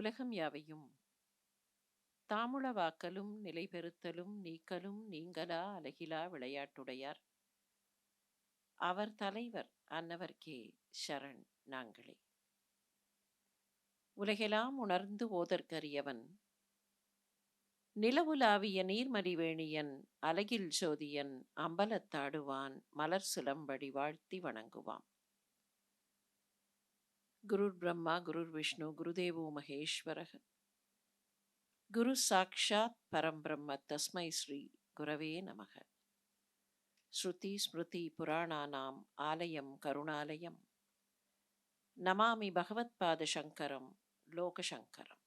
உலகம் யாவையும் தாமுளவாக்கலும் நிலைபெறுத்தலும் நீக்கலும் நீங்கலா அலகிலா விளையாட்டுடையார் அவர் தலைவர் அன்னவர்க்கே சரண் நாங்களே. உலகெலாம் உணர்ந்து ஓதற்கரியவன் நிலவுலாவிய நீர்மலிவேணியன் அலகில் சோதியன் அம்பலத்தாடுவான் மலர் சிலம்படி வாழ்த்தி வணங்குவான். குருர் பிரம்மா குருர் விஷ்ணு குருதேவோ மகேஸ்வரக குரு சாக்ஷாத் பரம்பிரம்ம தஸ்மை ஸ்ரீ குரவே நமக. ஸ்ருதி ஸ்மிருதி புராணானாம் ஆலயம் கருணாலயம் நமாமி பகவத்பாத சங்கரம் லோகசங்கரம்.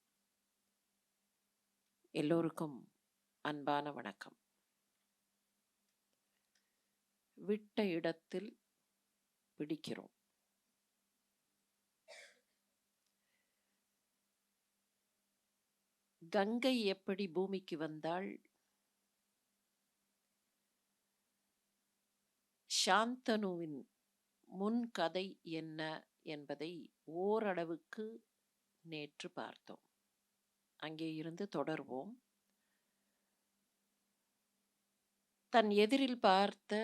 எல்லோருக்கும் அன்பான வணக்கம். விட்ட இடத்தில் பிடிக்கிறோம். கங்கை எப்படி பூமிக்கு வந்தாள், சாந்தனுவின் முன் கதை என்ன என்பதை ஓரளவுக்கு நேற்று பார்த்தோம். அங்கே இருந்து தொடர்வோம். தன் எதிரில் பார்த்த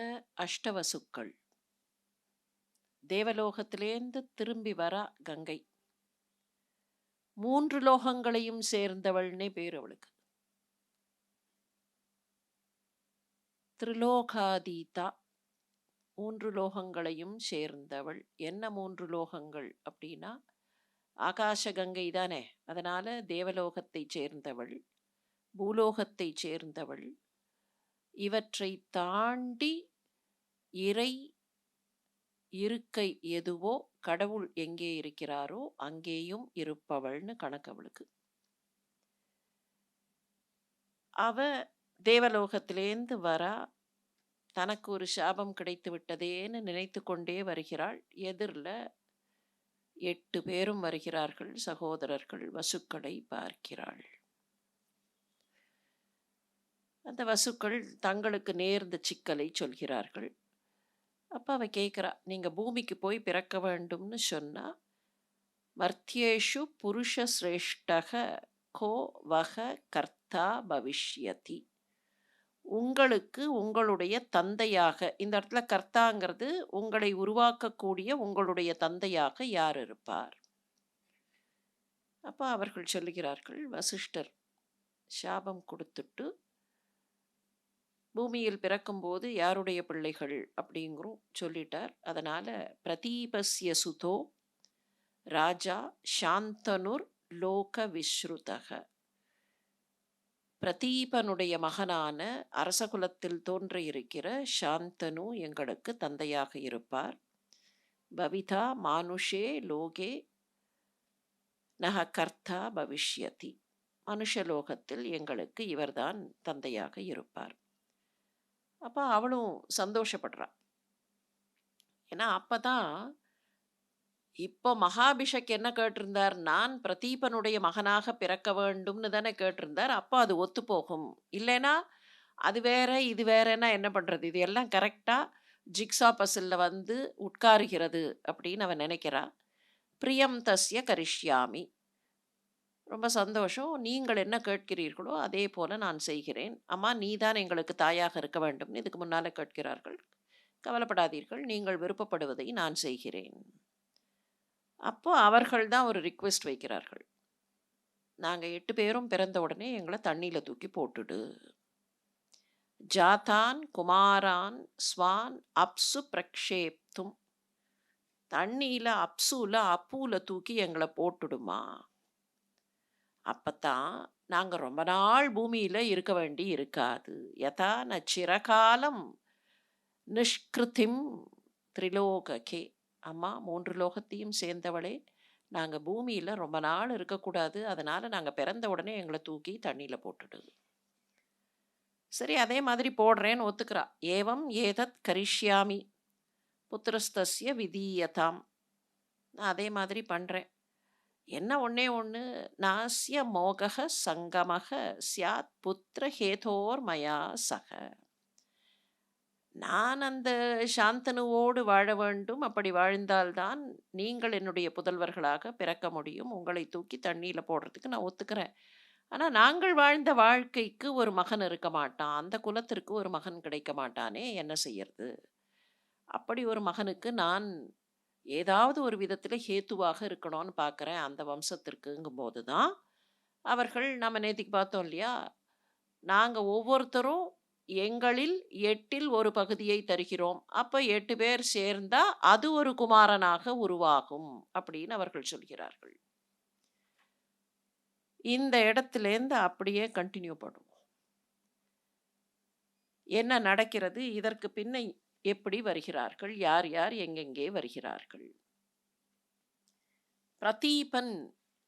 அஷ்டவசுக்கள், தேவலோகத்திலேந்து திரும்பி வரா கங்கை, 3 லோகங்களையும் சேர்ந்தவள்னே பேர் அவளுக்கு. திரிலோகாதீதா, 3 லோகங்களையும் சேர்ந்தவள். என்ன 3 லோகங்கள் அப்படின்னா, ஆகாச கங்கை தானே, அதனால தேவலோகத்தை சேர்ந்தவள், பூலோகத்தை சேர்ந்தவள், இவற்றை தாண்டி இறை இருக்கை எதுவோ, கடவுள் எங்கே இருக்கிறாரோ அங்கேயும் இருப்பவள்னு கணக்கு அவளுக்கு. அவ தேவலோகத்திலேந்து வரா, தனக்கு ஒரு சாபம் கிடைத்து விட்டதேன்னு நினைத்து கொண்டே வருகிறாள். எதிரில் 8 பேரும் வருகிறார்கள், சகோதரர்கள். வசுக்களை பார்க்கிறாள். அந்த வசுக்கள் தங்களுக்கு நேர்ந்த சிக்கலை சொல்கிறார்கள். அப்போ அவ கேட்குறா, நீங்கள் பூமிக்கு போய் பிறக்க வேண்டும்னு சொன்னா, மர்த்தியேஷு புருஷ சிரேஷ்டக கோ வக கர்த்தா பவிஷ்யதி, உங்களுக்கு உங்களுடைய தந்தையாக, இந்த இடத்துல கர்த்தாங்கிறது உங்களை உருவாக்கக்கூடிய உங்களுடைய தந்தையாக யார் இருப்பார்? அப்போ அவர்கள் சொல்லுகிறார்கள், வசிஷ்டர் சாபம் கொடுத்துட்டு பூமியில் பிறக்கும்போது யாருடைய பிள்ளைகள் அப்படிங்கிறோம் சொல்லிட்டார். அதனால பிரதீபஸ்ய சுதோ ராஜா சாந்தனுர் லோக விஸ்ருதக, பிரதீபனுடைய மகனான அரசகுலத்தில் தோன்ற இருக்கிற சாந்தனு எங்களுக்கு தந்தையாக இருப்பார். பவிதா மானுஷே லோகே நக கர்த்தா பவிஷ்யதி, மனுஷலோகத்தில் எங்களுக்கு இவர்தான் தந்தையாக இருப்பார். அப்போ அவளும் சந்தோஷப்படுறா. ஏன்னா அப்பதான் இப்போ மகாபிஷக் என்ன கேட்டிருந்தார், நான் பிரதீபனுடைய மகனாக பிறக்க வேண்டும்னு தானே கேட்டிருந்தார். அப்போ அது ஒத்து போகும். இல்லைன்னா அது வேற இது வேறன்னா என்ன பண்ணுறது? இது எல்லாம் கரெக்டாக ஜிக்ஸா பசிலில் வந்து உட்காருகிறது அப்படின்னு அவன் நினைக்கிறா. பிரியம் தஸ்ய கரிஷ்யாமி, ரொம்ப சந்தோஷம், நீங்கள் என்ன கேட்கிறீர்களோ அதே போல நான் செய்கிறேன். அம்மா நீ தான் எங்களுக்கு தாயாக இருக்க வேண்டும்னு இதுக்கு முன்னால் கேட்கிறார்கள். கவலைப்படாதீர்கள், நீங்கள் விருப்பப்படுவதை நான் செய்கிறேன். அப்போ அவர்கள் தான் ஒரு ரிக்வெஸ்ட் வைக்கிறார்கள், நாங்கள் 8 பேரும் பிறந்த உடனே எங்களை தண்ணியில் தூக்கி போட்டுடு. ஜாதான் குமாரான் ஸ்வான் அப்சு பிரக்ஷேப்தும், தண்ணியில் அப்சுல அப்பூல தூக்கி எங்களை போட்டுடுமா. அப்பத்தான் நாங்கள் ரொம்ப நாள் பூமியில் இருக்க வேண்டி இருக்காது. யதா ந சிரகாலம் நிஷ்கிருதிம் திரிலோகே, அம்மா 3 லோகத்தையும் சேர்ந்தவளே, நாங்கள் பூமியில் ரொம்ப நாள் இருக்கக்கூடாது, அதனால் நாங்கள் பிறந்த உடனே எங்களை தூக்கி தண்ணியில் போட்டுடு. சரி, அதே மாதிரி போடுறேன்னு ஒத்துக்கிறா. ஏவம் ஏதத் கரிஷ்யாமி புத்திரஸ்தஸ்ய விதீயதாம், நான் அதே மாதிரி பண்ணுறேன். என்ன ஒன்றே ஒன்று, நாஸ்ய மோகக சங்கமக சியாத் புத்திர ஹேதோர் மயா சக, நான் அந்த சாந்தனுவோடு வாழ வேண்டும். அப்படி வாழ்ந்தால்தான் நீங்கள் என்னுடைய புதல்வர்களாக பிறக்க முடியும். உங்களை தூக்கி தண்ணீல போடுறதுக்கு நான் ஒத்துக்கிறேன். ஆனா, நாங்கள் வாழ்ந்த வாழ்க்கைக்கு ஒரு மகன் இருக்க மாட்டான். அந்த குலத்திற்கு ஒரு மகன் கிடைக்க மாட்டானே! என்ன செய்யறது? அப்படி ஒரு மகனுக்கு நான் ஏதாவது ஒரு விதத்தில ஹேத்துவாக இருக்கணும்னு பார்க்குறேன். அந்த வம்சத்திற்குங்கும்போது தான், அவர்கள் நம்ம நேத்திக்கு பார்த்தோம் இல்லையா? நாங்க ஒவ்வொருத்தரும் எங்களில் 8ல் ஒரு பகுதியை தருகிறோம். அப்ப 8 பேர் சேர்ந்தா, அது ஒரு குமாரனாக உருவாகும். அப்படின்னு அவர்கள் சொல்கிறார்கள். இந்த இடத்திலேருந்து அப்படியே கன்டின்யூ பண்ணுவோம். என்ன நடக்கிறது? இதற்கு பின்ன எப்படி வருகிறார்கள்? யார் யார் எங்கெங்கே வருகிறார்கள்? பிரதீபன்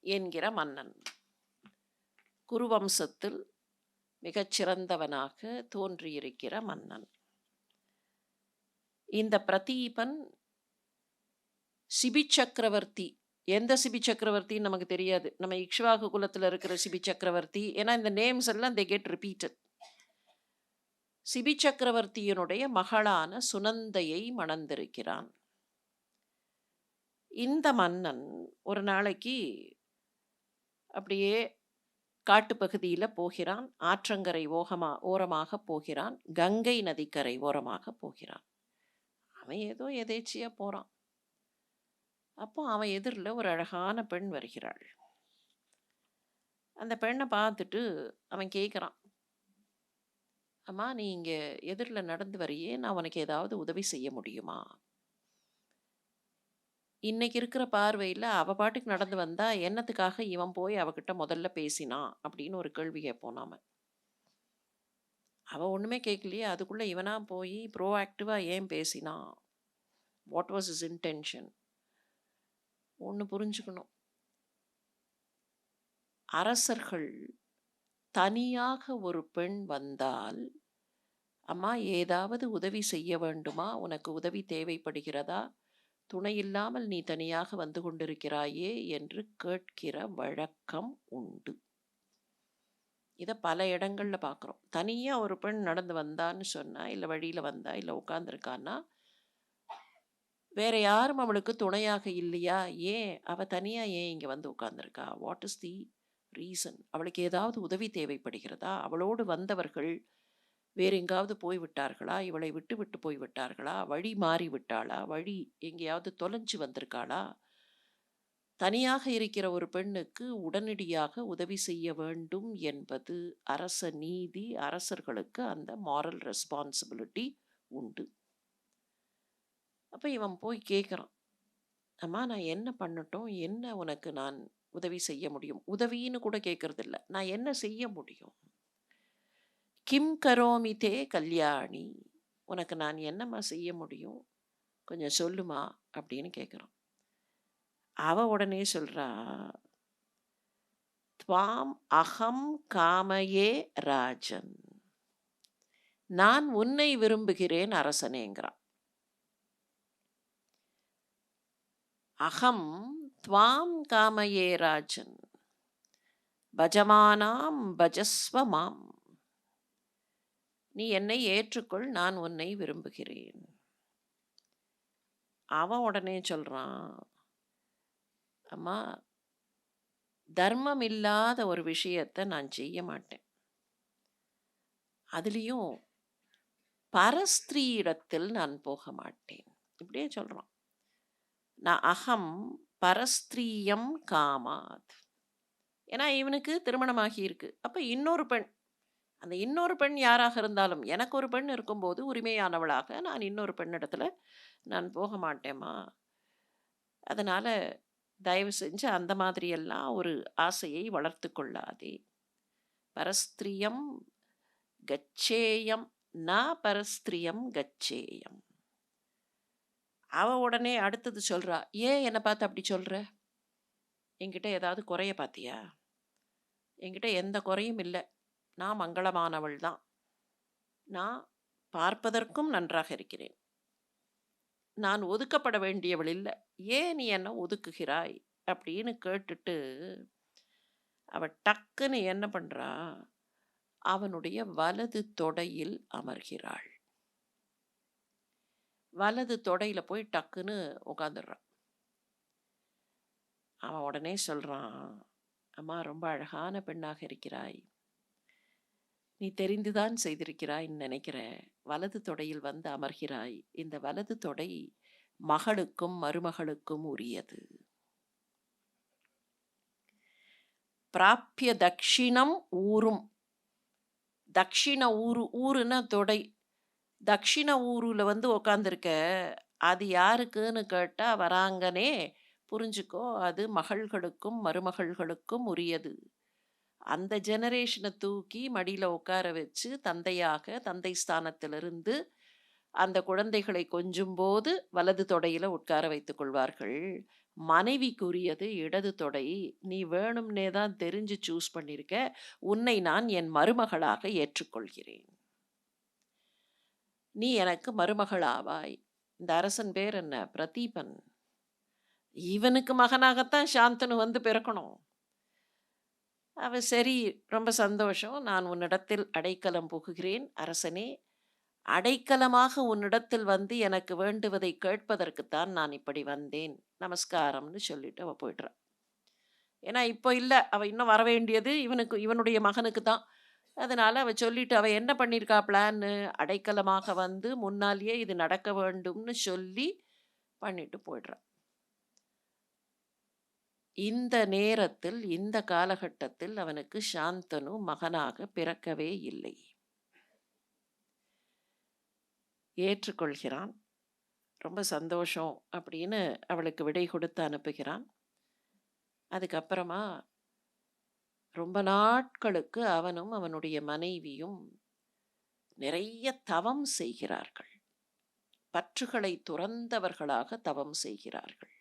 என்கிற மன்னன். குருவம்சத்தில் மிகச்சிறந்தவனாக தோன்றியிருக்கிற மன்னன். இந்த பிரதீபன் சிபி சக்கரவர்த்தி. எந்த சிபி சக்கரவர்த்தின்னு நமக்கு தெரியாது. நம்ம இக்ஷ்வாகு குலத்துல இருக்கிற சிபி சக்கரவர்த்தி. ஏன்னா இந்த நேம்ஸ் எல்லாம் they get repeated. சிபி சக்கரவர்த்தியினுடைய மகளான சுனந்தையை மணந்திருக்கிறான். இந்த மன்னன் ஒரு நாளைக்கு அப்படியே காட்டுப்பகுதியில போகிறான். ஆற்றங்கரை ஓரமாக போகிறான். கங்கை நதிக்கரை ஓரமாக போகிறான். அவன் ஏதோ எதேச்சியா போறான். அப்போ அவன் எதிர்ல ஒரு அழகான பெண் வருகிறாள். அந்த பெண்ணை பார்த்துட்டு அவன் கேட்குறான், அம்மா நீ இங்க எதிர்ல நடந்து வரியே, நான் உனக்கு ஏதாவது உதவி செய்ய முடியுமா? இன்னைக்கு இருக்கிற பார்வையில அவ பாட்டுக்கு நடந்து வந்தா என்னத்துக்காக இவன் போய் அவகிட்ட முதல்ல பேசினான் அப்படின்னு ஒரு கேள்வி கேட்போம் நாம. அவ ஒண்ணுமே கேட்கலையே, அதுக்குள்ள இவனா போய் ப்ரோஆக்டிவா ஏன் பேசினான்? What was his intention? ஒண்ணு புரிஞ்சுக்கணும். அரசர்கள் தனியாக ஒரு பெண் வந்தால், அம்மா ஏதாவது உதவி செய்ய வேண்டுமா? உனக்கு உதவி தேவைப்படுகிறதா? துணை இல்லாமல் நீ தனியாக வந்து கொண்டிருக்கிறாயே என்று கேட்கிற வழக்கம் உண்டு. இத பல இடங்கள்ல பார்க்குறோம். தனியா ஒரு பெண் நடந்து வந்தான்னு சொன்னா, இல்ல வழியில வந்தா, இல்ல உட்கார்ந்துருக்கான்னா, வேற யாரும் அவளுக்கு துணையாக இல்லையா? ஏன்? அவ தனியா ஏன் இங்க வந்து உட்கார்ந்துருக்கா? What is the reason? அவளுக்கு ஏதாவது உதவி தேவைப்படுகிறதா? அவளோடு வந்தவர்கள் வேறு எங்காவது போய்விட்டார்களா? இவளை விட்டு விட்டு போய்விட்டார்களா? வழி மாறி விட்டாளா? வழி எங்கேயாவது தொலைஞ்சு வந்திருக்காளா? தனியாக இருக்கிற ஒரு பெண்ணுக்கு உடனடியாக உதவி செய்ய வேண்டும் என்பது அரச நீதி. அரசர்களுக்கு அந்த மாரல் ரெஸ்பான்சிபிலிட்டி உண்டு. அப்ப இவன் போய் கேட்குறான், அம்மா நான் என்ன பண்ணட்டும்? என்ன உனக்கு நான் உதவி செய்ய முடியும்? உதவின்னு கூட கேட்கறது இல்ல. நான் என்ன செய்ய முடியும்? கிம் கரோமி தே கல்யாணி. உனக்கு நான் என்னம்மா செய்ய முடியும்? கொஞ்சம் சொல்லுமா அப்படின்னு கேட்குறான். அவ உடனே சொல்றா, துவாம் அகம் காமயே ராஜன். நான் உன்னை விரும்புகிறேன் அரசனேங்கிறான். அகம் துவாம் காமயே ராஜன் பஜமானாம் பஜஸ்வ மாம். நீ என்னை ஏற்றுக்கொள், நான் உன்னை விரும்புகிறேன். அவன் உடனே சொல்றான், அம்மா தர்மம் இல்லாத ஒரு விஷயத்தை நான் செய்ய மாட்டேன். அதுலேயும் பரஸ்திரீயிடத்தில் நான் போக மாட்டேன். இப்படியே சொல்றான். நான் அகம் பரஸ்திரீயம் காமாத். ஏன்னா இவனுக்கு திருமணமாகி இருக்கு. அப்ப இன்னொரு பெண், அந்த இன்னொரு பெண் யாராக இருந்தாலும் எனக்கு ஒரு பெண் இருக்கும்போது உரிமையானவளாக நான் இன்னொரு பெண்ணிடத்துல நான் போக மாட்டேம்மா. அதனால தயவு செஞ்சு அந்த மாதிரியெல்லாம் ஒரு ஆசையை வளர்த்து கொள்ளாதே. பரஸ்திரியம் கச்சேயம் ந பரஸ்திரியம் கச்சேயம். அவ உடனே அடுத்தது சொல்றா, ஏன் என்னை பார்த்து அப்படி சொல்ற? என்கிட்ட ஏதாவது குறைய பார்த்தியா? என்கிட்ட எந்த குறையும் இல்லை. நான் மங்களமானவள் தான். நான் பார்ப்பதற்கும் நன்றாக இருக்கிறேன். நான் ஒதுக்கப்பட வேண்டியவள் இல்லை. ஏன் நீ என்ன ஒதுக்குகிறாய் அப்படின்னு கேட்டுட்டு அவ டக்குன்னு என்ன பண்றா, அவனுடைய வலது தொடையில் அமர்கிறாள். வலது தொடையில போய் டக்குன்னு உட்காந்துடுறான். அவன் உடனே சொல்றான், அம்மா ரொம்ப அழகான பெண்ணாக இருக்கிறாய். நீ தெரிந்துதான் செய்திருக்கிறாய்ன்னு நினைக்கிறேன். வலது தொடையில் வந்து அமர்கிறாய். இந்த வலது தொடை மகளுக்கும் மருமகளுக்கும் உரியது. பிராப்பிய தக்ஷிணம் ஊரும். தக்ஷிண ஊருன்னா தொடை. தக்ஷிண ஊருல வந்து உக்காந்துருக்க. அது யாருக்குன்னு கேட்டா வராங்கனே புரிஞ்சுக்கோ, அது மகள்களுக்கும் மருமகள்களுக்கும் உரியது. அந்த ஜெனரேஷனை தூக்கி மடியில உட்கார வச்சு தந்தையாக தந்தை ஸ்தானத்திலிருந்து அந்த குழந்தைகளை கொஞ்சும்போது வலது தொடையில உட்கார வைத்துக் கொள்வார்கள். மனைவிக்குரியது இடது தொடை. நீ வேணும்னே தான் தெரிஞ்சு சூஸ் பண்ணியிருக்க. உன்னை நான் என் மருமகளாக ஏற்றுக்கொள்கிறேன். நீ எனக்கு மருமகளாவாய். இந்த அரசன் பேர் என்ன? பிரதீபன். இவனுக்கு மகனாகத்தான் சாந்தனு வந்து பிறக்கணும். அவ சரி, ரொம்ப சந்தோஷம். நான் உன்னிடத்தில் அடைக்கலம் புகுகிறேன் அரசனே. அடைக்கலமாக உன்னிடத்தில் வந்து எனக்கு வேண்டுவதை கேட்பதற்குத்தான் நான் இப்படி வந்தேன். நமஸ்காரம்னு சொல்லிட்டு அவ போயிடுறா. ஏன்னா இப்போ இல்ல. அவ இன்னும் வரவேண்டியது இவனுடைய மகனுக்கு தான். அதனால அவ சொல்லிட்டு அவ என்ன பண்ணியிருக்கா பிளான்னு, அடைக்கலமாக வந்து முன்னாலேயே இது நடக்க வேண்டும்னு சொல்லி பண்ணிட்டு போயிடுறா. இந்த நேரத்தில், இந்த காலகட்டத்தில் அவனுக்கு சாந்தனு மகனாக பிறக்கவே இல்லை. ஏற்றுக்கொள்கிறான். ரொம்ப சந்தோஷம் அப்படின்னு அவளுக்கு விடை கொடுத்து அனுப்புகிறான். அதுக்கப்புறமா ரொம்ப நாட்களுக்கு அவனும் அவனுடைய மனைவியும் நிறைய தவம் செய்கிறார்கள். பற்றுகளை துறந்தவர்களாக தவம் செய்கிறார்கள்.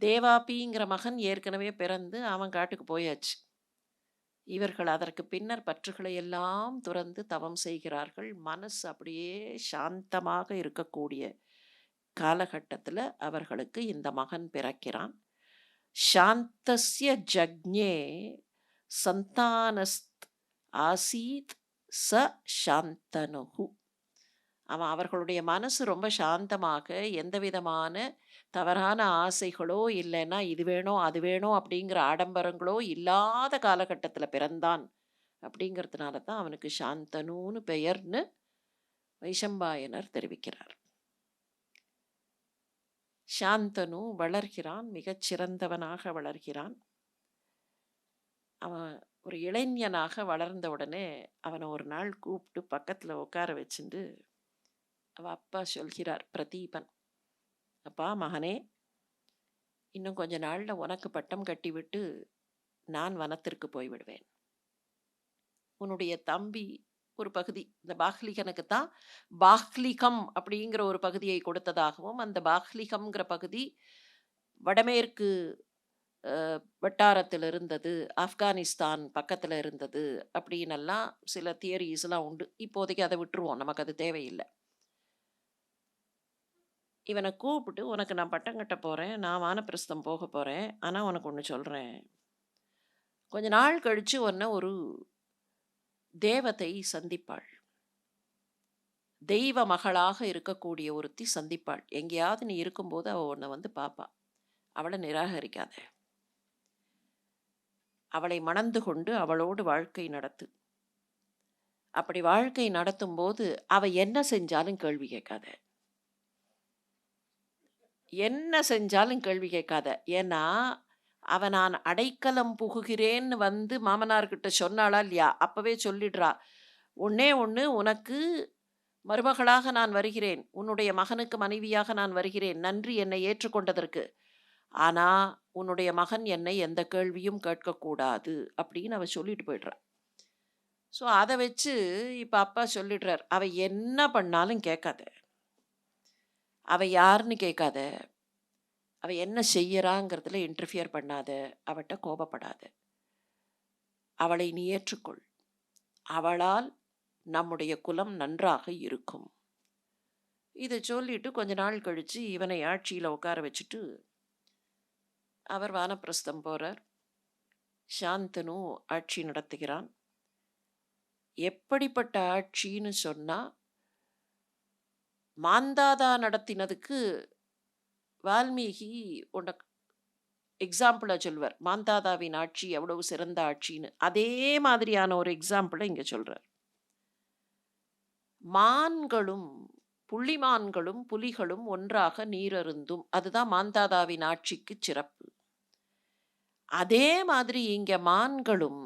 தேவாபிங்கிற மகன் ஏற்கனவே பிறந்து அவன் காட்டுக்கு போயாச்சு. இவர்கள் அதற்கு பின்னர் பற்றுகளை எல்லாம் துறந்து தவம் செய்கிறார்கள். மனசு அப்படியே சாந்தமாக இருக்கக்கூடிய காலகட்டத்தில் அவர்களுக்கு இந்த மகன் பிறக்கிறான். சாந்தஸ்ய ஜக்ஞே சந்தானஸ்த் ஆசீத் ச சாந்தனுஹு. அவர்களுடைய மனசு ரொம்ப சாந்தமாக, எந்த விதமான தவறான ஆசைகளோ இல்லைன்னா இது வேணும் அது வேணும் அப்படிங்கிற ஆடம்பரங்களோ இல்லாத காலகட்டத்தில் பிறந்தான். அப்படிங்கிறதுனால தான் அவனுக்கு சாந்தனுன்னு பெயர்னு வைசம்பாயனர் தெரிவிக்கிறார். சாந்தனு வளர்கிறான், மிகச் சிறந்தவனாக வளர்கிறான். அவன் ஒரு இளைஞனாக வளர்ந்த உடனே அவனை ஒரு நாள் கூப்பிட்டு பக்கத்தில் உட்கார வச்சுட்டு அவ அப்பா சொல்கிறார், பிரதீபன், அப்பா மகனே, இன்னும் கொஞ்ச நாள்ல உனக்கு பட்டம் கட்டிவிட்டு நான் வனத்திற்கு போய்விடுவேன். உன்னுடைய தம்பி ஒரு பகுதி, இந்த பாஹ்லிகனுக்கு தான் பாஹ்லிகம் அப்படிங்கிற ஒரு பகுதியை கொடுத்ததாகவும், அந்த பாஹ்லிகம்ங்கிற பகுதி வடமேற்கு வட்டாரத்தில் இருந்தது, ஆப்கானிஸ்தான் பக்கத்தில் இருந்தது அப்படின்னெல்லாம் சில தியரிஸ்லாம் உண்டு. இப்போதைக்கு அதை விட்டுருவோம், நமக்கு அது தேவையில்லை. இவனை கூப்பிட்டு, உனக்கு நான் பட்டம் கட்ட போகிறேன், நான் வானப்பிரஸ்தம் போக போகிறேன், ஆனால் உனக்கு ஒன்று சொல்கிறேன், கொஞ்ச நாள் கழித்து உன்னை ஒரு தேவதை சந்திப்பாள். தெய்வ மகளாக இருக்கக்கூடிய ஒருத்தி சந்திப்பாள். எங்கேயாவது நீ இருக்கும்போது அவள் உன்னை வந்து பார்ப்பா. அவளை நிராகரிக்காத. அவளை மணந்து கொண்டு அவளோடு வாழ்க்கை நடத்து. அப்படி வாழ்க்கை நடத்தும் போது அவ என்ன செஞ்சாலும் கேள்வி கேட்காத. என்ன செஞ்சாலும் கேள்வி கேட்காத. ஏன்னா அவ நான் அடைக்கலம் புகுகிறேன்னு வந்து மாமனார்கிட்ட சொன்னாளா இல்லையா? அப்பவே சொல்லிடுறா, ஒண்ணே ஒண்ணு, உனக்கு மருமகளாக நான் வருகிறேன், உன்னுடைய மகனுக்கு மனைவியாக நான் வருகிறேன், நன்றி என்னை ஏற்றுக்கொண்டதற்கு. ஆனா உன்னுடைய மகன் என்னை எந்த கேள்வியும் கேட்கக்கூடாது அப்படின்னு அவ சொல்லிட்டு போயிடுறா. ஸோ அதை வச்சு இப்ப அப்பா சொல்லிடுறார், அவ என்ன பண்ணாலும் கேட்காத, அவ யாருன்னு கேட்காத, அவ என்ன செய்யறாங்கிறதுல இன்டர்ஃபியர் பண்ணாத, அவட்ட கோபப்படாத, அவளை நீ ஏற்றுக்கொள், அவளால் நம்முடைய குலம் நன்றாக இருக்கும். இதை சொல்லிட்டு கொஞ்ச நாள் கழிச்சு இவனை ஆட்சியில் உட்கார வச்சுட்டு அவர் வானப்பிரஸ்தம் போறார். சாந்தனு ஆட்சி நடத்துகிறான். எப்படிப்பட்ட ஆட்சின்னு சொன்னா, மாந்தாதா நடத்தினதுக்கு வால்மீகி ஒன்ன எக்ஸாம்பிளா சொல்வார். மாந்தாதாவின் ஆட்சி எவ்வளவு சிறந்த ஆட்சின்னு. அதே மாதிரியான ஒரு எக்ஸாம்பிள இங்க சொல்றார். மான்களும், புள்ளிமான்களும், புலிகளும் ஒன்றாக நீரருந்தும். அதுதான் மாந்தாதாவின் ஆட்சிக்கு சிறப்பு. அதே மாதிரி இங்க மான்களும்,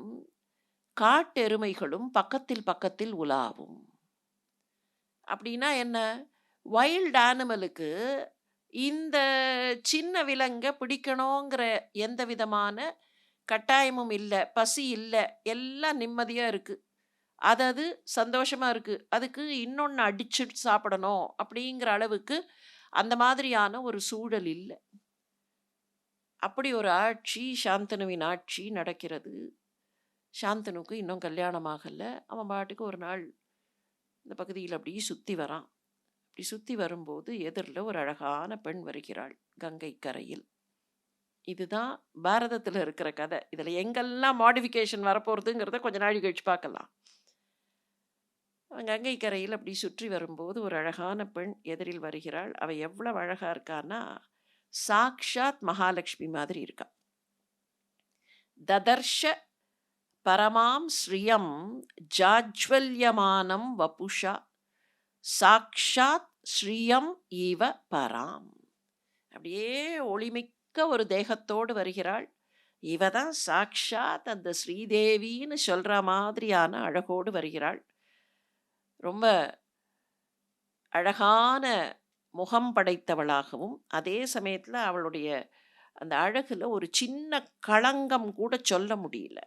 காட்டெருமைகளும் பக்கத்தில் பக்கத்தில் உலாவும். அப்படின்னா என்ன? வைல்ட் அனிமலுக்கு இந்த சின்ன விலங்க பிடிக்கணுங்கிற எந்த விதமான கட்டாயமும் இல்ல. பசி இல்ல. எல்லாம் நிம்மதியா இருக்கு. அது சந்தோஷமா இருக்கு. அதுக்கு இன்னொன்னு அடிச்சு சாப்பிடணும் அப்படிங்கிற அளவுக்கு அந்த மாதிரியான ஒரு சூழல் இல்ல. அப்படி ஒரு ஆட்சி, சாந்தனுவின் ஆட்சி நடக்கிறது. சாந்தனுக்கு இன்னும் கல்யாணம் ஆகல. அவன் பாட்டுக்கு ஒரு நாள் இந்த பகுதியில அப்படியே சுத்தி வரான். இப்படி சுத்தி வரும்போது எதிர்ல ஒரு அழகான பெண் வருகிறாள் கங்கை கரையில். இதுதான் பாரதத்துல இருக்கிற கதை. இதுல எங்கெல்லாம் மாடிஃபிகேஷன் வரப்போறதுங்கிறத கொஞ்ச நாள் கழிச்சு பார்க்கலாம். அவன் கங்கை கரையில் அப்படி சுற்றி வரும்போது ஒரு அழகான பெண் எதிரில் வருகிறாள். அவ எவ்வளவு அழகா இருக்கான்னா, சாக்ஷாத் மகாலட்சுமி மாதிரி இருக்கா. ததர்ஷ பரமாம் ஸ்ரீயம் ஜாஜ்வல்யமானம் வபுஷா சாக்ஷாத் ஸ்ரீயம் ஈவ பராம். அப்படியே ஒளிமிக்க ஒரு தேகத்தோடு வருகிறாள். இவ தான் சாக்ஷாத் அந்த ஸ்ரீதேவின்னு சொல்ற மாதிரியான அழகோடு வருகிறாள். ரொம்ப அழகான முகம் படைத்தவளாகவும், அதே சமயத்துல அவளுடைய அந்த அழகுல ஒரு சின்ன களங்கம் கூட சொல்ல முடியல.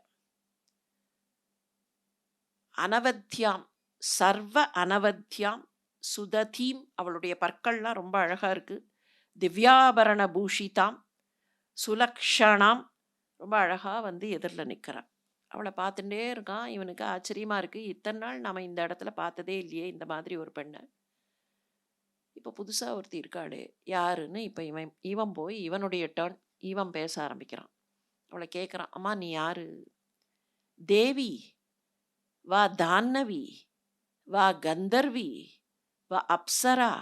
அனவத்யாம், சர்வ அனவத்யாம் சுததீம், அவளுடைய பற்கள்லாம் ரொம்ப அழகா இருக்கு. திவ்யாபரண பூஷிதாம் சுலக்ஷணாம், ரொம்ப அழகா வந்து எதிர்ல நிற்கிறான். அவளை பார்த்துட்டே இருக்கான். இவனுக்கு ஆச்சரியமா இருக்கு. இத்தனை நாள் நம்ம இந்த இடத்துல பார்த்ததே இல்லையே இந்த மாதிரி ஒரு பெண்ணை. இப்போ புதுசா ஒருத்தி இருக்காளே யாருன்னு இப்போ இவன் இவன் போய் இவனுடைய டர்ன். இவன் பேச ஆரம்பிக்கிறான். அவளை கேட்குறான், அம்மா நீ யாரு? தேவி வா, தான்னவி வா, கந்தர்வி வா, அப்சரா,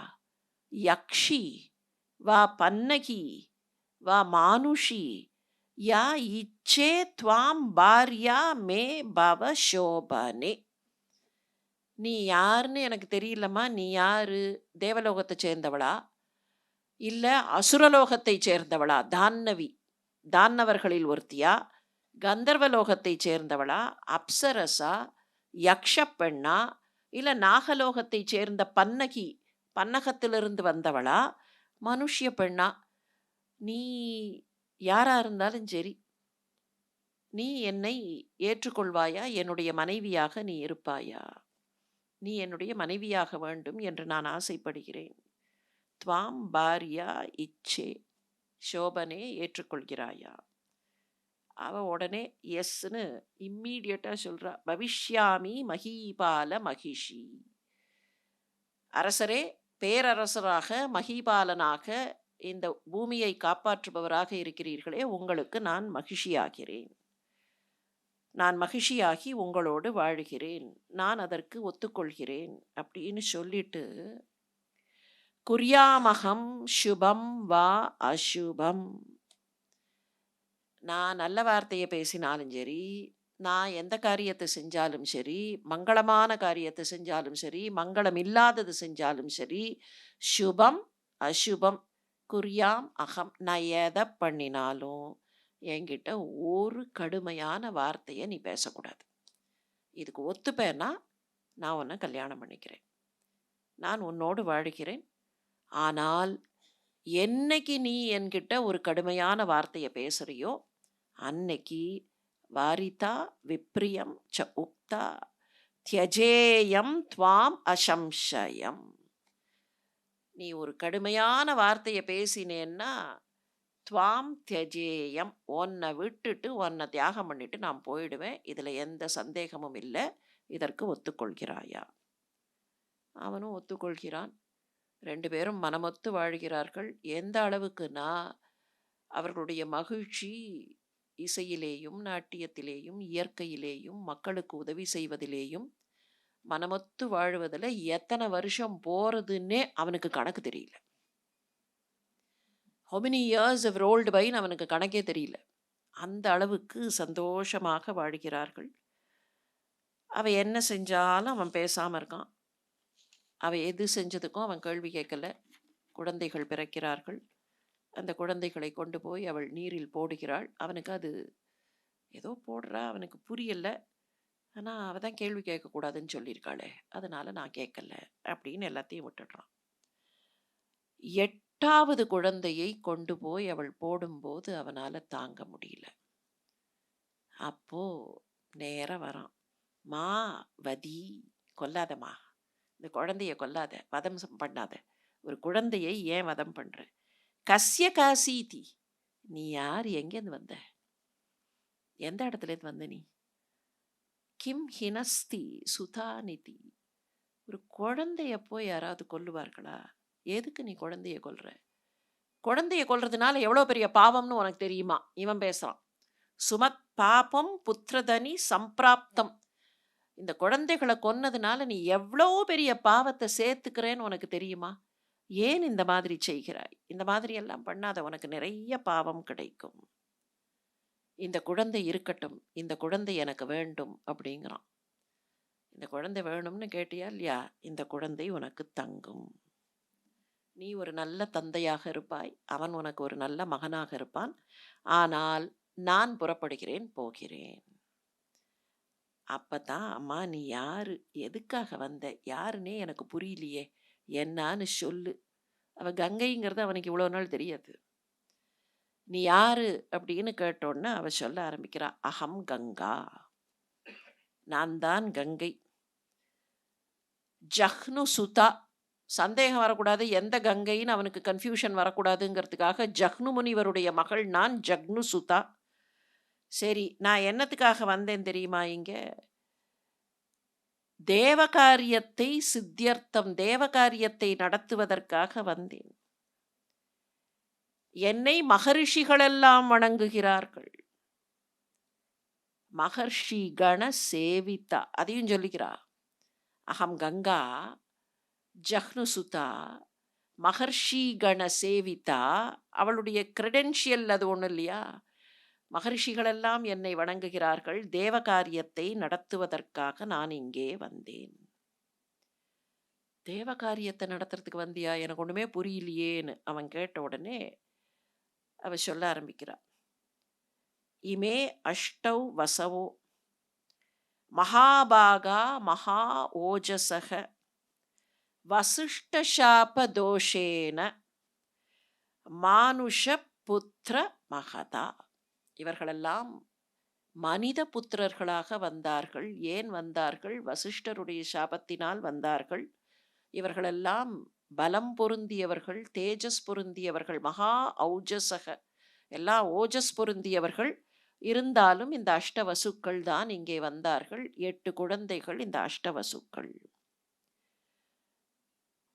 யக்ஷி வா, பன்னகி வா, மானுஷி யா இச்சே துவாம் பாரியா மே பவ சோபனே. நீ யாருன்னு எனக்கு தெரியலம்மா. நீ யாரு? தேவலோகத்தை சேர்ந்தவளா இல்ல அசுரலோகத்தை சேர்ந்தவளா? தான்னவி, தான்னவர்களில் ஒருத்தியா? கந்தர்வலோகத்தை சேர்ந்தவளா? அப்சரசா? யக்ஷ பெண்ணா? இல்ல நாகலோகத்தை சேர்ந்த பன்னகி, பன்னகத்திலிருந்து வந்தவளா? மனுஷ்ய பெண்ணா? நீ யாரா இருந்தாலும் சரி, நீ என்னை ஏற்றுக்கொள்வாயா? என்னுடைய மனைவியாக நீ இருப்பாயா? நீ என்னுடைய மனைவியாக வேண்டும் என்று நான் ஆசைப்படுகிறேன். துவாம் பாரியா இச்சே, சோபனே ஏற்றுக்கொள்கிறாயா? அவ உடனே எஸ்ன்னு இம்மீடியட்டா சொல்றா. பவிஷ்யாமி மஹீபால மகிஷி. அரசரே, பேரரசராக மஹீபாலனாக இந்த பூமியை காப்பாற்றுபவராக இருக்கிறீர்களே, உங்களுக்கு நான் மகிழ்ச்சியாகிறேன். நான் மகிழ்ச்சியாகி உங்களோடு வாழுகிறேன். நான் அதற்கு ஒத்துக்கொள்கிறேன் அப்படின்னு சொல்லிட்டு, குர்யாமகம் சுபம் வா அசுபம். நான் நல்ல வார்த்தையை பேசினாலும் சரி, நான் எந்த காரியத்தை செஞ்சாலும் சரி, மங்களமான காரியத்தை செஞ்சாலும் சரி, மங்களம் இல்லாதது செஞ்சாலும் சரி, சுபம் அசுபம் குர்யாம் அகம், நான் எதை பண்ணினாலும் என்கிட்ட ஒரு கடுமையான வார்த்தையை நீ பேசக்கூடாது. இதுக்கு ஒத்துப்பேன்னா நான் உன்னை கல்யாணம் பண்ணிக்கிறேன், நான் உன்னோடு வாழுகிறேன். ஆனால் என்னைக்கு நீ என்கிட்ட ஒரு கடுமையான வார்த்தையை பேசுறியோ அன்னைக்கு வாரிதா விப்ரியம் ச உக்தா தியஜேயம் துவாம் அசம்சயம். நீ ஒரு கடுமையான வார்த்தையை பேசினேன்னா துவாம் தியஜேயம், உன்னை விட்டுட்டு உன்னை தியாகம் பண்ணிட்டு நான் போயிடுவேன். இதில் எந்த சந்தேகமும் இல்லை. இதற்கு ஒத்துக்கொள்கிறாயா? அவனும் ஒத்துக்கொள்கிறான். 2 பேரும் மனமொத்து வாழ்கிறார்கள். எந்த அளவுக்குன்னா, அவர்களுடைய மகிழ்ச்சி இசையிலேயும், நாட்டியத்திலேயும், இயற்கையிலேயும், மக்களுக்கு உதவி செய்வதிலேயும், மனமொத்து வாழ்வதில் எத்தனை வருஷம் போறதுன்னே அவனுக்கு கணக்கு தெரியல. how many years have rolled byன்னு அவனுக்கு கணக்கே தெரியல. அந்த அளவுக்கு சந்தோஷமாக வாழ்கிறார்கள். அவ என்ன செஞ்சாலும் அவன் பேசாம இருக்கான். அவ எது செஞ்சதுக்கும் அவன் கேள்வி கேட்கல. குழந்தைகள் பிறக்கிறார்கள். அந்த குழந்தைகளை கொண்டு போய் அவள் நீரில் போடுகிறாள். அவனுக்கு அது ஏதோ போடுறா, அவனுக்கு புரியல. ஆனா அவ தான் கேள்வி கேட்கக்கூடாதுன்னு சொல்லியிருக்காளே, அதனால நான் கேட்கல அப்படின்னு எல்லாத்தையும் விட்டுடுறான். 8வது குழந்தையை கொண்டு போய் அவள் போடும்போது அவனால தாங்க முடியல. அப்போ நேரா வரான். மா வதி, கொல்லாதம்மா, இந்த குழந்தைய கொல்லாத, வதம் பண்ணாத, ஒரு குழந்தையை ஏன் வதம் பண்ற? கஸ்ய காசீதி, நீ யார், எங்கேருந்து வந்த, எந்த இடத்துல இருந்து வந்த நீ? கிம் ஹினஸ்தி சுதாநிதி, ஒரு குழந்தைய போய் யாராவது கொல்லுவார்களா? எதுக்கு நீ குழந்தைய கொல்ற? குழந்தைய கொல்றதுனால எவ்வளோ பெரிய பாவம்னு உனக்கு தெரியுமா? இவன் பேசுறான். சுமத் பாபம் புத்திரதனி சம்பிராப்தம், இந்த குழந்தைகளை கொன்னதுனால நீ எவ்வளோ பெரிய பாவத்தை சேர்த்துக்கிறேன்னு உனக்கு தெரியுமா? ஏன் இந்த மாதிரி செய்கிறாய்? இந்த மாதிரி எல்லாம் பண்ணாத, உனக்கு நிறைய பாவம் கிடைக்கும். இந்த குழந்தை இருக்கட்டும், இந்த குழந்தை எனக்கு வேண்டும் அப்படிங்கிறான். இந்த குழந்தை வேணும்னு கேட்டியா இல்லையா? இந்த குழந்தை உனக்கு தங்கும். நீ ஒரு நல்ல தந்தையாக இருப்பாய், அவன் உனக்கு ஒரு நல்ல மகனாக இருப்பான். ஆனால் நான் புறப்படுகிறேன், போகிறேன். அப்பதான், அம்மா நீ யாரு, எதுக்காக வந்த, யாருன்னே எனக்கு புரியலையே, என்னான்னு சொல்லு. அவ கங்கைங்கிறது அவனுக்கு இவ்வளோ நாள் தெரியாது. நீ யாரு அப்படின்னு கேட்டோன்னா அவ சொல்ல ஆரம்பிக்கிறா, அகம் கங்கா, நான் தான் கங்கை. ஜஹ்னு சுதா, சந்தேகம் வரக்கூடாது, எந்த கங்கைன்னு அவனுக்கு கன்ஃபியூஷன் வரக்கூடாதுங்கிறதுக்காக ஜஹ்னு முனிவருடைய மகள் நான், ஜக்னு சுதா. சரி, நான் என்னத்துக்காக வந்தேன் தெரியுமா? இங்க தேவகாரியத்தை சித்தியர்த்தம், தேவகாரியத்தை நடத்துவதற்காக வந்தேன். என்னை மகரிஷிகளெல்லாம் வணங்குகிறார்கள். மகர்ஷி கண சேவிதா, அதையும் சொல்லிக்கிறா. அகம் கங்கா, ஜஹ்னு சுதா, மகர்ஷி கண சேவிதா. அவளுடைய கிரெடென்ஷியல் அது ஒன்று இல்லையா? மகரிஷிகளெல்லாம் என்னை வணங்குகிறார்கள், தேவகாரியத்தை நடத்துவதற்காக நான் இங்கே வந்தேன். தேவகாரியத்தை நடத்துறதுக்கு வந்தியா? எனக்கு ஒன்றுமே புரியலையேன்னு அவன் கேட்ட உடனே அவ சொல்ல ஆரம்பிக்கிறா. இமே அஷ்டௌ வசவோ மகாபாகா மகா ஓஜசக வசிஷ்டசாப தோஷேன மானுஷ புத்திர மகதா. இவர்களெல்லாம் மனித புத்திரர்களாக வந்தார்கள். ஏன் வந்தார்கள்? வசிஷ்டருடைய சாபத்தினால் வந்தார்கள். இவர்களெல்லாம் பலம் பொருந்தியவர்கள், தேஜஸ் பொருந்தியவர்கள், மகா ஔஜசக, எல்லாம் ஓஜஸ் பொருந்தியவர்கள். இருந்தாலும் இந்த அஷ்டவசுக்கள் தான் இங்கே வந்தார்கள். 8 குழந்தைகள் இந்த அஷ்டவசுக்கள்.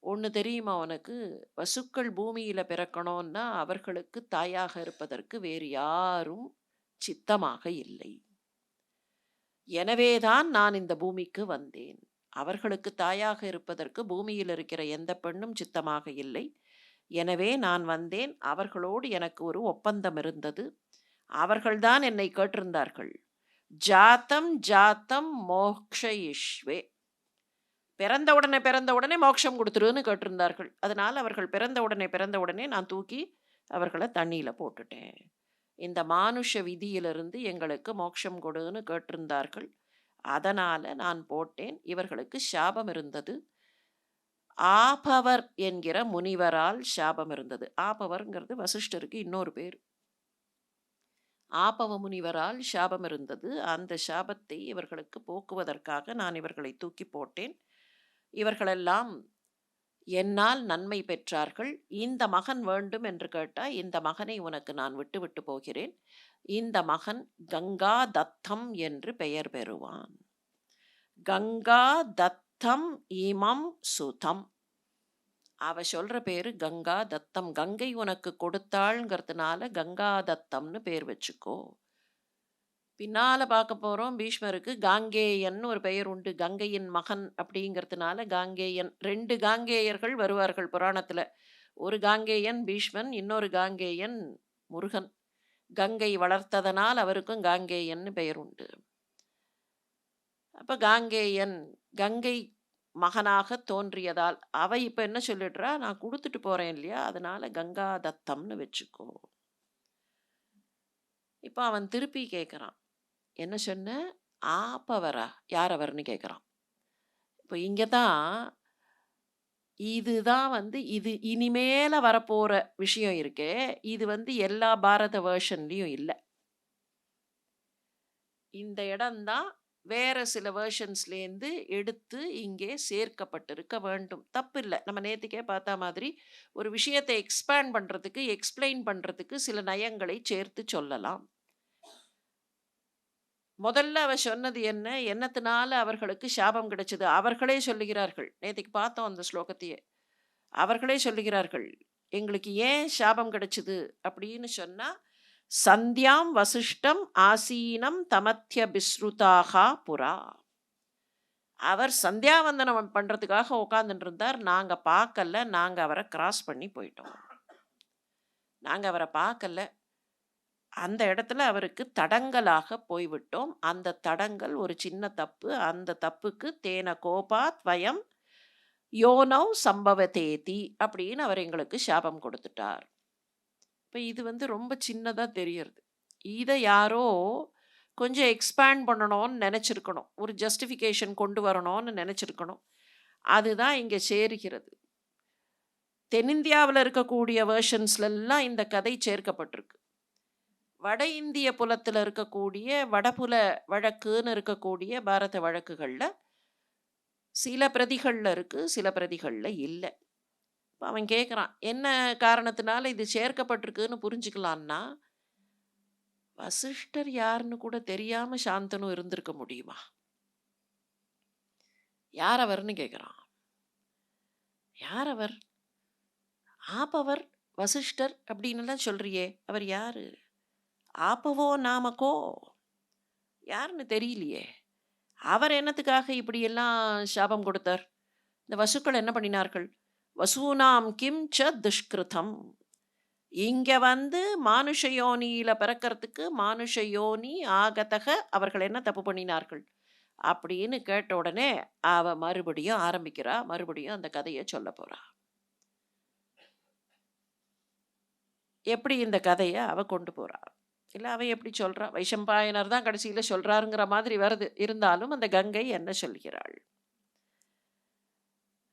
ஒன்று தெரியுமா உனக்கு? வசுக்கள் பூமியில பிறக்கணும்னா அவர்களுக்கு தாயாக இருப்பதற்கு வேறு யாரும் சித்தமாக இல்லை. எனவேதான் நான் இந்த பூமிக்கு வந்தேன். அவர்களுக்கு தாயாக இருப்பதற்கு பூமியில் இருக்கிற எந்த பெண்ணும் சித்தமாக இல்லை. எனவே நான் வந்தேன். அவர்களோடு எனக்கு ஒரு ஒப்பந்தம் இருந்தது. அவர்கள்தான் என்னை கேட்டிருந்தார்கள், ஜாத்தம் ஜாத்தம் மோக்ஷயிஷ்வே, பிறந்த உடனே மோட்சம் கொடுத்துருன்னு கேட்டிருந்தார்கள். அதனால் அவர்கள் பிறந்த உடனே நான் தூக்கி அவர்களை தண்ணியில் போட்டுட்டேன். இந்த மானுஷ விதியிலிருந்து எங்களுக்கு மோட்சம் கொடுன்னு கேட்டிருந்தார்கள். அதனால் நான் போட்டேன். இவர்களுக்கு சாபம் இருந்தது. ஆபவர் என்கிற முனிவரால் சாபம் இருந்தது. ஆபவர்ங்கிறது வசிஷ்டருக்கு இன்னொரு பேர். ஆபவ முனிவரால் சாபம் இருந்தது. அந்த சாபத்தை இவர்களுக்கு போக்குவதற்காக நான் இவர்களை தூக்கி போட்டேன். இவர்களெல்லாம் என்னால் நன்மை பெற்றார்கள். இந்த மகன் வேண்டும் என்று கேட்டால் இந்த மகனை உனக்கு நான் விட்டு போகிறேன். இந்த மகன் கங்கா தத்தம் என்று பெயர் பெறுவான். கங்கா தத்தம் இமம் சுதம். அவ சொல்ற பேரு கங்கா தத்தம். கங்கை உனக்கு கொடுத்தாள்ங்கிறதுனால கங்கா தத்தம்னு பேர் வச்சுக்கோ. பின்னால பார்க்க போறோம். பீஷ்மருக்கு காங்கேயன்னு ஒரு பெயர் உண்டு. கங்கையின் மகன் அப்படிங்கிறதுனால காங்கேயன். 2 காங்கேயர்கள் வருவார்கள் புராணத்துல. ஒரு காங்கேயன் பீஷ்மன், இன்னொரு காங்கேயன் முருகன். கங்கை வளர்த்ததனால் அவருக்கும் காங்கேயன்னு பெயர் உண்டு. அப்ப காங்கேயன், கங்கை மகனாக தோன்றியதால், அவ இப்ப என்ன சொல்லிடுறா, நான் குடுத்துட்டு போறேன் இல்லையா? அதனால கங்கா தத்தம்னு வச்சுக்கோ. இப்ப அவன் திருப்பி கேட்கறான். என்ன சொன்ன? ஆப்பவரா? யார் அவர்ன்னு கேட்கறான். இப்ப இங்க தான் இதுதான் இது இனிமேல வரப்போற விஷயம் இருக்கே, இது எல்லா பாரத வெர்ஷன்லயும் இல்ல. இந்த இடம் தான் வேற சில வெர்ஷன்ஸ்லேருந்து எடுத்து இங்கே சேர்க்கப்பட்டிருக்க வேண்டும். தப்பில்ல. நம்ம நேத்துக்கே பார்த்த மாதிரி ஒரு விஷயத்தை எக்ஸ்பேண்ட் பண்றதுக்கு, எக்ஸ்ப்ளைன் பண்றதுக்கு சில நயங்களை சேர்த்து சொல்லலாம். முதல்ல அவ சொன்னது என்ன? என்னத்தினால அவர்களுக்கு சாபம் கிடைச்சது? அவர்களே சொல்லுகிறார்கள். நேத்தைக்கு பார்த்தோம் அந்த ஸ்லோகத்தையே. அவர்களே சொல்லுகிறார்கள். எங்களுக்கு ஏன் சாபம் கிடைச்சது? அப்படின்னு சொன்னா, சந்தியாம் வசிஷ்டம் ஆசீனம் தமத்ய பிஸ்ருதாகா புரா. அவர் சந்தியாவந்தனம் பண்றதுக்காக உட்கார்ந்துட்டு இருந்தார். நாங்க பார்க்கல. நாங்க அவரை கிராஸ் பண்ணி போயிட்டோம். நாங்க அவரை பார்க்கல. அந்த இடத்துல அவருக்கு தடங்கலாக போய்விட்டோம். அந்த தடங்கல் ஒரு சின்ன தப்பு. அந்த தப்புக்கு தேன கோபாத் வயம் யோனவ் சம்பவதேதி அப்படின்னு அவர் எங்களுக்கு சாபம் கொடுத்துட்டார். இப்ப இது ரொம்ப சின்னதா தெரியறது. இத யாரோ கொஞ்சம் எக்ஸ்பேண்ட் பண்ணணும்னு நெனச்சிருக்கணும். ஒரு ஜஸ்டிஃபிகேஷன் கொண்டு வரணும்னு நெனச்சிருக்கணும். அதுதான் இங்க சேருகிறது. தென்னிந்தியாவுல இருக்கக்கூடிய வெர்ஷன்ஸ்லலாம் இந்த கதை சேர்க்கப்பட்டிருக்கு. வட இந்திய புலத்துல இருக்கக்கூடிய வடபுல வழக்குன்னு இருக்கக்கூடிய பாரத வழக்குகள்ல சில பிரதிகள்ல இருக்கு, சில பிரதிகள்ல இல்ல. இப்ப அவன் கேட்குறான், என்ன காரணத்தினால இது சேர்க்கப்பட்டிருக்குன்னு புரிஞ்சுக்கலான்னா, வசிஷ்டர் யாருன்னு கூட தெரியாம சாந்தனு இருந்திருக்க முடியுமா? யார் அவர்ன்னு கேட்குறான். யார் அவர்? ஆபவர், வசிஷ்டர் அப்படின்னுலாம் சொல்றியே, அவர் யாரு? ஆபவோ நாமக்கோ? யாருன்னு தெரியலையே. அவர் என்னத்துக்காக இப்படியெல்லாம் சாபம் கொடுத்தார்? இந்த வசுக்கள் என்ன பண்ணினார்கள்? வசூனாம் கிம் ச துஷ்கிருதம். இங்க மானுஷ யோனியில பிறக்கறதுக்கு மானுஷ யோனி ஆகதக அவர்கள் என்ன தப்பு பண்ணினார்கள் அப்படின்னு கேட்ட உடனே அவ மறுபடியும் ஆரம்பிக்கிறா. மறுபடியும் அந்த கதையை சொல்ல போறா. எப்படி இந்த கதையை அவ கொண்டு போறா? இல்ல அவ எப்படி சொல்றா? வைஷம்பாயனர் தான் கடைசியில சொல்றாருங்கிற மாதிரி வருது. இருந்தாலும் அந்த கங்கை என்ன சொல்கிறாள்?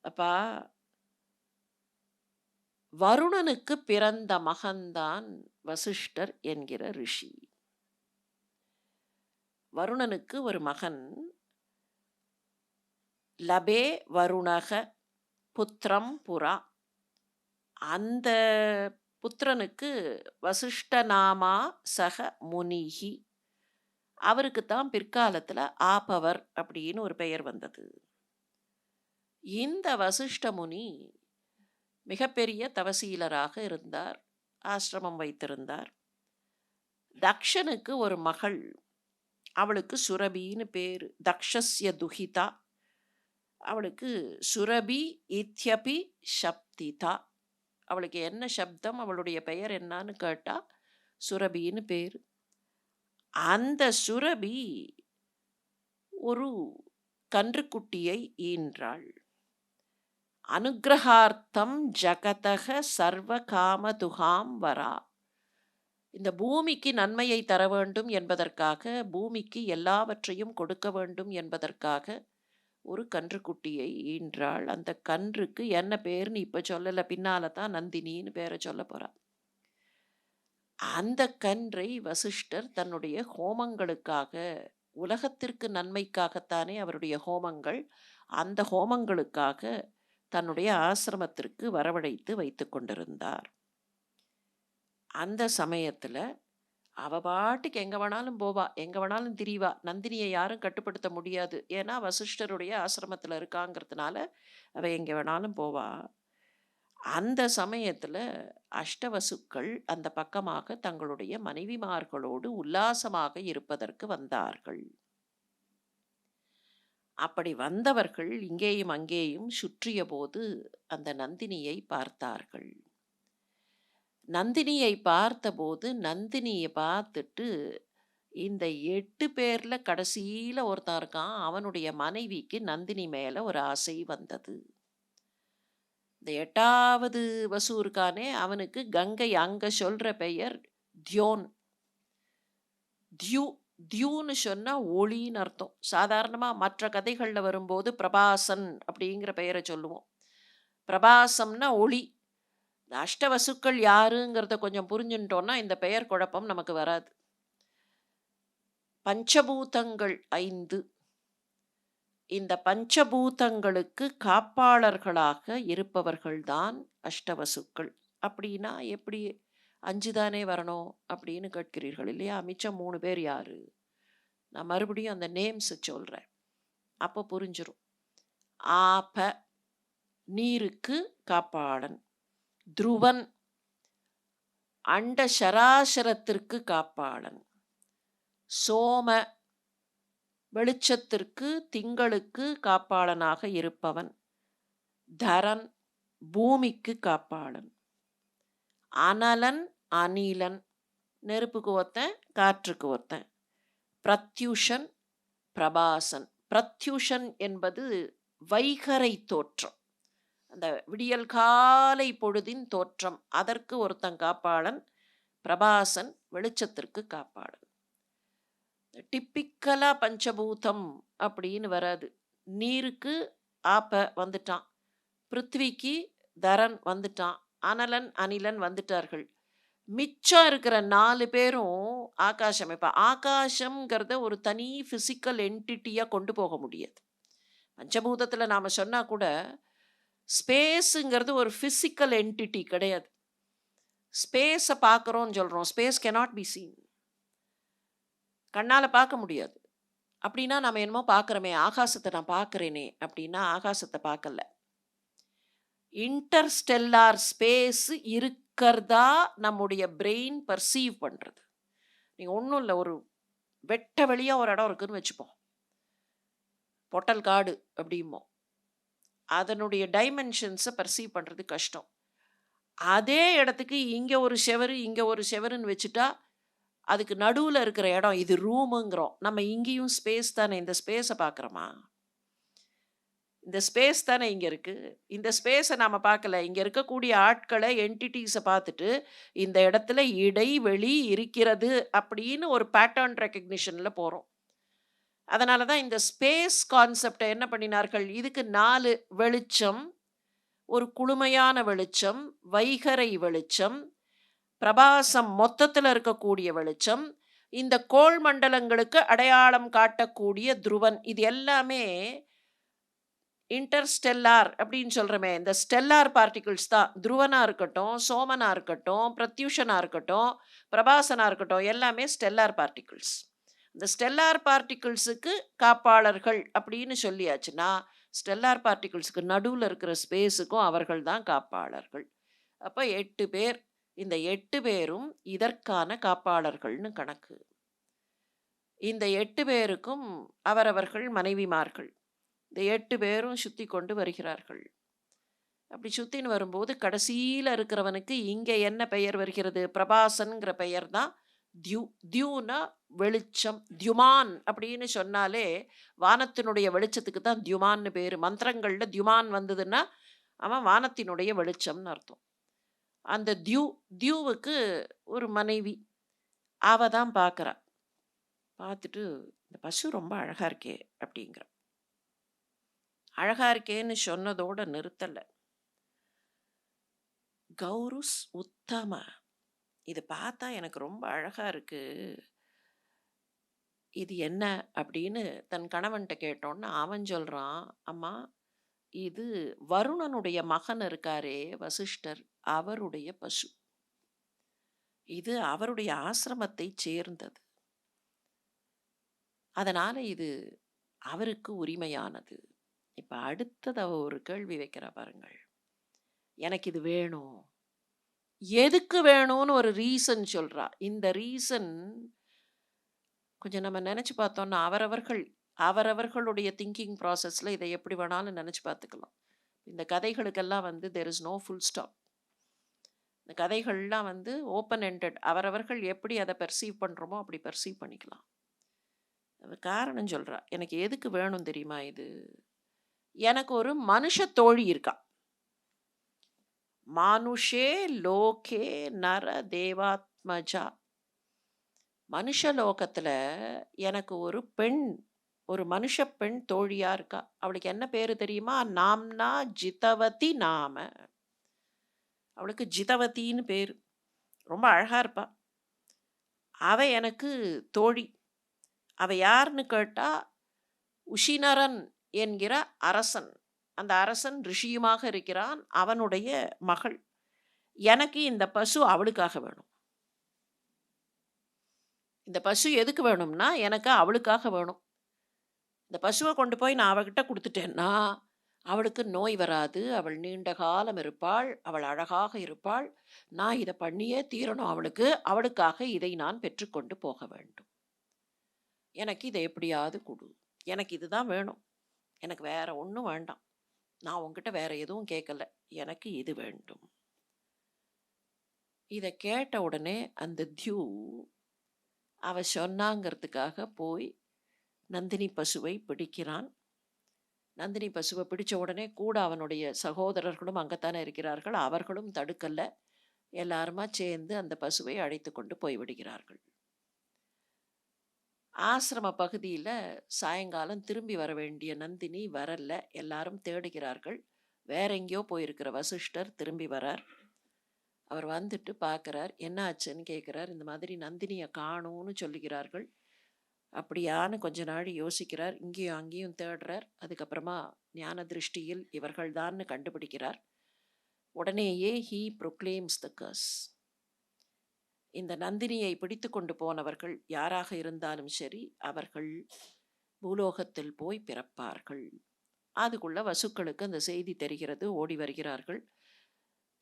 அப்பா, வருணனுக்கு பிறந்த மகன்தான் வசிஷ்டர் என்கிற ரிஷி. வருணனுக்கு ஒரு மகன். லபே வருணக புத்திரம் புரா. அந்த புத்திரனுக்கு வசிஷ்ட நாமா சக முனிகி. அவருக்கு தான் பிற்காலத்துல ஆபவர் அப்படின்னு ஒரு பெயர் வந்தது. இந்த வசிஷ்ட முனி மிகப்பெரிய தவசீலராக இருந்தார். ஆசிரமம் வைத்திருந்தார். தக்ஷனுக்கு ஒரு மகள். அவளுக்கு சுரபின்னு பேரு. தக்ஷஸ்ய துஹிதா. அவளுக்கு சுரபி இத்யபி சப்திதா. அவளுக்கு என்ன சப்தம், அவளுடைய பெயர் என்னன்னு கேட்டா சுரபின்னு பேரு. அந்த சுரபி ஒரு கன்றுக்குட்டியை ஈன்றாள். அனுக்கிரகார்த்தம் ஜகதக சர்வ காமதுகாம் வரா. இந்த பூமிக்கு நன்மையை தர வேண்டும் என்பதற்காக, பூமிக்கு எல்லாவற்றையும் கொடுக்க வேண்டும் என்பதற்காக ஒரு கன்றுக்குட்டியை ஈன்றாள். அந்த கன்றுக்கு என்ன பேருன்னு இப்ப சொல்லல, பின்னால தான் நந்தினின்னு பேரை சொல்ல போறா. அந்த கன்றை வசிஷ்டர் தன்னுடைய ஹோமங்களுக்காக, உலகத்திற்கு நன்மைக்காகத்தானே அவருடைய ஹோமங்கள், அந்த ஹோமங்களுக்காக தன்னுடைய ஆசிரமத்திற்கு வரவழைத்து வைத்து கொண்டிருந்தார். அந்த சமயத்துல அவ பாட்டுக்கு எங்க வேணாலும் போவா, எங்க வேணாலும் திரிவா. நந்தினியை யாரும் கட்டுப்படுத்த முடியாது. ஏன்னா வசிஷ்டருடைய ஆசிரமத்துல இருக்காங்கிறதுனால அவ எங்க வேணாலும் போவா. அந்த சமயத்துல அஷ்டவசுக்கள் அந்த பக்கமாக தங்களுடைய மனைவிமார்களோடு உல்லாசமாக இருப்பதற்கு வந்தார்கள். அப்படி வந்தவர்கள் இங்கேயும் அங்கேயும் சுற்றியபோது அந்த நந்தினியை பார்த்தார்கள். நந்தினியை பார்த்தபோது நந்தினிய பார்த்துட்டு இந்த 8 பேர்ல கடைசியில ஒருத்தன் இருக்கான். அவனுடைய மனைவிக்கு நந்தினி மேல ஒரு ஆசை வந்தது. இந்த 8வது வசு இருக்கானே, அவனுக்கு கங்கை அங்க சொல்ற பெயர் தியோன். தியூ தியூன்னு சொன்னா ஒளின்னு அர்த்தம். சாதாரணமா மற்ற கதைகள்ல வரும்போது பிரபாசன் அப்படிங்கிற பெயரை சொல்லுவோம். பிரபாசம்னா ஒளி. இந்த அஷ்டவசுக்கள் யாருங்கிறத கொஞ்சம் புரிஞ்சுட்டோம்னா இந்த பெயர் குழப்பம் நமக்கு வராது. பஞ்சபூதங்கள் 5. இந்த பஞ்சபூதங்களுக்கு காப்பாளர்களாக இருப்பவர்கள்தான் அஷ்டவசுக்கள். அப்படின்னா எப்படி 5 தானே வரணும் அப்படின்னு கேட்கிறீர்கள் இல்லையா? மிச்சம் 3 பேர் யாரு? நான் மறுபடியும் அந்த நேம்ஸ் சொல்றேன். அப்போ புரிஞ்சிரும். ஆப நீருக்கு காப்பாளன். துருவன் அண்ட சராசரத்திற்கு காப்பாளன். சோம வெளிச்சத்திற்கு திங்களுக்கு காப்பாளனாக இருப்பவன். தரன் பூமிக்கு காப்பாளன். அனலன் அனிலன் நெருப்புக்கு ஒருத்தன், காற்றுக்கு ஒருத்தன். பிரத்யுஷன் பிரபாசன். பிரத்யுஷன் என்பது வைகறை தோற்றம், அந்த விடியல் காலை பொழுதின் தோற்றம், அதற்கு ஒருத்தன் காப்பாளன். பிரபாசன் வெளிச்சத்திற்கு காப்பாளன். டிப்பிக்கலா பஞ்சபூதம் அப்படின்னு வராது. நீருக்கு ஆப்ப வந்துட்டான், பிருத்விக்கு தரன் வந்துட்டான், அனலன் அனிலன் வந்துட்டார்கள். மிச்சம் இருக்கிற 4 பேரும் ஆகாசம். இப்ப ஆகாசம்ங்கிறத ஒரு தனி பிசிக்கல் என்டிட்டியா கொண்டு போக முடியாது. பஞ்சபூதத்துல நாம சொன்னா கூட ஸ்பேஸுங்கிறது ஒரு பிசிக்கல் என்டிட்டி கிடையாது. ஸ்பேஸை பார்க்குறோம்னு சொல்றோம். Space cannot be seen. கண்ணால பார்க்க முடியாது. அப்படின்னா நம்ம என்னமோ பார்க்குறோமே, ஆகாசத்தை நான் பார்க்குறேனே அப்படின்னா ஆகாசத்தை பார்க்கல. இன்டர்ஸ்டெல்லார் ஸ்பேஸ் இருக்கிறதா நம்முடைய பிரெயின் பர்சீவ் பண்றது. நீங்க ஒன்றும் இல்லை, ஒரு வெட்ட வெளியா ஒரு இடம் இருக்குன்னு வச்சுப்போம், பொட்டல் காடு அப்படிமோ, அதனுடைய டைமென்ஷன்ஸை பர்சீவ் பண்றது கஷ்டம். அதே இடத்துக்கு இங்க ஒரு செவரு இங்க ஒரு செவருன்னு வச்சுட்டா அதுக்கு நடுவுல இருக்கிற இடம் இது ரூமுங்கிறோம். நம்ம இங்கேயும் ஸ்பேஸ் தானே, இந்த ஸ்பேஸை பார்க்குறோமா? இந்த ஸ்பேஸ் தானே இங்க இருக்கு. இந்த ஸ்பேஸை நாம பார்க்கல. இங்க இருக்கக்கூடிய ஆட்களை, என்டிட்டிஸை பார்த்துட்டு இந்த இடத்துல இடைவெளி இருக்கிறது அப்படின்னு ஒரு பேட்டர்ன் ரெக்கக்னிஷன்ல போறோம். அதனால தான் இந்த ஸ்பேஸ் கான்செப்டை என்ன பண்ணினார்கள், இதுக்கு 4 வெளிச்சம், ஒரு குளுமையான வெளிச்சம், வைகறை வெளிச்சம், பிரபாசம் மொத்தத்தில் இருக்கக்கூடிய வெளிச்சம், இந்த கோள் மண்டலங்களுக்கு அடையாளம் காட்டக்கூடிய துருவன், இது எல்லாமே இன்டர்ஸ்டெல்லார் அப்படின்னு சொல்றமே, இந்த ஸ்டெல்லார் பார்ட்டிகிள்ஸ் தான். துருவனா இருக்கட்டும், சோமனா இருக்கட்டும், பிரத்யூஷனா இருக்கட்டும், பிரபாசனா இருக்கட்டும், எல்லாமே ஸ்டெல்லார் பார்ட்டிகிள்ஸ். இந்த ஸ்டெல்லார் பார்ட்டிகிள்ஸுக்கு காப்பாளர்கள் அப்படின்னு சொல்லியாச்சுன்னா, ஸ்டெல்லார் பார்ட்டிகிள்ஸுக்கு நடுவில் இருக்கிற ஸ்பேஸுக்கும் அவர்கள் தான் காப்பாளர்கள். அப்போ 8 பேர். இந்த 8 பேரும் இதற்கான காப்பாளர்கள்னு கணக்கு. இந்த 8 பேருக்கும் அவரவர்கள் மனைவிமார்கள். இந்த 8 பேரும் சுத்தி கொண்டு வருகிறார்கள். அப்படி சுத்தின்னு வரும்போது கடைசியில இருக்கிறவனுக்கு இங்க என்ன பெயர் வருகிறது? பிரபாசன்ங்கிற பெயர் தான். தியூ. தியூனா வெளிச்சம். தியுமான் அப்படின்னு சொன்னாலே வானத்தினுடைய வெளிச்சத்துக்கு தான் தியுமான்னு பேரு. மந்திரங்கள்ல தியுமான் வந்ததுன்னா அவன் வானத்தினுடைய வெளிச்சம்னு அர்த்தம். அந்த தியூவுக்கு ஒரு மனைவி. அவ தான் பார்க்கறா. பார்த்துட்டு இந்த பசு ரொம்ப அழகா இருக்கே அப்படிங்கிற. அழகா இருக்கேன்னு சொன்னதோட நிறுத்தல. கௌருஸ் உத்தம, இது பார்த்தா எனக்கு ரொம்ப அழகா இருக்கு, இது என்ன அப்படின்னு தன் கணவன்கிட்ட கேட்டோன்னு அவன் சொல்றான், அம்மா இது வருணனுடைய மகன் இருக்காரே வசிஷ்டர், அவருடைய பசு, இது அவருடைய ஆசிரமத்தை சேர்ந்தது, அதனால இது அவருக்கு உரிமையானது. இப்ப அடுத்தது அவ ஒரு கேள்வி வைக்கிறா பாருங்கள். எனக்கு இது வேணும். எதுக்கு வேணும்னு ஒரு ரீசன் சொல்றா. இந்த ரீசன் கொஞ்சம் நம்ம நெனச்சு பார்த்தோம்னா, அவரவர்களுடைய திங்கிங் ப்ராசஸ்ல இத எப்படி வேணாலும் நெனச்சு பார்த்துக்கலாம். இந்த கதைகளுக்கெல்லாம் there is no full stop. இந்த கதைகள்லாம் ஓப்பன் எண்டட். அவரவர்கள் எப்படி அத பெர்சீவ் பண்றோமோ, அப்படி பெர்சீவ் பண்ணிக்கலாம். அது காரணம் சொல்றா. எனக்கு எதுக்கு வேணும் தெரியுமா இது? எனக்கு ஒரு மனுஷ தோழி இருக்கா. மானுஷே லோகே நர தேவாத்மஜா. மனுஷ லோகத்துல எனக்கு ஒரு மனுஷ பெண் தோழியா இருக்கா. அவளுக்கு என்ன பேரு தெரியுமா? நாம்னா ஜிதவதி நாம. அவளுக்கு ஜிதவதின்னு பேரு. ரொம்ப அழகா இருப்பா. அவ எனக்கு தோழி. அவ யாருன்னு கேட்டா, உஷினரன் என்கிற அரசன். அந்த அரசன் ரிஷியுமாக இருக்கிறான். அவனுடைய மகள். எனக்கு இந்த பசு அவளுக்காக வேணும். இந்த பசு எதுக்கு வேணும்னா, எனக்கு அவளுக்காக வேணும். இந்த பசுவ கொண்டு போய் நான் அவகிட்ட குடுத்துட்டேன்னா, அவளுக்கு நோய் வராது. அவள் நீண்ட காலம் இருப்பாள். அவள் அழகாக இருப்பாள். நான் இத பண்ணியே தீரணும் அவளுக்கு. அவளுக்காக இதை நான் பெற்றுக்கொண்டு போக வேண்டும். எனக்கு இத எப்படியாவது குடு. எனக்கு இதுதான் வேணும். எனக்கு வேற ஒண்ணும் வேண்டாம். நான் உன்கிட்ட வேற எதுவும் கேட்கல. எனக்கு இது வேண்டும். இத கேட்ட உடனே அந்த தியூ அவ சொன்னாங்கிறதுக்காக போய் நந்தினி பசுவை பிடிக்கிறான். நந்தினி பசுவை பிடிச்ச உடனே கூட அவனுடைய சகோதரர்களும் அங்கத்தானே இருக்கிறார்கள். அவர்களும் தடுக்கல. எல்லாருமா சேர்ந்து அந்த பசுவை அழைத்து கொண்டு போய்விடுகிறார்கள். ஆசிரம பகுதியில சாயங்காலம் திரும்பி வர வேண்டிய நந்தினி வரல. எல்லாரும் தேடுகிறார்கள். வேற எங்கேயோ போயிருக்கிற வசிஷ்டர் திரும்பி வரார். அவர் வந்துட்டு பார்க்கிறார். என்ன ஆச்சுன்னு கேட்கிறார். இந்த மாதிரி நந்தினியை காணோம்னு சொல்லுகிறார்கள். அப்படியான்னு கொஞ்ச நாள் யோசிக்கிறார். இங்கேயும் அங்கேயும் தேடுறார். அதுக்கப்புறமா ஞான திருஷ்டியில் இவர்கள்தான்னு கண்டுபிடிக்கிறார். உடனேயே ஹீ ப்ரொக்ளைம்ஸ் த கர்ஸ். இந்த நந்தினியை பிடித்து கொண்டு போனவர்கள் யாராக இருந்தாலும் சரி, அவர்கள் பூலோகத்தில் போய் பிறப்பார்கள். அதுக்குள்ள வசுக்களுக்கு அந்த செய்தி தெரிகிறது. ஓடி வருகிறார்கள்.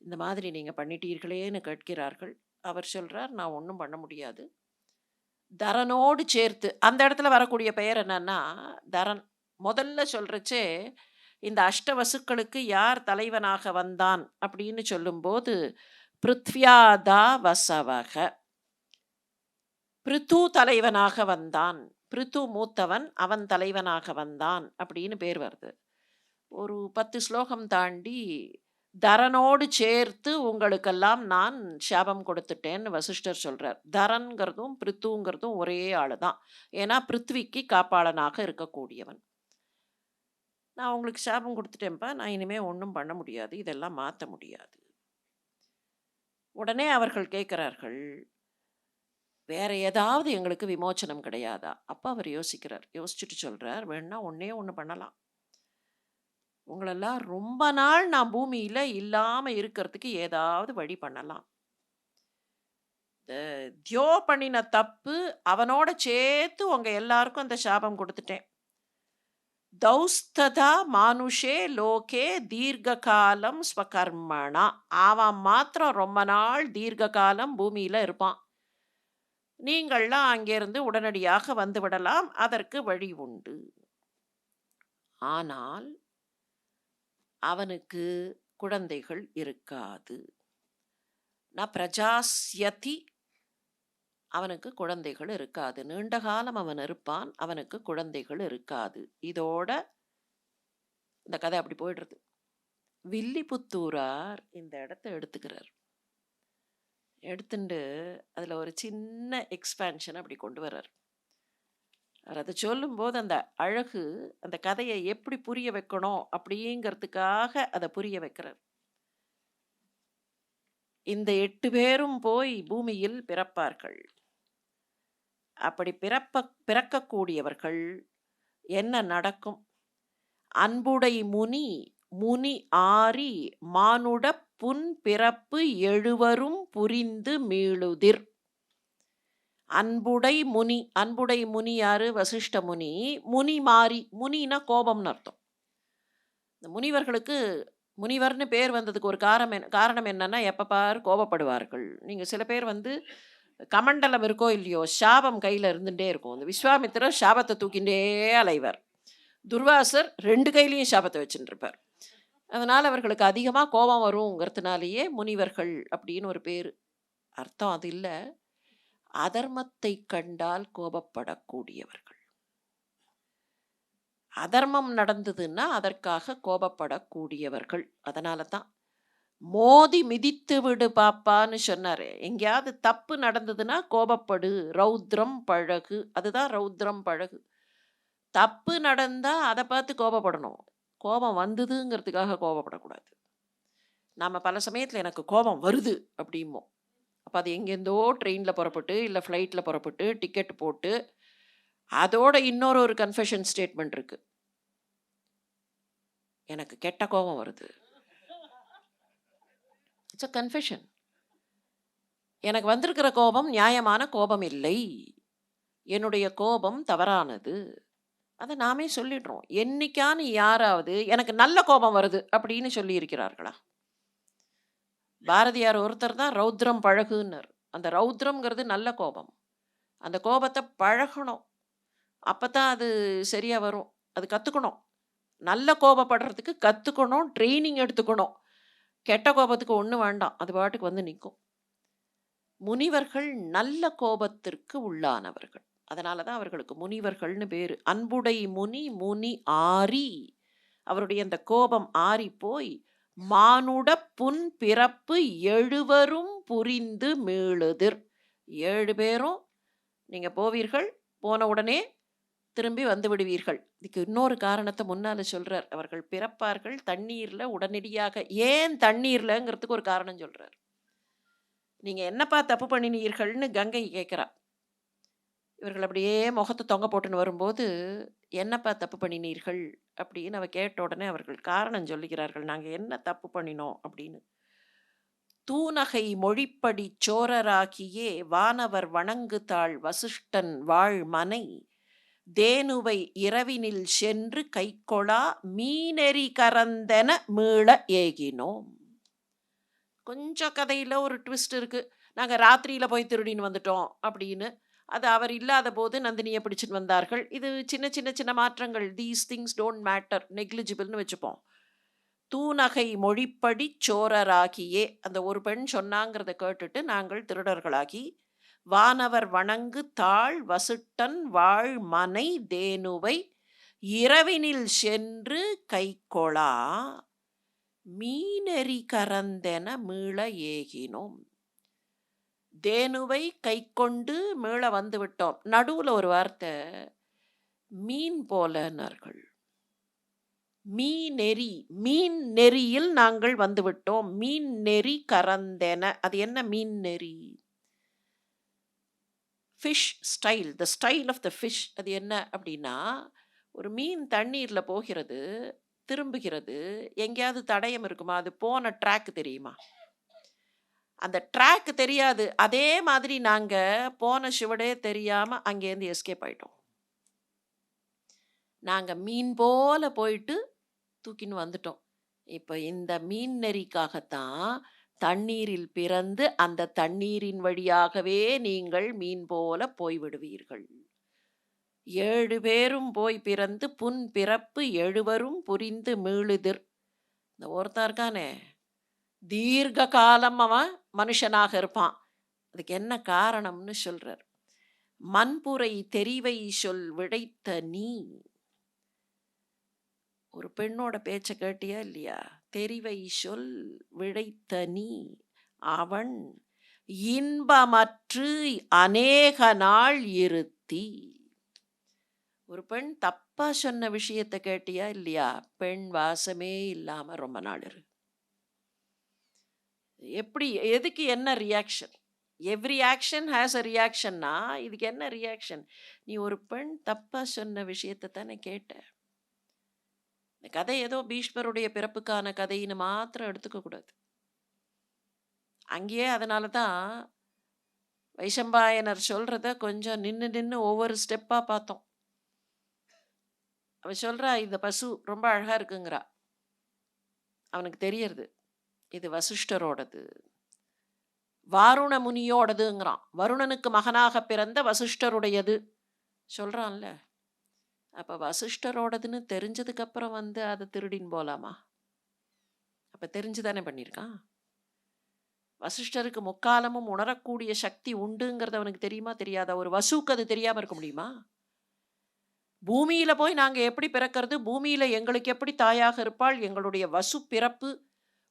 இந்த மாதிரி நீங்க பண்ணிட்டீர்களேன்னு கேட்கிறார்கள். அவர் சொல்றார், நான் ஒன்றும் பண்ண முடியாது. தரனோடு சேர்த்து அந்த இடத்துல வரக்கூடிய பெயர் என்னன்னா தரன். முதல்ல சொல்றச்சே இந்த அஷ்டவசுக்களுக்கு யார் தலைவனாக வந்தான் அப்படின்னு சொல்லும்போது பிருத்வியாதா வசவக, பிருத்து தலைவனாக வந்தான். பிருத்து மூத்தவன், அவன் தலைவனாக வந்தான் அப்படின்னு பேர் வருது. ஒரு 10 ஸ்லோகம் தாண்டி தரனோடு சேர்த்து உங்களுக்கெல்லாம் நான் சாபம் கொடுத்துட்டேன்னு வசிஷ்டர் சொல்றார். தரன்கிறதும் பிருத்துங்கிறதும் ஒரே ஆளு தான். ஏன்னா பிருத்விக்கு காப்பாளனாக இருக்கக்கூடியவன். நான் உங்களுக்கு சாபம் கொடுத்துட்டேன்ப்பா. நான் இனிமே ஒன்றும் பண்ண முடியாது. இதெல்லாம் மாற்ற முடியாது. உடனே அவர்கள் கேட்கிறார்கள், வேற ஏதாவது எங்களுக்கு விமோச்சனம் கிடையாதா? அப்ப அவர் யோசிக்கிறார். யோசிச்சுட்டு சொல்றார், வேணா ஒன்னே ஒன்று பண்ணலாம். உங்களெல்லாம் ரொம்ப நாள் நான் பூமியில இல்லாம இருக்கிறதுக்கு ஏதாவது வழி பண்ணலாம். தியோ பண்ணின தப்பு அவனோட சேர்த்து உங்க எல்லாருக்கும் அந்த சாபம் கொடுத்துட்டேன். தௌஸ்ததா மானுஷே லோகே தீர்க்க காலம் ஸ்வகர்மணா. அவன் மாத்திரம் ரொம்ப நாள் தீர்க்க காலம் பூமியில இருப்பான். நீங்கள்லாம் அங்கிருந்து உடனடியாக வந்து விடலாம். அதற்கு வழி உண்டு. ஆனால் அவனுக்கு குழந்தைகள் இருக்காது. ந பிரஜாஸ்யதி. அவனுக்கு குழந்தைகள் இருக்காது. நீண்ட காலம் அவன் இருப்பான். அவனுக்கு குழந்தைகள் இருக்காது. இதோட இந்த கதை அப்படி போயிடுறது. வில்லிபுத்தூரார் இந்த இடத்த எடுத்துக்கிறார். எடுத்துட்டு அதுல ஒரு சின்ன எக்ஸ்பேன்ஷன் அப்படி கொண்டு வர்றார். அவர் அதை சொல்லும்போது அந்த அழகு, அந்த கதையை எப்படி புரிய வைக்கணும் அப்படிங்கிறதுக்காக அதை புரிய வைக்கிறார். இந்த 8 பேரும் போய் பூமியில் பிறப்பார்கள். அப்படி பிறக்கக்கூடியவர்கள் என்ன நடக்கும்? அன்புடை முனி முனி ஆரி மானுட புன் பிறப்பு எழுவரும் புரிந்து மீளுதிர். அன்புடை முனி. அன்புடை முனி யாரு? வசிஷ்ட முனி. முனி மாறி. முனினா கோபம்னு அர்த்தம். இந்த முனிவர்களுக்கு முனிவர்னு பேர் வந்ததுக்கு ஒரு காரணம் என்னன்னா, எப்ப பாரு கோபப்படுவார்கள். நீங்க சில பேர் வந்து கமண்டலம் இருக்கோ இல்லையோ, சாபம் கையில இருந்துட்டே இருக்கும். இந்த விஸ்வாமித்திரர் சாபத்த தூக்கிண்டே அலைவார். துர்வாசர் 2 கையிலயும் சாபத்த வச்சுன்ருப்பார். அதனால அவர்களுக்கு அதிகமா கோபம் வருங்கிறதுனாலேயே முனிவர்கள் அப்படின்னு ஒரு பேரு. அர்த்தம் அது இல்ல. அதர்மத்தை கண்டால் கோபப்படக்கூடியவர்கள். அதர்மம் நடந்ததுன்னா அதற்காக கோபப்படக்கூடியவர்கள். அதனால தான் மோதி மிதித்து விடு பாப்பான்னு சொன்னாரு. எங்கேயாவது தப்பு நடந்ததுன்னா கோபப்படு, ரௌத்ரம் பழகு. அதுதான் ரௌத்ரம் பழகு. தப்பு நடந்தா அத பார்த்து கோபப்படணும். கோபம் வந்ததுங்கிறதுக்காக கோபப்படக்கூடாது. நாம பல சமயத்துல எனக்கு கோபம் வருது அப்படிம்போம். அப்ப அது எங்கேருந்தோ ட்ரெயின்ல புறப்பட்டு, இல்ல ஃப்ளைட்ல புறப்பட்டு, டிக்கெட் போட்டு, அதோட இன்னொரு ஒரு கன்ஃபெஷன் ஸ்டேட்மெண்ட் இருக்கு. எனக்கு கெட்ட கோபம் வருது. It's a confession. எனக்கு வந்திருக்கிற கோபம் நியாயமான கோபம் இல்லை. என்னுடைய கோபம் தவறானது. அத நாமே சொல்லிடுறோம். என்னைக்காவது யாராவது எனக்கு நல்ல கோபம் வருது அப்படின்னு சொல்லியிருக்கிறார்களா? பாரதியார் ஒருத்தர் தான் ரௌத்ரம் பழகுன்னாரு. அந்த ரௌத்ரம்ங்கிறது நல்ல கோபம். அந்த கோபத்த பழகணும். அப்பதான் அது சரியா வரும். அது கத்துக்கணும். நல்ல கோபப்படுறதுக்கு கத்துக்கணும், ட்ரெய்னிங் எடுத்துக்கணும். கெட்ட கோபத்துக்கு ஒண்ணும் வேண்டாம். அது பாட்டுக்கு வந்து நிக்கும். முனிவர்கள் நல்ல கோபத்திற்கு உள்ளானவர்கள். அதனால தான் அவர்களுக்கு முனிவர்கள்னு பேரு. அன்புடை முனி, முனி ஆரி. அவருடைய அந்த கோபம் ஆறிப் போய், மானுட புன் பிறப்பு எழுவரும் புரிந்து மீளுதிர். 7 பேரும் நீங்க போவீர்கள். போன உடனே திரும்பி வந்து விடுவீர்கள். இதுக்கு இன்னொரு காரணத்த முன்னால சொல்றார். அவர்கள் பிறப்பார்கள் தண்ணீர்ல உடனடியாக. ஏன் தண்ணீர்லங்கிறதுக்கு ஒரு காரணம் சொல்றார். நீங்க என்னப்பா தப்பு பண்ணினீர்கள்னு கங்கை கேட்கிறா. இவர்கள் அப்படியே முகத்த தொங்க போட்டுன்னு வரும்போது, என்னப்பா தப்பு பண்ணினீர்கள் அப்படின்னு அவ கேட்ட உடனே அவர்கள் காரணம் சொல்லுகிறார்கள். நாங்க என்ன தப்பு பண்ணினோம் அப்படின்னு. தூநகை மொழிப்படி சோரராகியே வானவர் வணங்குதாள் வசிஷ்டன் வாழ் மனை தேனுவை இரவினில் சென்று கைக்கொளா மீனெறி கரந்தென மீள ஏகினோம். கொஞ்சம் கதையில ஒரு ட்விஸ்ட் இருக்கு. நாங்க ராத்திரியில போய் திருடின்னு வந்துட்டோம் அப்படின்னு. அது அவர் இல்லாத போது நந்தினிய பிடிச்சுட்டு வந்தார்கள். இது சின்ன சின்ன சின்ன மாற்றங்கள். These things don't matter. நெக்லிஜிபிள்னு வச்சுப்போம். தூநகை மொழிப்படி சோரராகியே அந்த ஒரு பெண் சொன்னாங்கிறத கேட்டுட்டு நாங்கள் திருடர்களாகி வானவர் வணங்கு தாழ் வசிட்டன் வாழ் மனை தேனுவை இரவினில் சென்று கைக்கொளா மீனெறி கரந்தென மீள ஏகினோம். தேனுவை கைக்கொண்டு மீள வந்து விட்டோம். நடுவுல ஒரு வார்த்தை மீன் போலனார்கள். மீனெறி, மீன் நெறியில் நாங்கள் வந்து விட்டோம். மீன் நெறி கரந்தென. அது என்ன மீன் நெறி? Fish style. The style of the fish. அது என்ன அப்படின்னா, ஒரு மீன் தண்ணீர்ல போகிறது, திரும்புகிறது. எங்கேயாவது தடயம் இருக்குமா? அது போன ட்ராக் தெரியுமா? அந்த ட்ராக் தெரியாது. அதே மாதிரி நாங்க போன சுவடே தெரியாம அங்கேருந்து எஸ்கேப் ஆயிட்டோம். நாங்க மீன் போல போயிட்டு தூக்கின்னு வந்துட்டோம். இப்ப இந்த மீன் நெறிக்காகத்தான் தண்ணீரில் பிறந்து அந்த தண்ணீரின் வழியாகவே நீங்கள் மீன் போல போய்விடுவீர்கள். 7 பேரும் போய் பிறந்து புன் பிறப்பு எழுவரும் புரிந்து மீளுதிர். இந்த ஒருத்தன் இருக்கானே, தீர்க்க காலம் அவன் மனுஷனாக இருப்பான். அதுக்கு என்ன காரணம்னு சொல்றார். மண்புரை தெரிவை சொல் விடைத்த நீ. ஒரு பெண்ணோட பேச்ச கேட்டியா இல்லையா? தெரிவை சொல் விடைத்த நீ அவன் இன்பமற்று அநேக நாள் இருத்தி. ஒரு பெண் தப்பா சொன்ன விஷயத்த கேட்டியா இல்லையா? பெண் வாசமே இல்லாம ரொம்ப நாள் இரு. எப்படி, எதுக்கு என்ன reaction? Every action has a ரியாக்ஷன்னா, இதுக்கு என்ன ரியாக்ஷன்? நீ ஒரு பெண் தப்பா சொன்ன விஷயத்த தானே கேட்ட. இந்த கதை ஏதோ பீஷ்மருடைய பிறப்புக்கான கதைன்னு மாத்திரம் எடுத்துக்க கூடாது. அங்கேயே அதனால தான் வைசம்பாயனர் சொல்றத கொஞ்சம் நின்னு நின்னு ஒவ்வொரு ஸ்டெப்பா பார்த்தோம். அவ சொல்றா, இந்த பசு ரொம்ப அழகா இருக்குங்கிறா. அவனுக்கு தெரியறது இது வசிஷ்டரோடது, வாருண முனியோடதுங்கிறான். வருணனுக்கு மகனாக பிறந்த வசிஷ்டருடையது சொல்றான்ல. அப்ப வசிஷ்டரோடதுன்னு தெரிஞ்சதுக்கு அப்புறம் அதை திருடின்னு போலாமா? அப்ப தெரிஞ்சுதானே பண்ணியிருக்கான். வசிஷ்டருக்கு முக்காலமும் உணரக்கூடிய சக்தி உண்டுங்கிறது அவனுக்கு தெரியுமா தெரியாதா? ஒரு வசுக்கு அது தெரியாம இருக்க முடியுமா? பூமியில போய் நாங்க எப்படி பிறக்கிறது, பூமியில எங்களுக்கு எப்படி தாயாக இருப்பாள், எங்களுடைய வசு பிறப்பு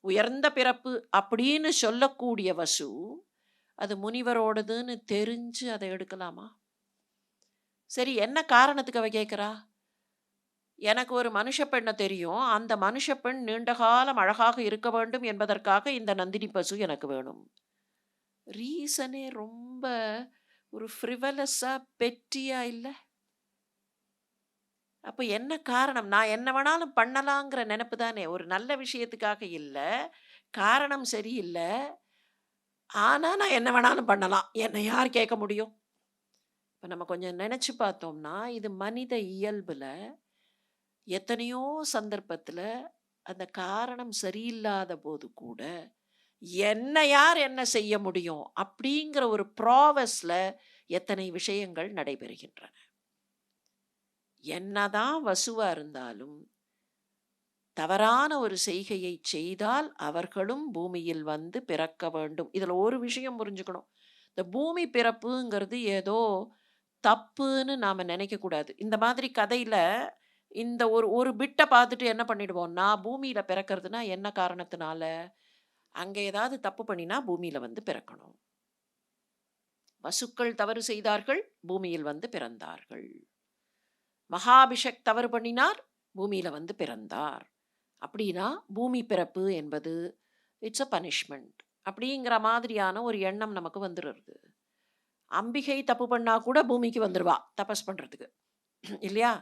உயர்ந்த பிறப்பு அப்படின்னு சொல்லக்கூடிய வசு அது முனிவரோடதுன்னு தெரிஞ்சு அதை எடுக்கலாமா? சரி, என்ன காரணத்துக்கு அவ கேட்கிறா? எனக்கு ஒரு மனுஷ பெண்ணை தெரியும், அந்த மனுஷ பெண் நீண்ட காலம் அழகாக இருக்க வேண்டும் என்பதற்காக இந்த நந்தினி பசு எனக்கு வேணும். ரீசனே ரொம்ப ஒரு ஃப்ரிவலஸா பெட்டியா இல்ல? அப்ப என்ன காரணம்? நான் என்ன வேணாலும் பண்ணலாங்கிற நினைப்பு தானே, ஒரு நல்ல விஷயத்துக்காக இல்ல. காரணம் சரியில்ல. ஆனா நான் என்ன வேணாலும் பண்ணலாம். என்ன யார் கேட்க முடியும்? இப்ப நம்ம கொஞ்சம் நினைச்சு பார்த்தோம்னா, இது மனித இயல்புல எத்தனையோ சந்தர்ப்பத்துல அந்த காரணம் சரியில்லாத போது கூட, என்ன யார் என்ன செய்ய முடியும்? அப்படிங்கிற ஒரு ப்ராவஸ்ல எத்தனை விஷயங்கள் நடைபெறுகின்றன. என்னதான் வசுவா இருந்தாலும், தவறான ஒரு செய்கையை செய்தால் அவர்களும் பூமியில் பிறக்க வேண்டும். இதுல ஒரு விஷயம் புரிஞ்சுக்கணும். இந்த பூமி பிறப்புங்கிறது ஏதோ தப்புன்னு நாம நினைக்கக்கூடாது. இந்த மாதிரி கதையில இந்த ஒரு ஒரு பிட்ட பார்த்துட்டு என்ன பண்ணிடுவோம்னா, பூமியில பிறக்கிறதுனா என்ன காரணத்தினால? அங்க ஏதாவது தப்பு பண்ணினா பூமியில பிறக்கணும். வசுக்கள் தவறு செய்தார்கள், பூமியில் பிறந்தார்கள். மகாபிஷக் தவறு பண்ணினார், பூமியில பிறந்தார். அப்படின்னா பூமி பிறப்பு என்பது இட்ஸ் அ பனிஷ்மெண்ட் அப்படிங்கிற மாதிரியான ஒரு எண்ணம் நமக்கு வந்துடுறது. அம்பிகை தப்பு பண்ணா கூட பூமிக்கு வந்துருவா தபஸ் பண்றதுக்கு, இல்லையா?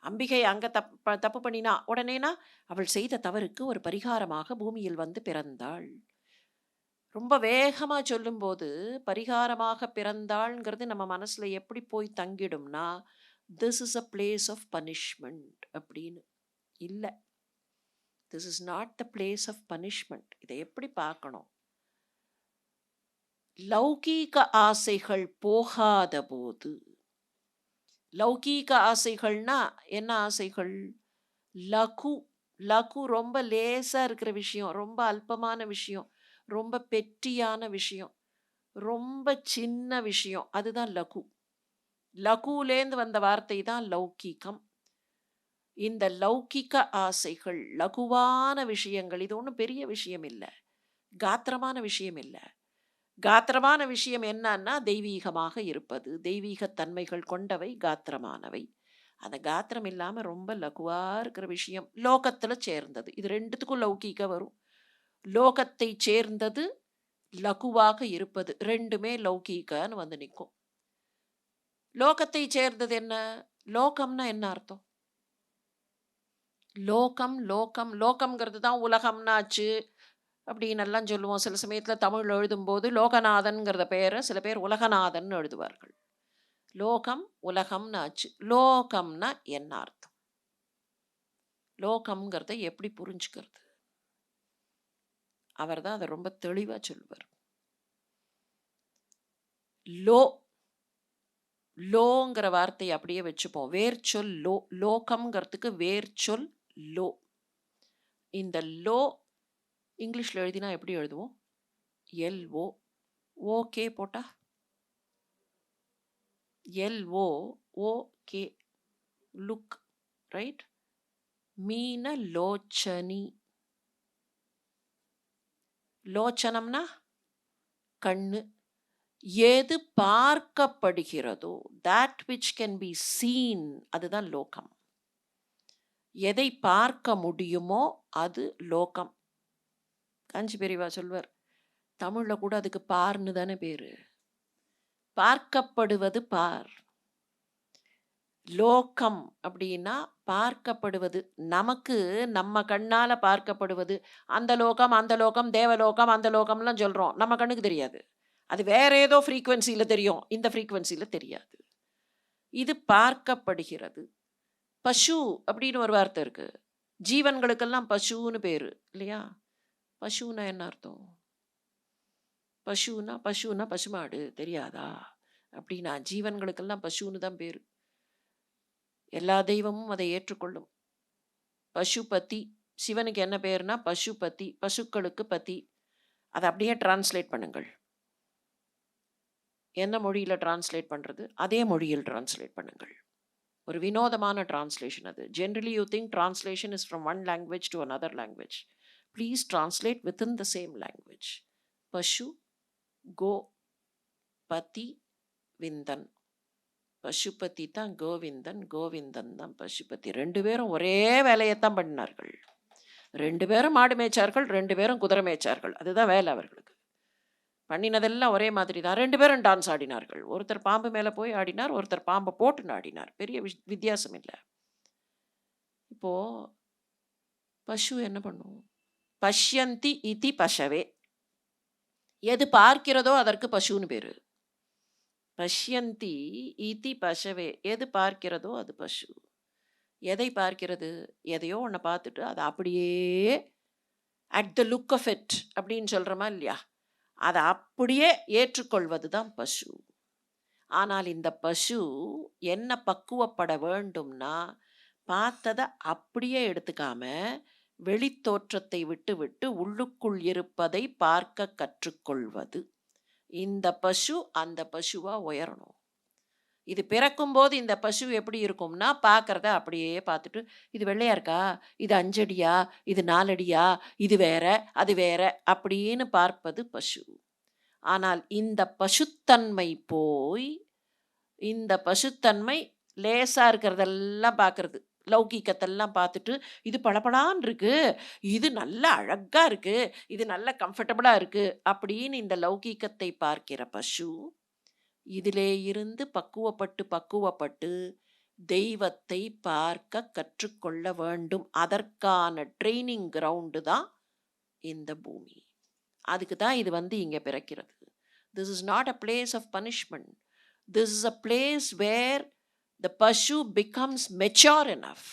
அம்பிகை அங்க தப்பு பண்ணினா உடனேனா அவள் செய்த தவறுக்கு ஒரு பரிகாரமாக பூமியில் பிறந்தாள். ரொம்ப வேகமா சொல்லும்போது பரிகாரமாக பிறந்தாள்ங்கிறது நம்ம மனசுல எப்படி போய் தங்கிடும்னா, this is a place of punishment அப்படின்னு. இல்ல, this is not the place of punishment. இதை எப்படி பார்க்கணும்? லௌகீக ஆசைகள் போகாத போது, லௌகீக ஆசைகள்னா என்ன ஆசைகள்? லகு. லகு ரொம்ப லேசா இருக்கிற விஷயம், ரொம்ப அல்பமான விஷயம், ரொம்ப பெட்டியான விஷயம், ரொம்ப சின்ன விஷயம், அதுதான் லகு. லகுலேந்து வந்த வார்த்தை தான் லௌகீகம். இந்த லௌகிக்க ஆசைகள், லகுவான விஷயங்கள், இது ஒன்றும் பெரிய விஷயம் இல்லை, காத்திரமான விஷயம் இல்லை. காத்திரமான விஷயம் என்னன்னா தெய்வீகமாக இருப்பது, தெய்வீக தன்மைகள் கொண்டவை காத்திரமானவை. அந்த காத்திரம் இல்லாம ரொம்ப லகுவா இருக்கிற விஷயம் லோகத்துல சேர்ந்தது. இது ரெண்டுத்துக்கும் லௌகீக வரும். லோகத்தை சேர்ந்தது லகுவாக இருப்பது ரெண்டுமே லௌகீகன்னு நிற்கும். லோகத்தை சேர்ந்தது என்ன? லோகம்னா என்ன அர்த்தம்? லோகம் லோகம் லோகம்ங்கிறது தான் உலகம்னாச்சு அப்படின்னு எல்லாம் சொல்லுவோம். சில சமயத்தில் தமிழ் எழுதும்போது லோகநாதன்கிறத பேரை சில பேர் உலகநாதன் எழுதுவார்கள். லோகம் உலகம்னு ஆச்சு. லோகம்னா என்ன அர்த்தம்? லோகம்ங்கிறத எப்படி புரிஞ்சுக்கிறது? அவர் தான் அதை ரொம்ப தெளிவா சொல்லுவார். லோ லோங்கிற வார்த்தையை அப்படியே வச்சுப்போம். வேர்ச்சொல் லோ. லோகம்ங்கிறதுக்கு வேர்ச்சொல் லோ. இந்த லோ இங்கிலீஷ்ல எழுதினா எப்படி எழுதுவோம்? எல்ஓ. ஓகே போட்டா எல்ஓ ஓகே, லுக், ரைட்? மீன லோச்சனி. லோச்சனம்னா கண்ணு. எது பார்க்கப்படுகிறதோ, that which can be seen, அதுதான் லோகம். எதை பார்க்க முடியுமோ அது லோகம். காஞ்சி பெரியவா சொல்வர், தமிழ்ல கூட அதுக்கு பார்ன்னு தானே பேரு. பார்க்கப்படுவது பார். லோகம் அப்படின்னா பார்க்கப்படுவது, நமக்கு நம்ம கண்ணால பார்க்கப்படுவது. அந்த லோகம் அந்த லோகம் தேவலோகம் அந்த லோகம்லாம் சொல்றோம், நம்ம கண்ணுக்கு தெரியாது. அது வேற ஏதோ ஃப்ரீக்குவென்சியில் தெரியும், இந்த ஃப்ரீக்குவென்சியில் தெரியாது. இது பார்க்கப்படுகிறது. பசு அப்படின்னு ஒரு வார்த்தை இருக்கு. ஜீவன்களுக்கெல்லாம் பசுன்னு பேரு இல்லையா? பசுன்னா என்ன அர்த்தம்? பசுன்னா பசுன்னா பசுமாடு தெரியாதா? அப்படின்னா ஜீவன்களுக்கெல்லாம் பசுன்னு தான் பேரு. எல்லா தெய்வமும் அதை ஏற்றுக்கொள்ளும். பசுபதி, சிவனுக்கு என்ன பேருனா பசுபதி, பசுக்களுக்கு பதி. அதை அப்படியே டிரான்ஸ்லேட் பண்ணுங்கள். என்ன மொழியில டிரான்ஸ்லேட் பண்றது? அதே மொழியில் டிரான்ஸ்லேட் பண்ணுங்கள். ஒரு வினோதமான டிரான்ஸ்லேஷன் அது. Generally you think translation is from one language to another language. Please translate within the same language. பசு, கோ, பதி, விந்தன். பசுபதி தான் கோவிந்தன், கோவிந்தன் தான் பசுபதி. 2 பேரும் ஒரே வேலையைத்தான் பண்ணினார்கள். 2 பேரும் மாடு மேய்ச்சார்கள், 2 பேரும் குதிரை மேய்ச்சார்கள். அதுதான் வேலை அவர்களுக்கு. பண்ணினதெல்லாம் ஒரே மாதிரி தான். 2 பேரும் டான்ஸ் ஆடினார்கள். ஒருத்தர் பாம்பு மேலே போய் ஆடினார், ஒருத்தர் பாம்பை போட்டுன்னு ஆடினார். பெரிய வித்தியாசம் இல்லை. இப்போ பசு என்ன பண்ணும்? பஷ்யந்தி இதி பசவே. எது பார்க்கிறதோ அதற்கு பசுன்னு பேரு. பஷ்யந்தி இதி பசவே. எது பார்க்கிறதோ அது பசு. எதை பார்க்கிறது? எதையோ ஒன்றை பார்த்துட்டு அதை அப்படியே at the look of it அப்படின்னு சொல்கிறோமா இல்லையா? அதை அப்படியே ஏற்றுக்கொள்வது தான் பசு. ஆனால் இந்த பசு என்ன பக்குவப்பட வேண்டும்னா, பார்த்ததை அப்படியே எடுத்துக்காம வெளித்தோற்றத்தை விட்டு உள்ளுக்குள் இருப்பதை பார்க்க கற்றுக்கொள்வது. இந்த பசு அந்த பசுவா உயரணும். இது பிறக்கும்போது இந்த பசு எப்படி இருக்கும்னா, பார்க்கறத அப்படியே பார்த்துட்டு, இது வெள்ளையா இருக்கா, இது 5 அடியா, இது 4 அடியா, இது வேற அது வேற அப்படின்னு பார்ப்பது பசு. ஆனால் இந்த பசுத்தன்மை போய், இந்த பசுத்தன்மை லேசா இருக்கிறதெல்லாம் பார்க்கறது. லௌகீகத்தெல்லாம் பார்த்துட்டு, இது பளபளான்னு இருக்கு, இது நல்ல அழகா இருக்கு, இது நல்ல கம்ஃபர்டபுளா இருக்கு அப்படின்னு இந்த லௌகீகத்தை பார்க்கிற பசு, இதிலே இருந்து பக்குவப்பட்டு தெய்வத்தை பார்க்க கற்றுக்கொள்ள வேண்டும். அதற்கான ட்ரெய்னிங் கிரவுண்டு தான் இந்த பூமி. அதுக்கு தான் இது வந்து இங்கே பிறக்கிறது. This is not a place of punishment. This is a place where the பசு becomes mature enough.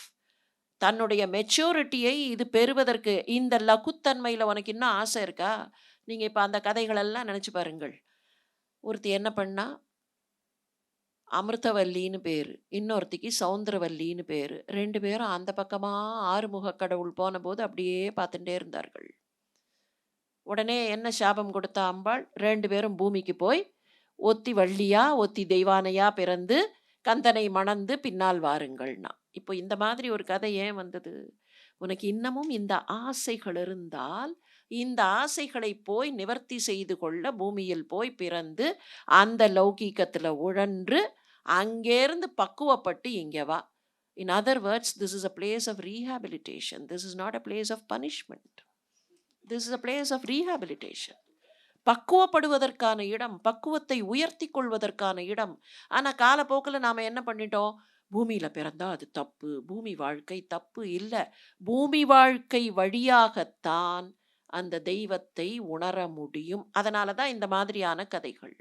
தன்னுடைய மெச்சூரிட்டியை இது பெறுவதற்கு. இந்த லகுத்தன்மையில் உனக்கு இன்னும் ஆசை இருக்கா? நீங்கள் இப்போ அந்த கதைகளெல்லாம் நினச்சி பாருங்கள். ஒருத்தி என்ன பண்ணா? அமிர்தவல்லின்னு பேர், இன்னொருத்திக்கு சௌந்தரவல்லின்னு பேர். 2 பேரும் அந்த பக்கமாக ஆறுமுக கடவுள் போன போது அப்படியே பார்த்துட்டே இருந்தார்கள். உடனே என்ன சாபம் கொடுத்தா அம்பாள்? 2 பேரும் பூமிக்கு போய் ஒத்தி வள்ளியா ஒத்தி தெய்வானையா பிறந்து கந்தனை மணந்து பின்னால் வாருங்கள்னா. இப்போ இந்த மாதிரி ஒரு கதை ஏன் வந்தது? உனக்கு இன்னமும் இந்த ஆசைகள் இருந்தால், இந்த ஆசைகளை போய் நிவர்த்தி செய்து கொள்ள பூமியில் போய் பிறந்து அந்த லௌகீகத்தில் உழன்று அங்கேருந்து பக்குவப்பட்டு இங்கே வா. In other words, this is a place of rehabilitation. This is not a place of punishment. This is a place of rehabilitation. பக்குவப்படுவதற்கான இடம், பக்குவத்தை உயர்த்தி கொள்வதற்கான இடம். ஆனால் காலப்போக்கில் நாம் என்ன பண்ணிட்டோம்? பூமியில் பிறந்தா அது தப்பு, பூமி வாழ்க்கை தப்பு இல்லை. பூமி வாழ்க்கை வழியாகத்தான் அந்த தெய்வத்தை உணர முடியும். அதனால தான் இந்த மாதிரியான கதைகள்.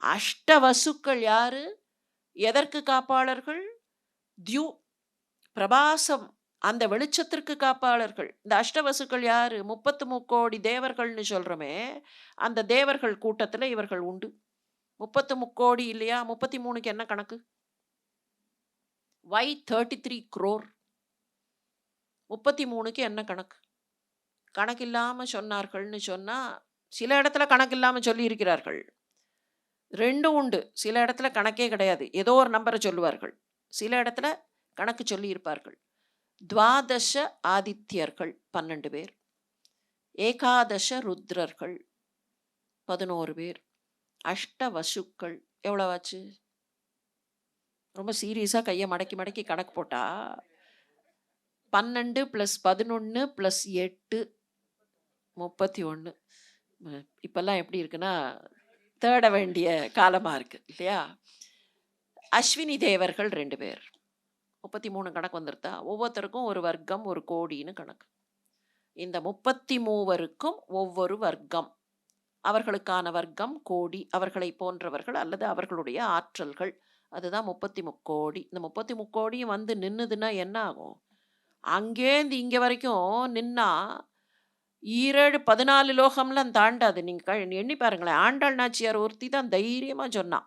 அஷ்டவசுக்கள் யாரு? எதற்கு காப்பாளர்கள்? தியூ, பிரபாசம், அந்த வெளிச்சத்திற்கு காப்பாளர்கள். இந்த அஷ்டவசுக்கள் யாரு? 33 கோடி தேவர்கள்னு சொல்கிறோமே, அந்த தேவர்கள் கூட்டத்தில் இவர்கள் உண்டு. 33 கோடி இல்லையா? 33க்கு என்ன கணக்கு? Why 33 crore? 33க்கு என்ன கணக்கு? கணக்கில்லாமல் சொன்னார்கள்னு சொன்னால், சில இடத்துல கணக்கில்லாமல் சொல்லியிருக்கிறார்கள். 2 உண்டு. சில இடத்துல கணக்கே கிடையாது, ஏதோ ஒரு நம்பரை சொல்லுவார்கள். சில இடத்துல கணக்கு சொல்லியிருப்பார்கள். துவாதச ஆதித்யர்கள் 12 பேர், ஏகாதச ருத்ரர்கள் 11 பேர், அஷ்டவசுக்கள் எவ்வளவாச்சு? ரொம்ப சீரியஸாக கையை மடக்கி மடக்கி கணக்கு போட்டா 12 + 11 + 8 31. இப்பெல்லாம் எப்படி இருக்குன்னா தேட வேண்டிய காலமாக இருக்கு இல்லையா? அஸ்வினி தேவர்கள் 2 பேர். 33 கணக்கு வந்துருத்தா? ஒவ்வொருத்தருக்கும் ஒரு வர்க்கம், ஒரு கோடின்னு கணக்கு. இந்த 33க்கும் ஒவ்வொரு வர்க்கம், அவர்களுக்கான வர்க்கம் கோடி, அவர்களை போன்றவர்கள் அல்லது அவர்களுடைய ஆற்றல்கள். அதுதான் 33 கோடி. இந்த 33 கோடியும் வந்து நின்றுதுன்னா என்ன ஆகும்? அங்கேருந்து இங்க வரைக்கும் நின்னா, ஈரேழு 14 லோகம்லாம் தாண்டாது. நீங்க எண்ணி பாருங்களேன். ஆண்டாள் நாச்சியார் ஒருத்தி தான் தைரியமா சொன்னா.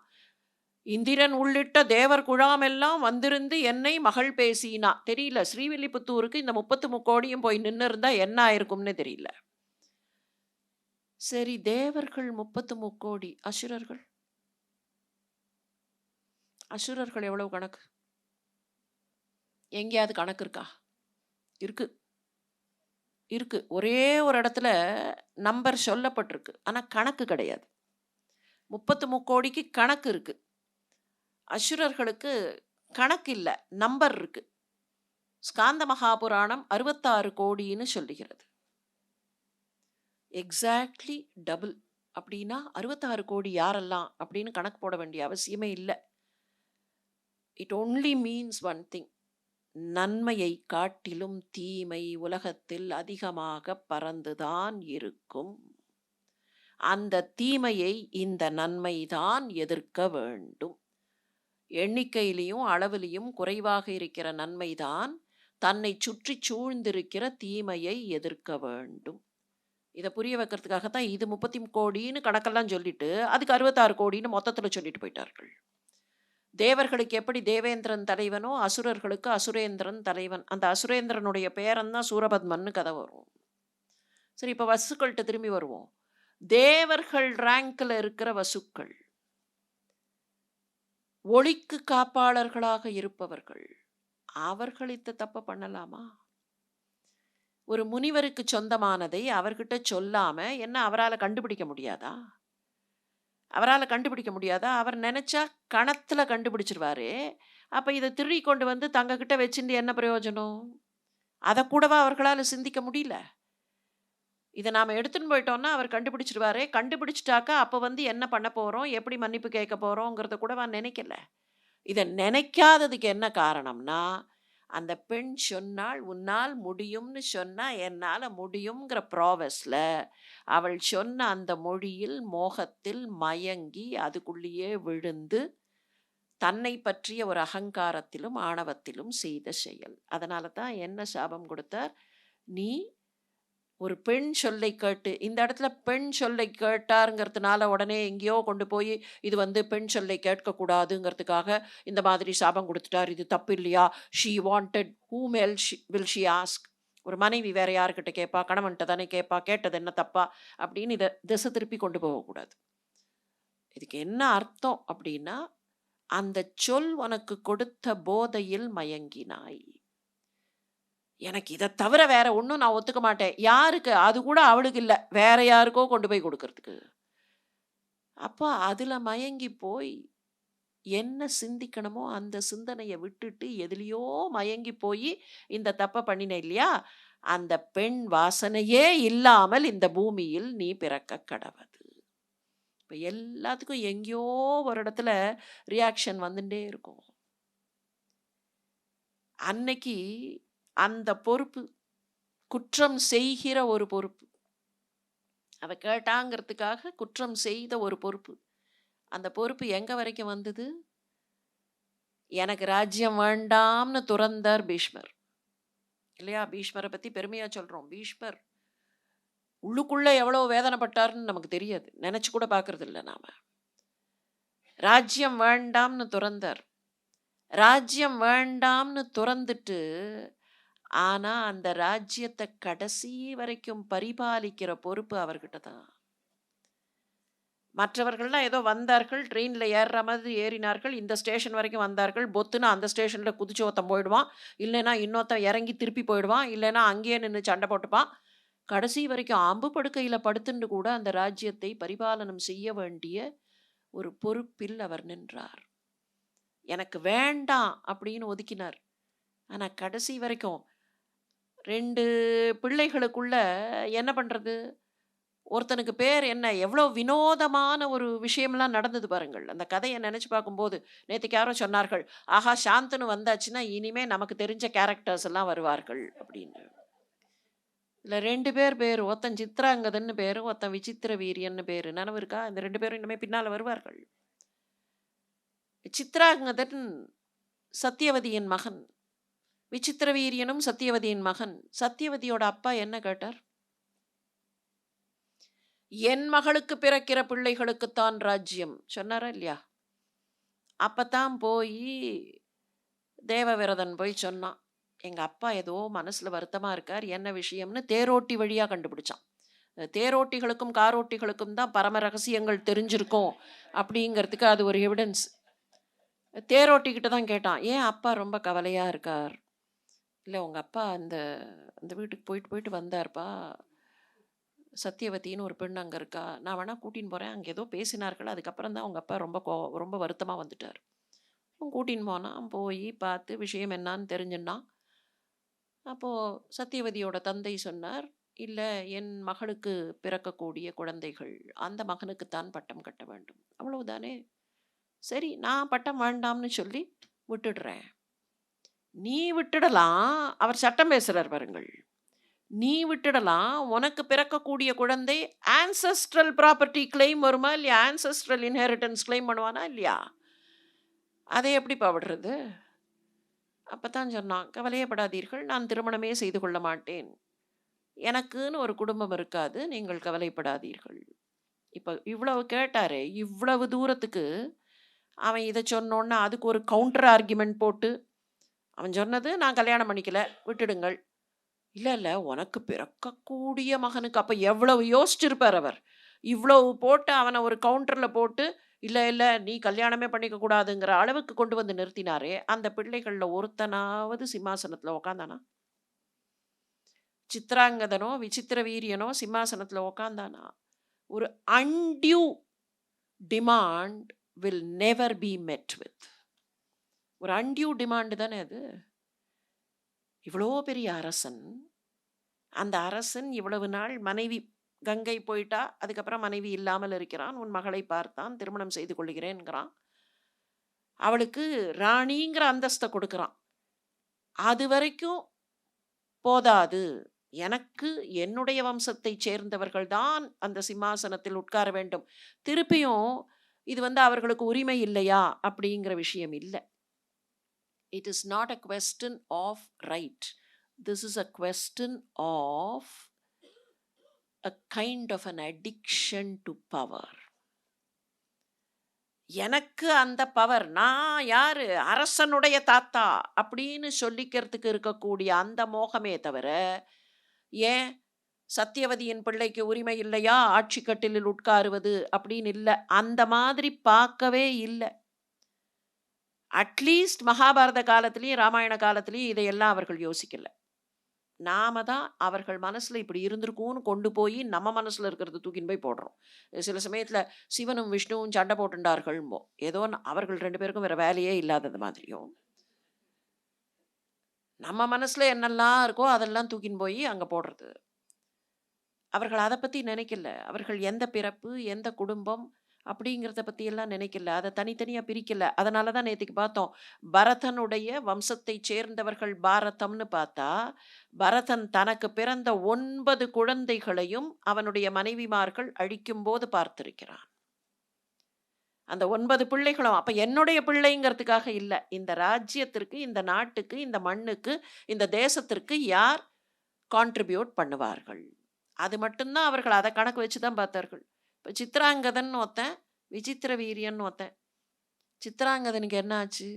"இந்திரன் உள்ளிட்ட தேவர் குழாமெல்லாம் வந்திருந்து என்னை மகள் பேசினா." தெரியல. ஸ்ரீவில்லிபுத்தூருக்கு இந்த 33 போய் நின்னிருந்தா என்ன ஆயிருக்கும்னே தெரியல. சரி, தேவர்கள் 33 அசுரர்கள்? அசுரர்கள் எவ்வளவு கணக்கு? எங்கேயாவது கணக்கு இருக்கா? இருக்கு. இருக்கு. ஒரே ஒரு இடத்துல நம்பர் சொல்லப்பட்டிருக்கு. ஆனா கணக்கு கிடையாது. 33 கணக்கு இருக்கு. அசுரர்களுக்கு கணக்கு இல்ல. நம்பர் இருக்கு. ஸ்காந்த மகாபுராணம் 66 கோடின்னு சொல்லுகிறது. Exactly double. அப்படின்னா 66 கோடி யாரெல்லாம் அப்படின்னு கணக்கு போட வேண்டிய அவசியமே இல்ல. It only means one thing. நன்மையை காட்டிலும் தீமை உலகத்தில் அதிகமாக பறந்துதான் இருக்கும். அந்த தீமையை இந்த நன்மைதான் எதிர்க்க வேண்டும். எண்ணிக்கையிலையும் அளவிலையும் குறைவாக இருக்கிற நன்மைதான் தன்னை சுற்றி சூழ்ந்திருக்கிற தீமையை எதிர்க்க வேண்டும். இதை புரிய வைக்கிறதுக்காக தான் இது 30 கோடின்னு கணக்கெல்லாம் சொல்லிட்டு அதுக்கு 66 கோடின்னு மொத்தத்தில் சொல்லிட்டு போயிட்டார்கள். தேவர்களுக்கு எப்படி தேவேந்திரன் தலைவனோ அசுரர்களுக்கு அசுரேந்திரன் தலைவன். அந்த அசுரேந்திரனுடைய பேரன் தான் சூரபத்மன்னு கதை வரும். சரி, இப்போ வசுக்கள்கிட்ட திரும்பி வருவோம். தேவர்கள் ரேங்க்ல இருக்கிற வசுக்கள், ஒளிக்கு காப்பாளர்களாக இருப்பவர்கள், அவர்கள் இந்த தப்ப பண்ணலாமா? ஒரு முனிவருக்கு சொந்தமானதை அவர்கிட்ட சொல்லாம என்ன அவரால் கண்டுபிடிக்க முடியாதா? அவரால் கண்டுபிடிக்க முடியாதா? அவர் நினைச்சா கணத்துல கண்டுபிடிச்சிருவாரு. அப்ப இதை திருடி கொண்டு வந்து தங்ககிட்ட வச்சுட்டு என்ன பிரயோஜனம்? அதை கூடவா அவர்களால் சிந்திக்க முடியல? இதை நாம எடுத்துன்னு போயிட்டோம்னா அவர் கண்டுபிடிச்சிருவாரு. கண்டுபிடிச்சிட்டாக்கா அப்ப வந்து என்ன பண்ண போறோம், எப்படி மன்னிப்பு கேட்க போறோங்கிறத கூடவா நினைக்கல? இதை நினைக்காததுக்கு என்ன காரணம்னா, அந்த பெண் சொன்னாள், உன்னால் முடியும்னு சொன்னா என்னால முடியுங்கிற ப்ராவஸ்ல அவள் சொன்ன அந்த மொழியில் மோகத்தில் மயங்கி அதுக்குள்ளேயே விழுந்து தன்னை பற்றிய ஒரு அகங்காரத்திலும் ஆணவத்திலும் செய்த செயல். அதனால தான் என்ன சாபம் கொடுத்தார்? நீ ஒரு பெண் சொல்லை கேட்டு, இந்த இடத்துல பெண் சொல்லை கேட்டாருங்கிறதுனால உடனே எங்கேயோ கொண்டு போய் இது வந்து பெண் சொல்லை கேட்கக்கூடாதுங்கிறதுக்காக இந்த மாதிரி சாபம் கொடுத்துட்டார், இது தப்பு இல்லையா? She wanted whom else will she ask? ஒரு மனைவி வேற யாருக்கிட்ட கேட்பா? கணவன்கிட்ட தானே கேட்பா. கேட்டது என்ன தப்பா? அப்படின்னு இதை திசை திருப்பி கொண்டு போகக்கூடாது. இதுக்கு என்ன அர்த்தம் அப்படின்னா, அந்த சொல் உனக்கு கொடுத்த போதையில் மயங்கினாய். எனக்கு இதை தவிர வேற ஒன்றும் நான் ஒத்துக்க மாட்டேன். யாருக்கு? அது கூட அவளுக்கு இல்லை, வேற யாருக்கோ கொண்டு போய் கொடுக்கறதுக்கு. அப்போ அதுல மயங்கி போய் என்ன சிந்திக்கணுமோ அந்த சிந்தனையை விட்டுட்டு எதுலையோ மயங்கி போய் இந்த தப்பை பண்ணின இல்லையா? அந்த பெண் வாசனையே இல்லாமல் இந்த பூமியில் நீ பிறக்க கடவது. இப்போ எல்லாத்துக்கும் எங்கேயோ ஒரு இடத்துல ரியாக்ஷன் வந்துட்டே இருக்கும். அன்னைக்கு அந்த பொறுப்பு, குற்றம் செய்கிற ஒரு பொறுப்பு, அவ கேட்டாங்கிறதுக்காக குற்றம் செய்த ஒரு பொறுப்பு, அந்த பொறுப்பு எங்க வரைக்கும் வந்தது? எனக்கு ராஜ்யம் வேண்டாம்னு துறந்தார் பீஷ்மர் இல்லையா? பீஷ்மரை பத்தி பெருமையா சொல்றோம். பீஷ்மர் உள்ளுக்குள்ள எவ்வளவு வேதனைப்பட்டாருன்னு நமக்கு தெரியாது, நினைச்சு கூட பார்க்கறது இல்லை நாம. ராஜ்யம் வேண்டாம்னு துறந்தார். ராஜ்யம் வேண்டாம்னு துறந்துட்டு ஆனா அந்த ராஜ்யத்தை கடைசி வரைக்கும் பரிபாலிக்கிற பொறுப்பு அவர்கிட்ட தான். மற்றவர்கள்லாம் ஏதோ வந்தார்கள், ட்ரெயினில் ஏறுற மாதிரி ஏறினார்கள், இந்த ஸ்டேஷன் வரைக்கும் வந்தார்கள், பொத்துன்னு அந்த ஸ்டேஷனில் குதிச்சு ஒருத்தன் போயிடுவான், இல்லைன்னா இன்னொருத்தன் இறங்கி திருப்பி போயிடுவான், இல்லைன்னா அங்கேயே நின்று சண்டை போட்டுப்பான். கடைசி வரைக்கும் அம்பு படுக்கையில் படுத்துண்டு கூட அந்த ராஜ்யத்தை பரிபாலனம் செய்ய வேண்டிய ஒரு பொறுப்பில் அவர் நின்றார். எனக்கு வேண்டாம் அப்படின்னு ஒதுக்கினார். ஆனால் கடைசி வரைக்கும் 2 பிள்ளைகளுக்குள்ள என்ன பண்ணுறது? ஒருத்தனுக்கு பேர் என்ன, எவ்வளோ வினோதமான ஒரு விஷயம்லாம் நடந்தது பாருங்கள். அந்த கதையை நினச்சி பார்க்கும்போது நேற்றுக்கு யாரோ சொன்னார்கள், ஆஹா சாந்தனு வந்தாச்சுன்னா இனிமே நமக்கு தெரிஞ்ச கேரக்டர்ஸ் எல்லாம் வருவார்கள் அப்படின்னு. இல்லை 2 பேர் பேர், ஒருத்தன் சித்ராங்கதன்னு பேர், ஒருத்தன் விசித்திர வீரியன்னு பேர். நினைவு இருக்கா? இந்த 2 பேரும் இனிமேல் பின்னால் வருவார்கள். சித்ராங்கதன் சத்தியவதியின் மகன். விசித்திர வீரியனும் சத்தியவதியின் மகன். சத்தியவதியோட அப்பா என்ன கேட்டார்? என் மகளுக்கு பிறக்கிற பிள்ளைகளுக்குத்தான் ராஜ்யம் சொன்னாரா இல்லையா? அப்பதான் போய் தேவவிரதன் போய் சொன்னான், எங்க அப்பா ஏதோ மனசுல வருத்தமா இருக்கார், என்ன விஷயம்னு தேரோட்டி வழியா கண்டுபிடிச்சான். தேரோட்டிகளுக்கும் காரோட்டிகளுக்கும் தான் பரம ரகசியங்கள் தெரிஞ்சிருக்கும் அப்படிங்கிறதுக்கு அது ஒரு எவிடன்ஸ். தேரோட்டிக்கிட்ட தான் கேட்டான், ஏன் அப்பா ரொம்ப கவலையா இருக்கார்? இல்ல உங்க அப்பா அந்த அந்த வீட்டுக்கு போயிட்டு போயிட்டு வந்தார்ப்பா. சத்தியவதின்னு ஒரு பெண் அங்க இருக்கா. நான் வேணா கூட்டின்னு போறேன். அங்க ஏதோ பேசினார்கள். அதுக்கப்புறம் தான் உங்க அப்பா ரொம்ப வருத்தமா வந்துட்டார். கூட்டின்னு போனான். போய் பார்த்து விஷயம் என்னான்னு தெரிஞ்சுன்னான். அப்போ சத்தியவதியோட தந்தை சொன்னார், இல்ல என் மகளுக்கு பிறக்கக்கூடிய குழந்தைகள் அந்த மகனுக்குத்தான் பட்டம் கட்ட வேண்டும். அவ்வளவுதானே. சரி நான் பட்டம் வேண்டாம்னு சொல்லி விட்டுடுறேன். நீ விட்டுடலாம். அவர் சட்டம் பேசுறார் பாருங்கள். நீ விட்டுடலாம். உனக்கு பிறக்கக்கூடிய குழந்தை ஆன்செஸ்ட்ரல் ப்ராப்பர்ட்டி கிளைம் வருமா இல்லையா? ஆன்செஸ்ட்ரல் இன்ஹெரிட்டன்ஸ் கிளைம் பண்ணுவானா இல்லையா? அதை எப்படிப்பா விடுறது? அப்பதான் சொன்னான், கவலையப்படாதீர்கள், நான் திருமணமே செய்து கொள்ள மாட்டேன். எனக்குன்னு ஒரு குடும்பம் இருக்காது. நீங்கள் கவலைப்படாதீர்கள். இப்ப இவ்வளவு கேட்டாரே, இவ்வளவு தூரத்துக்கு அவன் இதை சொன்னோன்னா அதுக்கு ஒரு கவுண்டர் ஆர்குமெண்ட் போட்டு, அவன் சொன்னது நான் கல்யாணம் பண்ணிக்கல, விட்டுடுங்கள். இல்ல, இல்ல. உனக்கு பிறக்கக்கூடிய மகனுக்கு அப்ப எவ்வளவு யோசிச்சிருப்பார் அவர். இவ்வளவு போட்டு அவன ஒரு கவுண்டர்ல போட்டு, இல்ல, இல்ல நீ கல்யாணமே பண்ணிக்க கூடாதுங்கிற அளவுக்கு கொண்டு வந்து நிறுத்தினாரே, அந்த பிள்ளைகள்ல ஒருத்தனாவது சிம்மாசனத்துல உட்கார்ந்தானா? சித்ராங்கதனோ, விசித்திர வீரியனோ சிம்மாசனத்துல உட்கார்ந்தானா? ஒரு undue demand will never be மெட் வித். ஒரு அன்டியூ டிமாண்ட் தானே அது. இவ்வளோ பெரிய அரசன், அந்த அரசன் இவ்வளவு நாள் மனைவி கங்கை போயிட்டா, அதுக்கப்புறம் மனைவி இல்லாமல் இருக்கிறான். உன் மகளை பார்த்தான், திருமணம் செய்து கொள்கிறேன்கிறான். அவளுக்கு ராணிங்கிற அந்தஸ்தை கொடுக்குறான். அது வரைக்கும் போதாது. எனக்கு என்னுடைய வம்சத்தைச் சேர்ந்தவர்கள் தான் அந்த சிம்மாசனத்தில் உட்கார வேண்டும். திருப்பியும் இது அவர்களுக்கு உரிமை இல்லையா அப்படிங்கிற விஷயம் இல்லை. It is not a question of right. This is a question of a kind of an addiction to power. எனக்கு அந்த பவர், நான் யாரு, அரசனுடைய தாத்தா அப்படின்னு சொல்லிக்கிறதுக்கு இருக்கக்கூடிய அந்த மோகமே தவிர, ஏன் சத்தியவதியின் பிள்ளைக்கு உரிமை இல்லையா ஆட்சி கட்டிலில் உட்காருவது அப்படின்னு இல்லை. அந்த மாதிரி பார்க்கவே இல்லை. அட்லீஸ்ட் மகாபாரத காலத்திலையும் ராமாயண காலத்திலையும் இதையெல்லாம் அவர்கள் யோசிக்கல. நாம தான் அவர்கள் மனசுல இப்படி இருந்திருக்கும்னு கொண்டு போய் நம்ம மனசுல இருக்கிறத தூக்கின்னு போய் போடுறோம். சில சமயத்துல சிவனும் விஷ்ணுவும் சண்டை போட்டுண்டார்கள்மோ, ஏதோ அவர்கள் 2 பேருக்கும் வேற வேலையே இல்லாதது மாதிரியும், நம்ம மனசுல என்னெல்லாம் இருக்கோ அதெல்லாம் தூக்கின்னு போய் அங்க போடுறது. அவர்கள் அதை பத்தி நினைக்கல. அவர்கள் எந்த பிறப்பு, எந்த குடும்பம் அப்படிங்கிறத பத்தி எல்லாம் நினைக்கல. அதை தனித்தனியா பிரிக்கல. அதனால தான் நேத்திக்கு பார்த்தோம். பரதனுடைய வம்சத்தை சேர்ந்தவர்கள் பாரதம்னு பார்த்தா, பரதன் தனக்கு பிறந்த 9 குழந்தைகளையும் அவனுடைய மனைவிமார்கள் அழிக்கும்போது பார்த்திருக்கிறான். அந்த 9 பிள்ளைகளும் அப்ப என்னுடைய பிள்ளைங்கிறதுக்காக இல்ல. இந்த ராஜ்யத்திற்கு, இந்த நாட்டுக்கு, இந்த மண்ணுக்கு, இந்த தேசத்திற்கு யார் கான்ட்ரிபியூட் பண்ணுவார்கள். அது மட்டும்தான் அவர்கள் அதை கணக்கு வச்சு தான் பார்த்தார்கள். இப்போ சித்ராங்கதன் ஒருத்தன், விசித்திர வீரியன் ஒருத்தன். சித்ராங்கதனுக்கு என்ன ஆச்சு?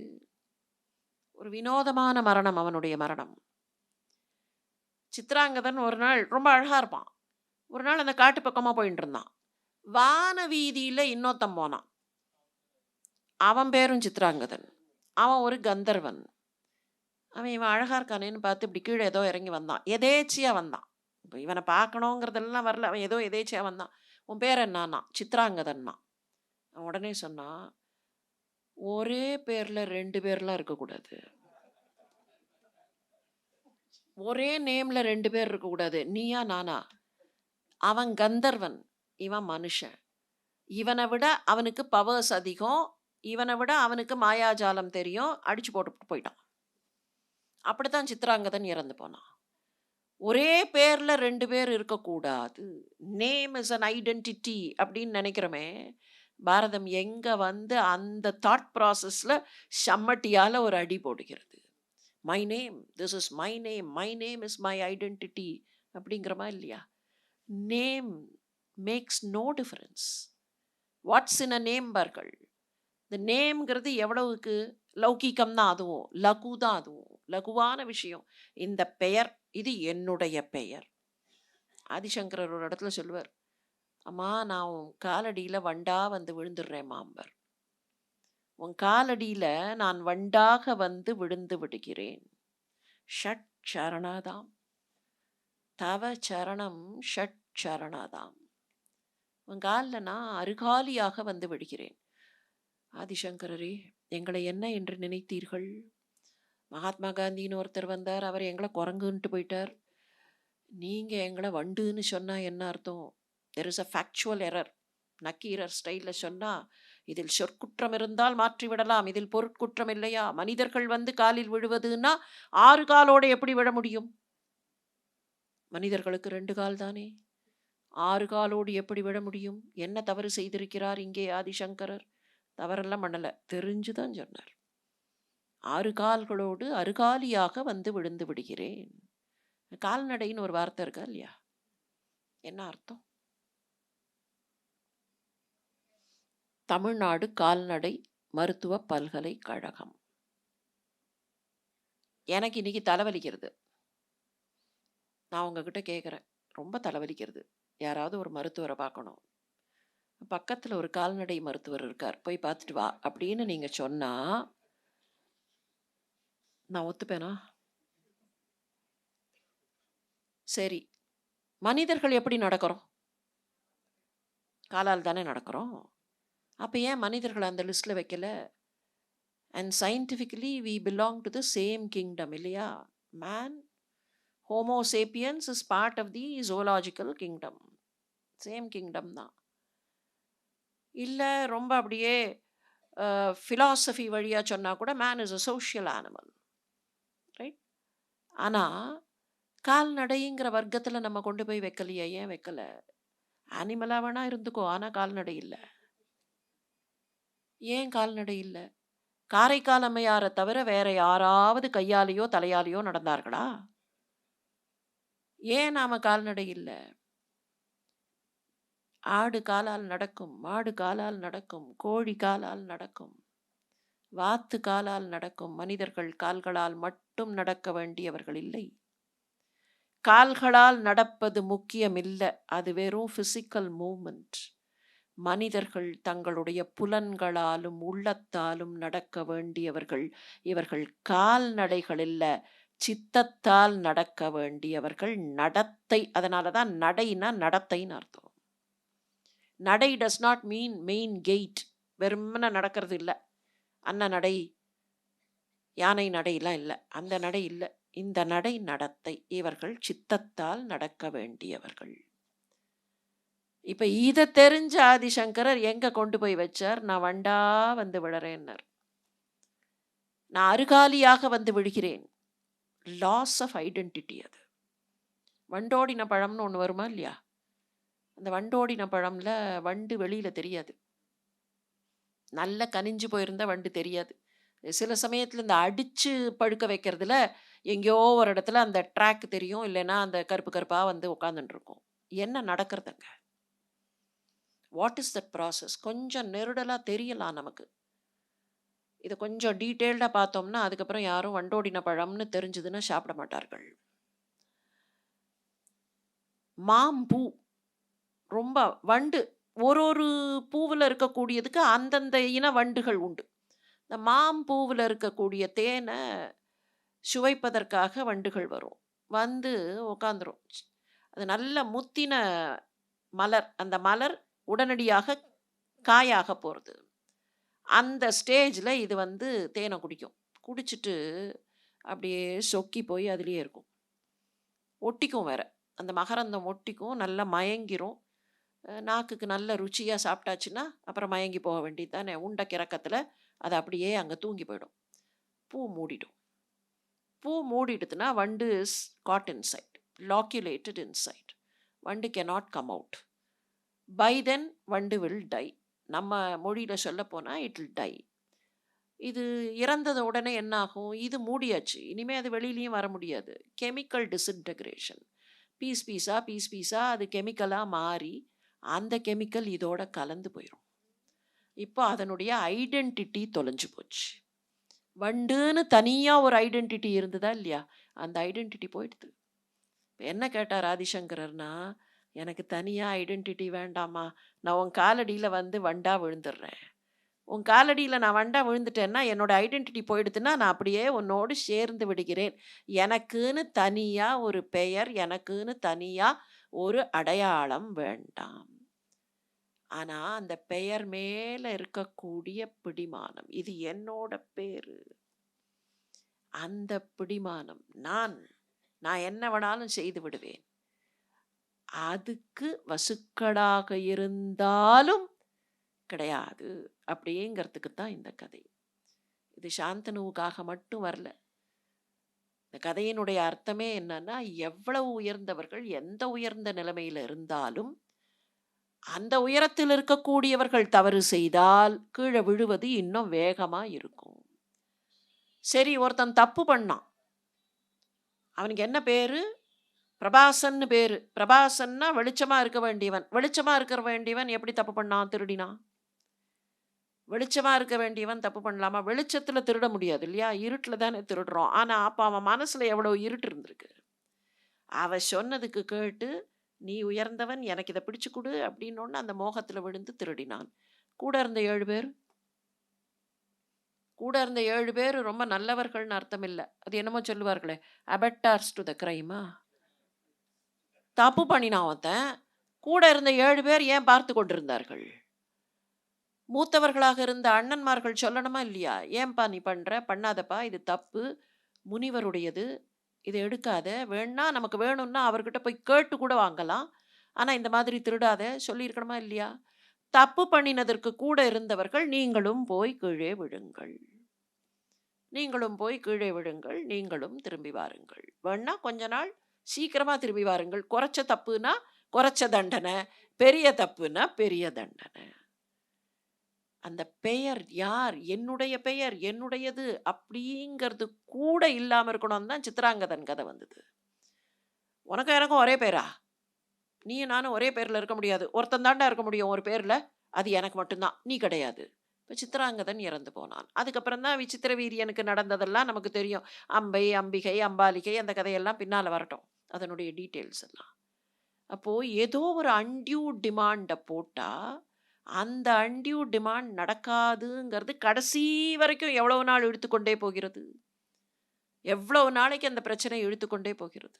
ஒரு வினோதமான மரணம் அவனுடைய மரணம். சித்ராங்கதன் ஒரு நாள் ரொம்ப அழகா இருப்பான். ஒரு நாள் அந்த காட்டு பக்கமா போயிட்டு இருந்தான். வான வீதியில இன்னொருத்தன் போனான். அவன் பேரும் சித்ராங்கதன். அவன் ஒரு கந்தர்வன். அவன் இவன் அழகா இருக்கானேன்னு பார்த்து இப்படி கீழே ஏதோ இறங்கி வந்தான். எதேச்சியா வந்தான். இப்போ இவனை பார்க்கணுங்கிறதெல்லாம் வரல. அவன் ஏதோ எதேச்சியா வந்தான். உன் பேர் என்னன்னா? சித்ராங்கதன்னா. அவன் உடனே சொன்னான், ஒரே பேர்ல 2 பேர்லாம் இருக்கக்கூடாது. ஒரே நேம்ல 2 பேர் இருக்கக்கூடாது. நீயா நானா? அவன் கந்தர்வன், இவன் மனுஷன். இவனை விட அவனுக்கு பவர்ஸ் அதிகம். இவனை விட அவனுக்கு மாயாஜாலம் தெரியும். அடிச்சு போட்டு போயிட்டான். அப்படித்தான் சித்ராங்கதன் இறந்து போனான். ஒரே பேர்ல 2 பேர் இருக்கக்கூடாது. நேம் இஸ் அன் ஐடென்டிட்டி அப்படின்னு நினைக்கிறோமே. பாரதம் எங்க அந்த தாட் ப்ராசஸ்ல செம்மட்டியால ஒரு அடி போடுகிறது. My name, this is my name, my name is my identity அப்படிங்கிறமா இல்லையா? Name makes no difference. What's in a name பார்கள். இந்த நேம்ங்கிறது எவ்வளவுக்கு லௌகீகம் தான், அதுவும் லகு தான், அதுவும் லகுவான விஷயம். இந்த பெயர் இது என்னுடைய பெயர். ஆதிசங்கரர் ஒரு இடத்துல சொல்லுவார், அம்மா நான் உன் காலடியில் வண்டா வந்து விழுந்துடுறேன் மாம்பர், உன் காலடியில் நான் வண்டாக வந்து விழுந்து விடுகிறேன். ஷட் சரணாதாம் தவ சரணம் ஷட் சரணாதாம். உன் காலில் நான் அருகாலியாக வந்து விடுகிறேன். ஆதிசங்கரரே, எங்களை என்ன என்று நினைத்தீர்கள்? மகாத்மா காந்தின்னு ஒருத்தர் வந்தார், அவர் எங்களை குரங்குன்ட்டு போயிட்டார். நீங்கள் எங்களை வண்டுன்னு சொன்னால் என்ன அர்த்தம்? There is a factual error. Nakkeerar ஸ்டைலில் சொன்னால், இதில் சொற்குற்றம் இருந்தால் மாற்றிவிடலாம், இதில் பொருட்குற்றம் இல்லையா? மனிதர்கள் வந்து காலில் விழுவதுன்னா 6 காலோடு எப்படி விழ முடியும்? மனிதர்களுக்கு 2 கால் தானே, 6 காலோடு எப்படி விழ முடியும்? என்ன தவறு செய்திருக்கிறார் இங்கே ஆதிசங்கரர்? தவறெல்லாம் பண்ணலை, தெரிஞ்சுதான் சொன்னார். 6 கால்களோடு அருகாலியாக வந்து விழுந்து விடுகிறேன். கால்நடைன்னு ஒரு வார்த்தை இருக்கா இல்லையா? என்ன அர்த்தம்? தமிழ்நாடு கால்நடை மருத்துவ பல்கலைக்கழகம். எனக்கு இன்னைக்கு தலைவலிக்கிறது. நான் உங்ககிட்ட கேட்குறேன், ரொம்ப தலைவலிக்கிறது, யாராவது ஒரு மருத்துவரை பார்க்கணும், பக்கத்தில் ஒரு கால்நடை மருத்துவர் இருக்கார், போய் பார்த்துட்டு வா அப்படின்னு நீங்கள் சொன்னால் நான் ஒத்துப்பேனா? சரி, மனிதர்கள் எப்படி நடக்கிறோம்? காலால் தானே நடக்கிறோம். அப்போ ஏன் மனிதர்கள் அந்த லிஸ்ட்டில் வைக்கல? And scientifically we belong to the same kingdom இல்லையா? Man, homo sapiens is part of the zoological kingdom. Same kingdom தான். இல்லை ரொம்ப அப்படியே ஃபிலாசபி வழியாக சொன்னால் கூட man is a social animal, right? ஆனால் கால்நடைங்கிற வர்க்கத்தில் நம்ம கொண்டு போய் வைக்கலையே. ஏன் வைக்கலை? அனிமலாக வேணா இருந்துக்கோ, ஆனால் கால்நடை இல்லை. ஏன் கால்நடை இல்லை? காரைக்கால் அம்மையாரை தவிர வேற யாராவது கையாலேயோ தலையாலேயோ நடந்தார்களா? ஏன் நாம கால்நடை இல்லை? ஆடு காலால் நடக்கும், மாடு காலால் நடக்கும், கோழி காலால் நடக்கும், வாத்து காலால் நடக்கும். மனிதர்கள் கால்களால் மட்டும் நடக்க வேண்டியவர்கள் இல்லை. கால்களால் நடப்பது முக்கியம் இல்லை, அது வெறும் பிசிக்கல் மூவ்மெண்ட். மனிதர்கள் தங்களுடைய புலன்களாலும் உள்ளத்தாலும் நடக்க வேண்டியவர்கள். இவர்கள் கால்நடைகள் இல்லை, சித்தத்தால் நடக்க வேண்டியவர்கள். நடத்தை, அதனால தான் நடைனா நடத்தைன்னு அர்த்தம். நடை does not mean main gait, வெறுமன நடக்கிறது இல்லை. அன்ன நடை, யானை நடையெல்லாம் இல்லை, அந்த நடை இல்லை. இந்த நடை நடத்தை. இவர்கள் சித்தத்தால் நடக்க வேண்டியவர்கள். இப்போ இதை தெரிஞ்ச ஆதிசங்கரர் எங்கே கொண்டு போய் வச்சார்? நான் வண்டா வந்து விழறேன்னார். நான் அருகாலியாக வந்து விழுகிறேன். Loss of identity. அது வண்டோடின பழம்னு ஒன்று வருமா இல்லையா? அந்த வண்டோடின பழம்ல வண்டு வெளியில் தெரியாது. நல்ல கனிஞ்சு போயிருந்த வண்டு தெரியாது. சில சமயத்தில் இந்த அடித்து பழுக்க வைக்கிறதுல எங்கேயோ ஒரு இடத்துல அந்த ட்ராக் தெரியும், இல்லைன்னா அந்த கருப்பு கருப்பாக வந்து உட்காந்துட்டு இருக்கும். என்ன நடக்கிறதுங்க? What is that process? கொஞ்சம் நெருடலாக தெரியலாம் நமக்கு. இதை கொஞ்சம் டீட்டெயில்டாக பார்த்தோம்னா அதுக்கப்புறம் யாரும் வண்டோடின பழம்னு தெரிஞ்சதுன்னா சாப்பிட மாட்டார்கள். மாம்பூ ரொம்ப வண்டு, ஒரு பூவில் இருக்கக்கூடியதுக்கு அந்தந்த இன வண்டுகள் உண்டு. இந்த மாம்பூவில் இருக்கக்கூடிய தேனை சுவைப்பதற்காக வண்டுகள் வரும், வந்து உக்காந்துரும். அது நல்ல முத்தின மலர், அந்த மலர் உடனடியாக காயாக போகிறது. அந்த ஸ்டேஜில் இது வந்து தேனை குடிக்கும். குடிச்சிட்டு அப்படியே சொக்கி போய் அதுலேயே இருக்கும், ஒட்டிக்கும் வேற. அந்த மகரந்தம் ஒட்டிக்கும், நல்லா மயங்கிரும். நாக்குக்கு நல்ல ருச்சியாக சாப்பிட்டாச்சுன்னா அப்புறம் மயங்கி போக வேண்டியது தானே. உண்டை கிறக்கத்தில் அது அப்படியே அங்கே தூங்கி போயிடும். பூ மூடிடும். பூ மூடிடுதுன்னா வண்டு is caught inside, loculated inside. வண்டு cannot come out. By then வண்டு வில் டை. நம்ம மொழியில் சொல்ல போனால் இட் வில் டை. இது இறந்தத உடனே என்ன ஆகும்? இது மூடியாச்சு. இனிமே அது வெளியிலயும் வர முடியாது. கெமிக்கல் டிஸின்டகிரேஷன். பீஸ் பீஸா அது கெமிக்கலா மாறி, அந்த கெமிக்கல் இதோட கலந்து போயிரும். இப்போ அதனுடைய ஐடென்டிட்டி தொலைஞ்சு போச்சு. வண்டுன்னு தனியா ஒரு ஐடென்டிட்டி இருந்ததா இல்லையா? அந்த ஐடென்டிட்டி போயிடுது. இப்ப என்ன கேட்டார் ஆதிசங்கரர்னா, "எனக்கு தனியா ஐடென்டிட்டி வேண்டாம்மா. நான் உன் காலடியில வந்து வண்டா விழுந்துடுறேன். உன் காலடியில நான் வண்டா விழுந்துட்டேன்னா, என்னோட ஐடென்டிட்டி போயிடுதுன்னா, நான் அப்படியே உன்னோடு சேர்ந்து விடுகிறேன். எனக்குன்னு தனியா ஒரு பெயர், எனக்குன்னு தனியா ஒரு அடையாளம் வேண்டாம்." ஆனா, அந்த பெயர் மேல இருக்கக்கூடிய பிடிமானம், இது என்னோட பேரு. அந்த பிடிமானம், நான் என்ன வேணாலும் செய்து விடுவேன். அதுக்கு வசுக்களாக இருந்தாலும் கிடையாது. அப்படிங்கிறதுக்கு தான் இந்த கதை. இது சாந்தனுவுக்காக மட்டும் வரல. இந்த கதையினுடைய அர்த்தமே என்னன்னா, எவ்வளவு உயர்ந்தவர்கள் எந்த உயர்ந்த நிலைமையில இருந்தாலும், அந்த உயரத்தில் இருக்கக்கூடியவர்கள் தவறு செய்தால், கீழ விழுவது இன்னும் வேகமா இருக்கும். சரி, ஒருத்தன் தப்பு பண்ணான். அவனுக்கு என்ன பேரு? பிரபாசன்னு பேரு. பிரபாசன்னா வெளிச்சமா இருக்க வேண்டியவன். வெளிச்சமா இருக்க வேண்டியவன் எப்படி தப்பு பண்ணான்? திருடினான். வெளிச்சமா இருக்க வேண்டியவன் தப்பு பண்ணலாமா? வெளிச்சத்துல திருட முடியாது இல்லையா? இருட்டுல தானே திருடுறோம். ஆனா, அப்ப அவன் மனசுல எவ்வளவு இருட்டு இருந்திருக்கு. அவ சொன்னதுக்கு கேட்டு, "நீ உயர்ந்தவன், எனக்கு இத பிடிச்சு குடு" அப்படின்னோன்ன அந்த மோகத்துல விழுந்து திருடினான். கூட இருந்த 7 பேர் கூட இருந்த 7 பேர் ரொம்ப நல்லவர்கள்னு அர்த்தம் இல்ல. அது என்னமோ சொல்லுவார்களே, அபெட்டார்ஸ் டூ த கிரைமா? தப்பு பண்ணினான் ஒருத்தன். கூட இருந்த 7 பேர் ஏன் பார்த்து கொண்டிருந்தார்கள்? மூத்தவர்களாக இருந்த அண்ணன்மார்கள் சொல்லணுமா இல்லையா? "ஏன்பா நீ பண்ற? பண்ணாதப்பா. இது தப்பு. முனிவருடையது. இத எடுக்காத. வேணுனா நமக்கு வேணும்னா அவர்கிட்ட போய் கேட்டு கூட வாங்கலாம். ஆனா இந்த மாதிரி திருடாத." சொல்லியிருக்கணுமா இல்லையா? தப்பு பண்ணினதற்கு கூட இருந்தவர்கள், "நீங்களும் போய் கீழே விழுங்கள். நீங்களும் போய் கீழே விழுங்கள். நீங்களும் திரும்பி வாருங்கள். வேணுனா கொஞ்ச நாள் சீக்கிரமா திரும்பி வாருங்கள். குறைச்ச தப்புனா குறைச்ச தண்டனை. பெரிய தப்புனா பெரிய தண்டனை." அந்த பெயர் யார்? என்னுடைய பெயர், என்னுடையது அப்படிங்கிறது கூட இல்லாம இருக்கணும்னு தான் சித்திராங்கதன் கதை வந்தது. உனக்கும் எனக்கும் ஒரே பேரா? நீயும் நானும் ஒரே பேர்ல இருக்க முடியாது. ஒருத்தன் தான்டா இருக்க முடியும் ஒரு பேர்ல. அது எனக்கு மட்டும்தான். நீ கிடையாது. இப்ப சித்திராங்கதன் இறந்து போனான். அதுக்கப்புறம் தான் விசித்திர வீரியனுக்கு நடந்ததெல்லாம் நமக்கு தெரியும். அம்பை, அம்பிகை, அம்பாலிகை அந்த கதையெல்லாம் பின்னால வரட்டும். அதனுடைய டீட்டெயில்ஸ் எல்லாம். அப்போ ஏதோ ஒரு அன்டியூ டிமாண்ட போட்டா, அந்த அன்டியூ டிமாண்ட் நடக்காதுங்கிறது கடைசி வரைக்கும் எவ்வளவு நாள் இழுத்துக்கொண்டே போகிறது? எவ்வளவு நாளைக்கு அந்த பிரச்சனை இழுத்துக்கொண்டே போகிறது?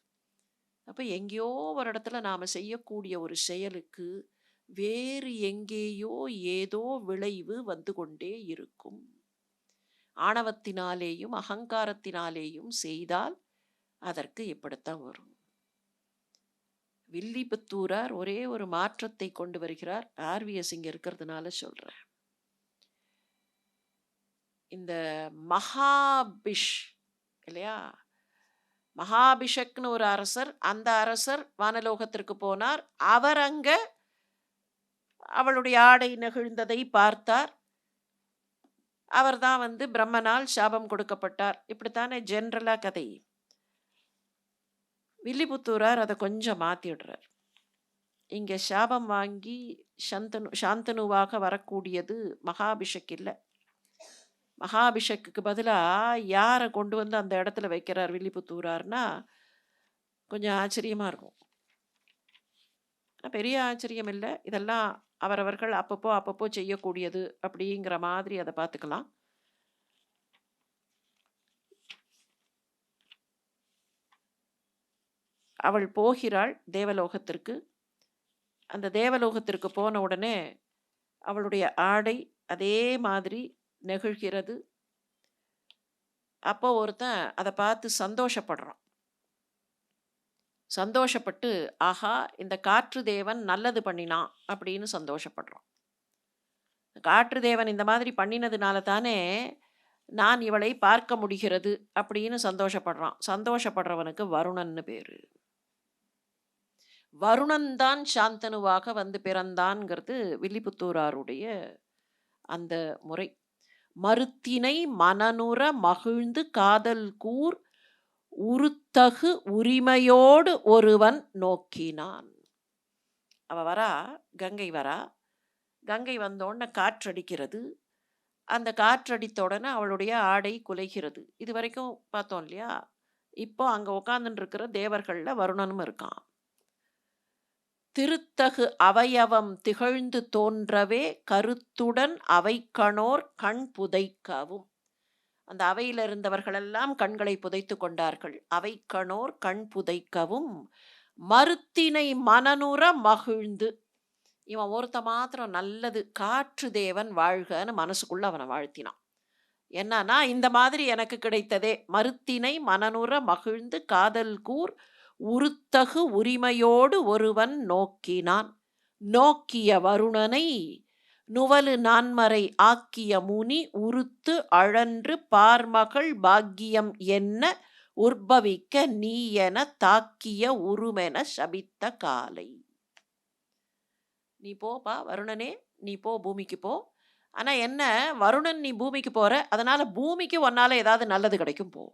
அப்ப எங்கேயோ ஒரு இடத்துல நாம செய்யக்கூடிய ஒரு செயலுக்கு வேறு எங்கேயோ ஏதோ விளைவு வந்து கொண்டே இருக்கும். ஆணவத்தினாலேயும் அகங்காரத்தினாலேயும் செய்தால் அதற்கு இப்படித்தான் வரும். வில்லிபுத்தூரார் ஒரே ஒரு மாற்றத்தை கொண்டு வருகிறார். ஆர்விஎஸ் இங்க இருக்கிறதுனால சொல்றேன். இந்த மகாபிஷ் இல்லையா? மகாபிஷக்னு ஒரு அரசர், அந்த அரசர் வானலோகத்திற்கு போனார். அவர் அங்க அவளுடைய ஆடை நெகிழ்ந்ததை பார்த்தார். அவர் தான் வந்து பிரம்மனால் சாபம் கொடுக்கப்பட்டார். இப்படித்தானே ஜென்ரலா கதை. வில்லிபுத்தூரார் அதை கொஞ்சம் மாத்திடுறார். இங்க சாபம் வாங்கி சாந்தனுவாக வரக்கூடியது மகாபிஷக் இல்ல. மகாபிஷக்குக்கு பதிலா யாரை கொண்டு வந்து அந்த இடத்துல வைக்கிறார் வில்லிபுத்தூரார்னா கொஞ்சம் ஆச்சரியமா இருக்கும். பெரிய ஆச்சரியம் இல்லை. இதெல்லாம் அவரவர்கள் அப்பப்போ அப்பப்போ செய்யக்கூடியது அப்படிங்கிற மாதிரி அதை பார்த்துக்கலாம். அவள் போகிறாள் தேவலோகத்திற்கு. அந்த தேவலோகத்திற்கு போன உடனே அவளுடைய ஆடை அதே மாதிரி நெகிழ்கிறது. அப்போ ஒருத்தன் அதை பார்த்து சந்தோஷப்படுறான். சந்தோஷப்பட்டு, ஆஹா இந்த காற்று தேவன் நல்லது பண்ணினான் அப்படின்னு சந்தோஷப்படுறான். காற்று தேவன் இந்த மாதிரி பண்ணினதுனால தானே நான் இவளை பார்க்க முடிகிறது அப்படின்னு சந்தோஷப்படுறான். சந்தோஷப்படுறவனுக்கு வருணன்னு பேரு. வருணன் தான் சாந்தனுவாக வந்து பிறந்தான்ங்கிறது வில்லிபுத்தூராருடைய அந்த முறை. மறுத்தினை மனனுற மகிழ்ந்து காதல் கூர் உறுத்தகு உரிமையோடு ஒருவன் நோக்கினான். அவ வரா, கங்கை வரா. கங்கை வந்தோடனே காற்றடிக்கிறது. அந்த காற்றடித்த உடனே அவளுடைய ஆடை குலைகிறது. இது வரைக்கும் பார்த்தோம் இல்லையா? இப்போ அங்க உட்கார்ந்துட்டு இருக்கிற தேவர்கள்ல வருணனும் இருக்கான். திருத்தகு அவயவம் திகழ்ந்து தோன்றவே கருத்துடன் அவைக்கணோர் கண் புதைக்கவும். அந்த அவையில் இருந்தவர்களெல்லாம் கண்களை புதைத்து கொண்டார்கள். அவைக்கணோர் கண் புதைக்கவும் மறுத்தினை மனனுற மகிழ்ந்து. இவன் ஒருத்த மாத்திரம் நல்லது, காற்று தேவன் வாழ்கன்னு மனசுக்குள்ள அவனை வாழ்த்தினான். என்னன்னா, இந்த மாதிரி எனக்கு கிடைத்ததே. மறுத்தினை மனனுற மகிழ்ந்து காதல் கூர் உறுத்தகு உரிமையோடு ஒருவன் நோக்கினான். நோக்கிய வருணனை நுவலு நான்மறை ஆக்கிய முனி உறுத்து அழன்று பார்மகள் பாக்கியம் என்ன உற்பவிக்க நீ என தாக்கிய உருமென சபித்த காலை. நீ போப்பா வருணனே, நீ போ, பூமிக்கு போ. ஆனா என்ன, வருணன் நீ பூமிக்கு போற, அதனால பூமிக்கு உன்னால ஏதாவது நல்லது கிடைக்கும், போ.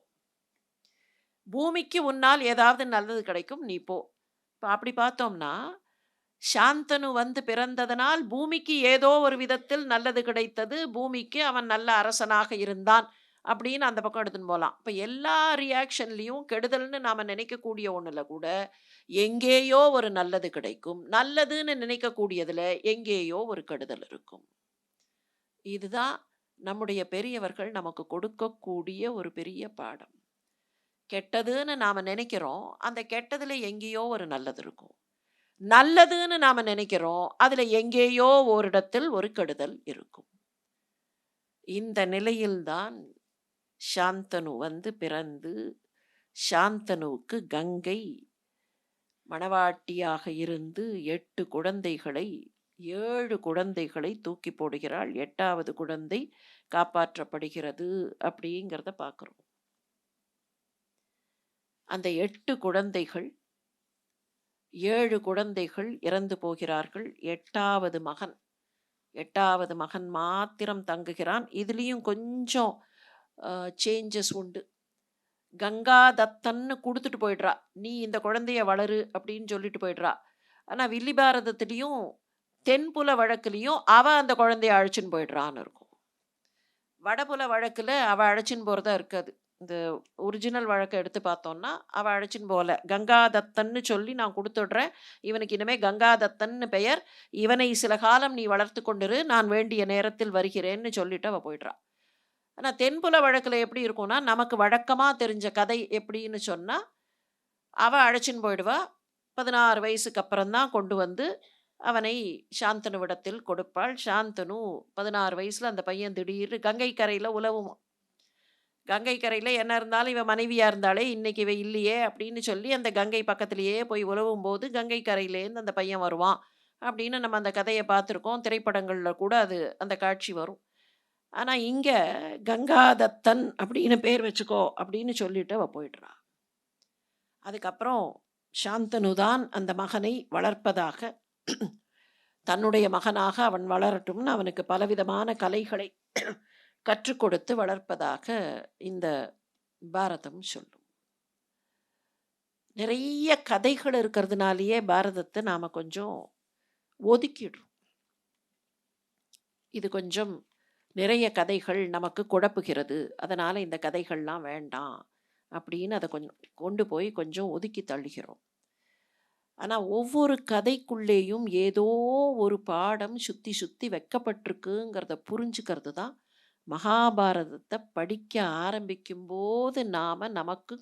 பூமிக்கு உன்னால் ஏதாவது நல்லது கிடைக்கும், நீ போ. இப்போ அப்படி பார்த்தோம்னா, சாந்தனு வந்து பிறந்ததனால் பூமிக்கு ஏதோ ஒரு விதத்தில் நல்லது கிடைத்தது, பூமிக்கு அவன் நல்ல அரசனாக இருந்தான் அப்படின்னு அந்த பக்கம் எடுத்துன்னு போகலாம். இப்போ எல்லா ரியாக்ஷன்லேயும் கெடுதல்னு நாம் நினைக்கக்கூடிய ஒன்றில் கூட எங்கேயோ ஒரு நல்லது கிடைக்கும், நல்லதுன்னு நினைக்கக்கூடியதில் எங்கேயோ ஒரு கெடுதல் இருக்கும். இதுதான் நம்முடைய பெரியவர்கள் நமக்கு கொடுக்கக்கூடிய ஒரு பெரிய பாடம். கெட்டதுன்னு நாம் நினைக்கிறோம், அந்த கெட்டதில் எங்கேயோ ஒரு நல்லது இருக்கும். நல்லதுன்னு நாம் நினைக்கிறோம், அதில் எங்கேயோ ஒரு இடத்தில் ஒரு கெடுதல் இருக்கும். இந்த நிலையில்தான் சாந்தனு வந்து பிறந்து, சாந்தனுவுக்கு கங்கை மணவாட்டியாக இருந்து 8 குழந்தைகளை 7 குழந்தைகளை தூக்கி போடுகிறாள். 8வது குழந்தை காப்பாற்றப்படுகிறது அப்படிங்கிறத பார்க்குறோம். அந்த 8 குழந்தைகள் 7 குழந்தைகள் இறந்து போகிறார்கள். 8வது மகன் மாத்திரம் தங்குகிறான். இதுலேயும் கொஞ்சம் சேஞ்சஸ் உண்டு. கங்காதத்தன்னு கொடுத்துட்டு போயிடுறா, நீ இந்த குழந்தைய வளரு அப்படின்னு சொல்லிட்டு போயிடுறா. ஆனால் வில்லி பாரதத்துலேயும் தென்புல வழக்குலேயும் அவள் அந்த குழந்தைய அழைச்சின்னு போயிடுறான்னு இருக்கும். வடபுல வழக்கில் அவள் அழைச்சின்னு போகிறதா இருக்காது. இந்த ஒரிஜினல் வழக்கை எடுத்து பார்த்தோம்னா அவள் அழைச்சின்னு போகல. கங்காதத்தன்னு சொல்லி நான் கொடுத்துடுறேன், இவனுக்கு இனிமேல் கங்காதத்தன்னு பெயர், இவனை சில காலம் நீ வளர்த்து கொண்டிரு, நான் வேண்டிய நேரத்தில் வருகிறேன்னு சொல்லிட்டு அவள் போயிடுறா. ஆனால் தென்புல வழக்கில் எப்படி இருக்கும்னா, நமக்கு வழக்கமாக தெரிஞ்ச கதை எப்படின்னு சொன்னால், அவள் அழைச்சின்னு போயிடுவா. 16 வயசுக்கு அப்புறம்தான் கொண்டு வந்து அவனை சாந்தனுவிடத்தில் கொடுப்பாள். சாந்தனு 16 வயசில் அந்த பையன் திடீர்னு கங்கை கரையில் உலவும். கங்கை கரையில் என்ன இருந்தாலும் இவன் மனைவியாக இருந்தாலே இன்னைக்கு இவ இல்லையே அப்படின்னு சொல்லி அந்த கங்கை பக்கத்திலேயே போய் உலவும் போது கங்கை கரையிலேருந்து அந்த பையன் வருவான் அப்படின்னு நம்ம அந்த கதையை பார்த்துருக்கோம். திரைப்படங்களில் கூட அது அந்த காட்சி வரும். ஆனால் இங்கே கங்காதத்தன் அப்படின்னு பேர் வச்சுக்கோ அப்படின்னு சொல்லிட்டு அவள் போயிடுறா. அதுக்கப்புறம் சாந்தனு தான் அந்த மகனை வளர்ப்பதாக, தன்னுடைய மகனாக அவன் வளரட்டும்னு அவனுக்கு பலவிதமான கலைகளை கற்றுக் கொடுத்து வளர்ப்பதாக இந்த பாரதம் சொல்லும். நிறைய கதைகள் இருக்கிறதுனாலேயே பாரதத்தை நாம் கொஞ்சம் ஒதுக்கிடுறோம். இது கொஞ்சம் நிறைய கதைகள் நமக்கு குழப்புகிறது, அதனால் இந்த கதைகள்லாம் வேண்டாம் அப்படின்னு அதை கொஞ்சம் கொண்டு போய் கொஞ்சம் ஒதுக்கி தள்ளுகிறோம். ஆனால் ஒவ்வொரு கதைக்குள்ளேயும் ஏதோ ஒரு பாடம் சுற்றி சுற்றி வைக்கப்பட்டிருக்குங்கிறத புரிஞ்சுக்கிறது தான் மகாபாரதத்தை படிக்க ஆரம்பிக்கும் போது நாம் நமக்கு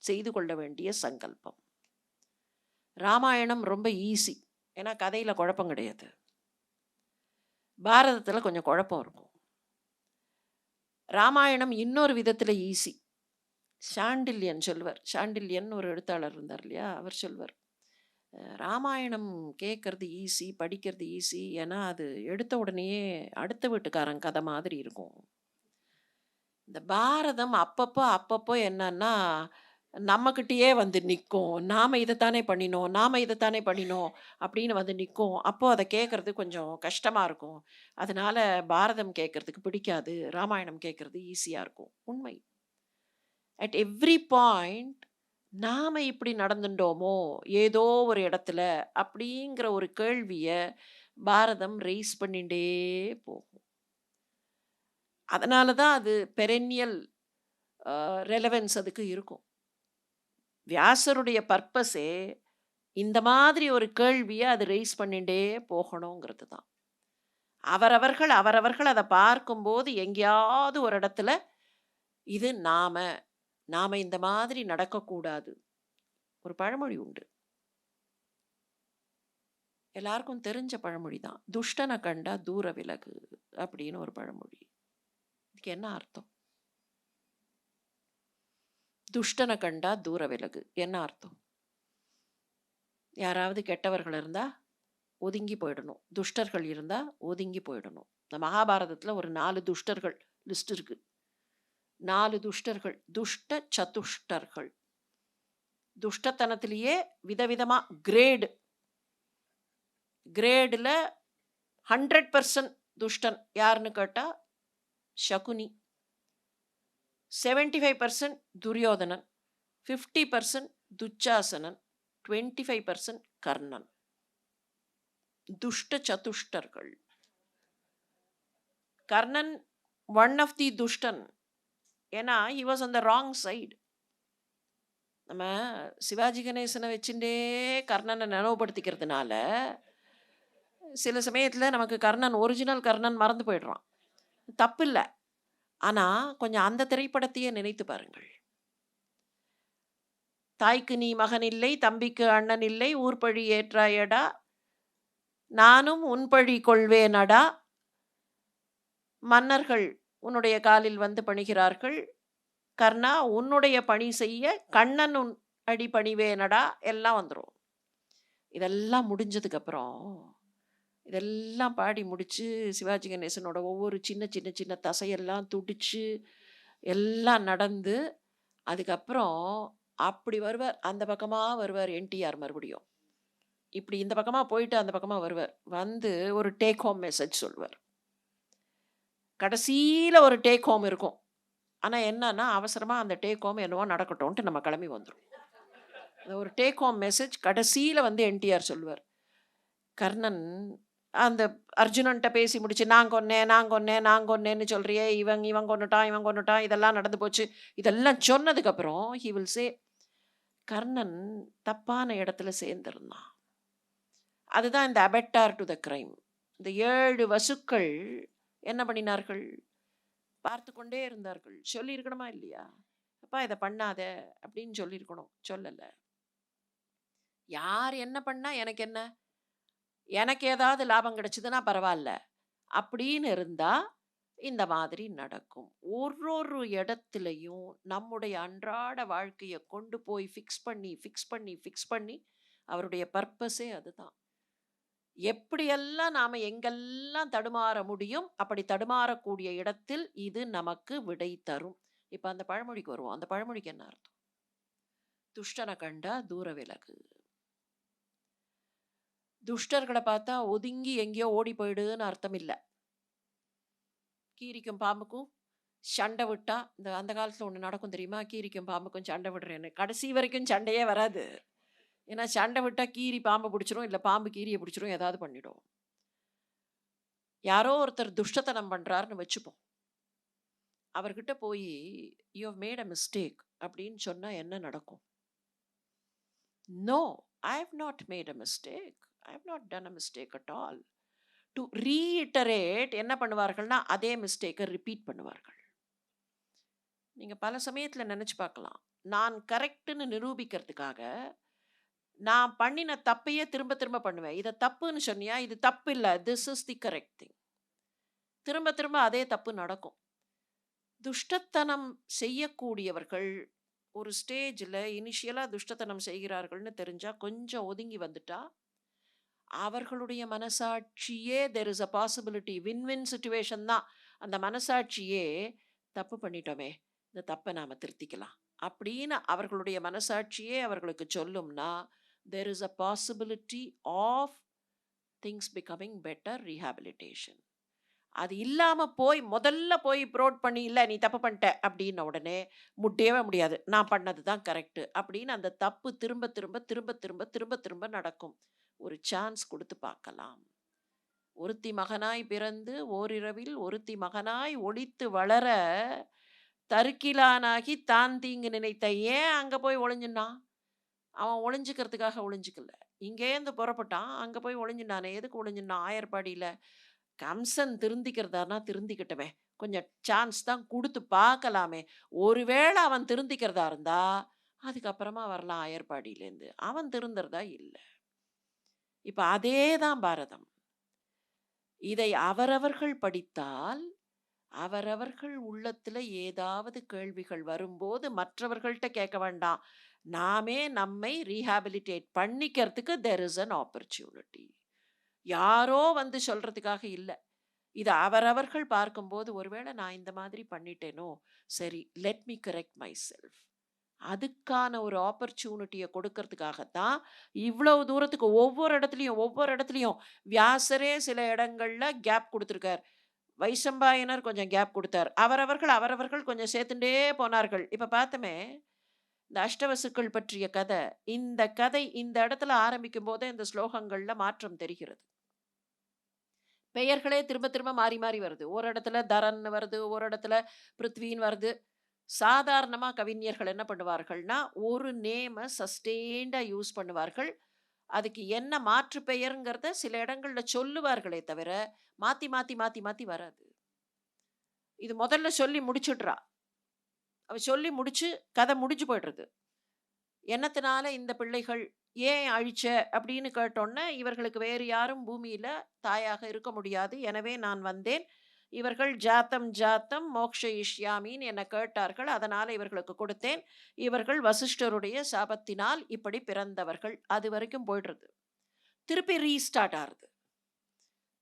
செய்து கொள்ள வேண்டிய சங்கல்பம். ராமாயணம் ரொம்ப ஈஸி, ஏன்னா கதையில் குழப்பம் கிடையாது. பாரதத்தில் கொஞ்சம் குழப்பம் இருக்கும். ராமாயணம் இன்னொரு விதத்தில் ஈஸி. சாண்டில்யன் சொல்வார், சாண்டில்யன் ஒரு எழுத்தாளர் இருந்தார் இல்லையா, அவர் சொல்வார், ராமாயணம் கேட்குறது ஈஸி, படிக்கிறது ஈஸி, ஏன்னா அது எடுத்த உடனேயே அடுத்த வீட்டுக்காரன் கதை மாதிரி இருக்கும். இந்த பாரதம் அப்பப்போ என்னன்னா நம்மகிட்டயே வந்து நிக்கும். நாம இதத்தானே பண்ணினோம், நாம இதத்தானே பண்ணினோம் அப்படின்னு வந்து நிக்கும். அப்போ அத கேட்கறது கொஞ்சம் கஷ்டமா இருக்கும். அதனால பாரதம் கேட்கறதுக்கு பிடிக்காது. ராமாயணம் கேட்கறது ஈஸியா இருக்கும். உண்மை. அட் எவ்ரி பாயிண்ட் நாம இப்படி நடந்துட்டோமோ, ஏதோ ஒரு இடத்துல அப்படிங்கிற ஒரு கேள்விய பாரதம் ரெய்ஸ் பண்ணிண்டே போகும். அதனால தான் அது பெரென்னியல் ரெலவன்ஸ் அதுக்கு இருக்கும். வியாசருடைய பர்ப்பஸே இந்த மாதிரி ஒரு கேள்விய அது ரெய்ஸ் பண்ணிண்டே போகணுங்கிறது தான். அவரவர்கள் அத பார்க்கும்போது எங்கேயாவது ஒரு இடத்துல இது நாம, நாம இந்த மாதிரி நடக்கக்கூடாது. ஒரு பழமொழி உண்டு. எல்லாருக்கும் தெரிஞ்ச பழமொழி தான். "துஷ்டன கண்டா தூர விலகு" அப்படின்னு ஒரு பழமொழி. இதுக்கு என்ன அர்த்தம்? துஷ்டன கண்டா தூர விலகு. என்ன அர்த்தம்? யாராவது கெட்டவர்கள் இருந்தா ஒதுங்கி போயிடணும். துஷ்டர்கள் இருந்தா ஒதுங்கி போயிடணும். இந்த மகாபாரதத்துல ஒரு 4 துஷ்டர்கள் லிஸ்ட் இருக்கு. 4 துஷ்டர்கள். துஷ்ட சதுஷ்டர்கள். துஷ்டத்தனத்திலேயே விதவிதமா கிரேடு. கிரேடுல 100% துஷ்டன் யாருன்னு கேட்டா சகுனி. 75% துரியோதனன். 50% துச்சாசனன். 25% கர்ணன். துஷ்ட சதுஷ்டர்கள். கர்ணன் ஒன் ஆஃப் தி துஷ்டன். ஏன்னா he was on the wrong side. நம்ம சிவாஜி கணேசனை வச்சுட்டே கர்ணனை நினைவுபடுத்திக்கிறதுனால சில சமயத்துல நமக்கு கர்ணன் ஒரிஜினல் கர்ணன் மறந்து போயிடுறான். தப்பு இல்லை. ஆனா கொஞ்சம் அந்த திரைப்படத்தையே நினைத்து பாருங்கள். தாய்க்கு நீ மகன் இல்லை, தம்பிக்கு அண்ணன் இல்லை, ஊர்பழி ஏற்றாயடா, நானும் உன்பழி கொள்வேனடா, மன்னர்கள் உன்னுடைய காலில் வந்து பணிகிறார்கள், கர்ணா உன்னுடைய பணி செய்ய கண்ணன் உன் அடி பணிவேனடா, எல்லாம் வந்துடும். இதெல்லாம் முடிஞ்சதுக்கு அப்புறம் இதெல்லாம் பாடி முடிச்சு சிவாஜி கணேசனோட ஒவ்வொரு சின்ன சின்ன சின்ன தசையெல்லாம் துடிச்சு எல்லாம் நடந்து அதுக்கப்புறம் அப்படி வருவார். அந்த பக்கமா வருவார் என்டிஆர் மறுபடியும். இப்படி இந்த பக்கமா போயிட்டு அந்த பக்கமா வருவார். வந்து ஒரு டேக் ஹோம் மெசேஜ் சொல்வார். கடைசியில ஒரு டேக் ஹோம் இருக்கும். ஆனா என்னன்னா அவசரமா அந்த டேக் ஹோம் என்னவோ நடக்கட்டும்ட்டு நம்ம கிளம்பி வந்துரும். அந்த ஒரு டேக் ஹோம் மெசேஜ் கடைசியில வந்து என்டிஆர் சொல்லுவார். கர்ணன் அந்த அர்ஜுனன்ட்ட பேசி முடிச்சு, நான் கொன்னேன், நான் கொன்னேன், நான் கொன்னேன்னு சொல்றியே, இவன் கொன்னுட்டான், இவன் கொன்னுட்டான், இதெல்லாம் நடந்து போச்சு. இதெல்லாம் சொன்னதுக்கப்புறம் ஹி வில் சே, கர்ணன் தப்பான இடத்துல சேர்ந்திருந்தான். அதுதான் இந்த அபெட்டார் டு த கிரைம். இந்த 7 வசுக்கள் என்ன பண்ணினார்கள்? பார்த்து கொண்டே இருந்தார்கள். சொல்லியிருக்கணுமா இல்லையா? அப்பா இதை பண்ணாத அப்படின்னு சொல்லியிருக்கணும். சொல்லலை. யார் என்ன பண்ணா எனக்கு என்ன? எனக்கு ஏதாவது லாபம் கிடைச்சதுன்னா பரவாயில்ல அப்படின்னு இருந்தா இந்த மாதிரி நடக்கும். ஒரு இடத்துலையும் நம்முடைய அன்றாட வாழ்க்கையை கொண்டு போய் ஃபிக்ஸ் பண்ணி அவருடைய பர்பஸே அதுதான். எப்படியெல்லாம் நாம எங்கெல்லாம் தடுமாற முடியும், அப்படி தடுமாறக்கூடிய இடத்தில் இது நமக்கு விடை தரும். இப்ப அந்த பழமொழிக்கு வருவோம். அந்த பழமொழிக்கு என்ன அர்த்தம்? துஷ்டனை கண்டா தூர விலகு. துஷ்டர்களை பார்த்தா ஒதுங்கி எங்கேயோ ஓடி போயிடுன்னு அர்த்தம் இல்லை. கீரிக்கும் பாம்புக்கும் சண்டை விட்டா, இந்த அந்த காலத்தில் ஒன்று நடக்கும் தெரியுமா? கீரிக்கும் பாம்புக்கும் சண்டை விடுறேன்னு. கடைசி வரைக்கும் சண்டையே வராது. ஏன்னா சண்டை விட்டா கீரி பாம்பை பிடிச்சிரும், இல்லை பாம்பு கீரியை பிடிச்சிரும், ஏதாவது பண்ணிடும். யாரோ ஒருத்தர் துஷ்டத்தனம் பண்றாருன்னு வச்சுப்போம். அவர்கிட்ட போய் you have made a mistake அப்படின்னு சொன்னா என்ன நடக்கும்? No, I have not made a mistake, I have not done a mistake at all. To reiterate என்ன பண்ணுவார்கள்னா அதே மிஸ்டேக்கை ரிப்பீட் பண்ணுவார்கள். நீங்க பல சமயத்துல நினைச்சு பார்க்கலாம். நான் கரெக்ட்னு நிரூபிக்கிறதுக்காக நான் பண்ணின தப்பையே திரும்ப திரும்ப பண்ணுவேன். இதை தப்புன்னு சொன்னியா, இது தப்பு இல்லை, this is the correct thing. திரும்ப திரும்ப அதே தப்பு நடக்கும். துஷ்டத்தனம் செய்யக்கூடியவர்கள் ஒரு ஸ்டேஜில் இனிஷியலாக துஷ்டத்தனம் செய்கிறார்கள்னு தெரிஞ்சா கொஞ்சம் ஒதுங்கி வந்துட்டா அவர்களுடைய மனசாட்சியே there is a possibility, win situation தான். அந்த மனசாட்சியே தப்பு பண்ணிட்டோமே, இந்த தப்பை நாம் திருத்திக்கலாம் அப்படின்னு அவர்களுடைய மனசாட்சியே அவர்களுக்கு சொல்லும்னா, there is a possibility of things becoming better rehabilitation. அது இல்லாம முதல்ல போய் ப்ரோட் பண்ணி, "இல்ல நீ தப்பு பண்ணிட்ட" அப்படின்ன உடனே முடியவே முடியாது. "நான் பண்ணது தான் கரெக்ட்டு" அப்படின்னு அந்த தப்பு திரும்ப திரும்ப திரும்ப திரும்ப திரும்ப திரும்ப நடக்கும். ஒரு சான்ஸ் குடுத்து பார்க்கலாம். ஒருத்தி மகனாய் பிறந்து ஓரிரவில் ஒருத்தி மகனாய் ஒளித்து வளர, தருக்கிலானாகி தான் தீங்கு நினைத்த. ஏன் அங்க போய் ஒளிஞ்சுனான்? அவன் ஒளிஞ்சுக்கிறதுக்காக ஒளிஞ்சுக்கல. இங்கேருந்து புறப்பட்டான். அங்க போய் ஒளிஞ்சுனானே. எதுக்கு ஒளிஞ்சுனான்? ஆயர்பாடியில. கம்சன் திருந்திக்கிறதானா திருந்திக்கட்டுமே. கொஞ்சம் சான்ஸ் தான் குடுத்து பார்க்கலாமே. ஒருவேள அவன் திருந்திக்கிறதா இருந்தா, அதுக்கப்புறமா வரலாம் ஆயர்பாடியிலேருந்து. அவன் திருந்துறதா இல்ல. இப்ப அதே தான் பாரதம். இதை அவரவர்கள் படித்தால், அவரவர்கள் உள்ளத்துல ஏதாவது கேள்விகள் வரும்போது மற்றவர்கள்ட்ட கேட்க வேண்டாம். நாமே நம்மை ரீஹாபிலிட்டேட் பண்ணிக்கிறதுக்கு தேர் இஸ் அன் ஆப்பர்ச்சுனிட்டி. யாரோ வந்து சொல்றதுக்காக இல்ல. இத அவரவர்கள் பார்க்கும்போது, ஒருவேளை நான் இந்த மாதிரி பண்ணிட்டேனோ, சரி let me correct my self. அதுக்கான ஒரு ஆப்பர்ச்சுனிட்டிய கொடுக்கறதுக்காகத்தான், இவ்வளவு தூரத்துக்கு ஒவ்வொரு இடத்துலயும் வியாசரே சில இடங்கள்ல கேப் குடுத்திருக்கார். வைசம்பாயனர் கொஞ்சம் கேப் குடுத்தார். அவரவர்கள் கொஞ்சம் சேர்த்துண்டே போனார்கள். இப்ப பார்த்தோமே, இந்த அஷ்டவசுக்கள் பற்றிய கதை. இந்த கதை இந்த இடத்துல ஆரம்பிக்கும்போதே இந்த ஸ்லோகங்கள்ல மாற்றம் தெரிகிறது. பெயர்களே திரும்ப திரும்ப மாறி மாறி வருது. ஒரு இடத்துல தரன்னு வருது, ஒரு இடத்துல பிருத்வின்னு வருது. சாதாரணமா கவிஞர்கள் என்ன பண்ணுவார்கள்னா, ஒரு நேம சஸ்டெயின்டா யூஸ் பண்ணுவார்கள். அதுக்கு என்ன மாற்று பெயர்ங்கிறத சில இடங்கள்ல சொல்லுவார்களே தவிர, மாத்தி மாத்தி மாத்தி மாத்தி வராது. இது முதல்ல சொல்லி முடிச்சுடுறா. அவ சொல்லி முடிச்சு கதை முடிஞ்சு போயிடுறது. என்னத்தினால இந்த பிள்ளைகள் ஏன் அழிச்ச அப்படின்னு கேட்டோன்னே, இவர்களுக்கு வேறு யாரும் பூமியில தாயாக இருக்க முடியாது. எனவே நான் வந்தேன். இவர்கள் ஜாத்தம் ஜாத்தம் மோக்ஷயிஷ்யாமின்னு என்ன கேட்டார்கள். அதனால இவர்களுக்கு கொடுத்தேன். இவர்கள் வசிஷ்டருடைய சாபத்தினால் இப்படி பிறந்தவர்கள். அது வரைக்கும் போயிடுறது. திருப்பி ரீஸ்டார்ட் ஆகுது.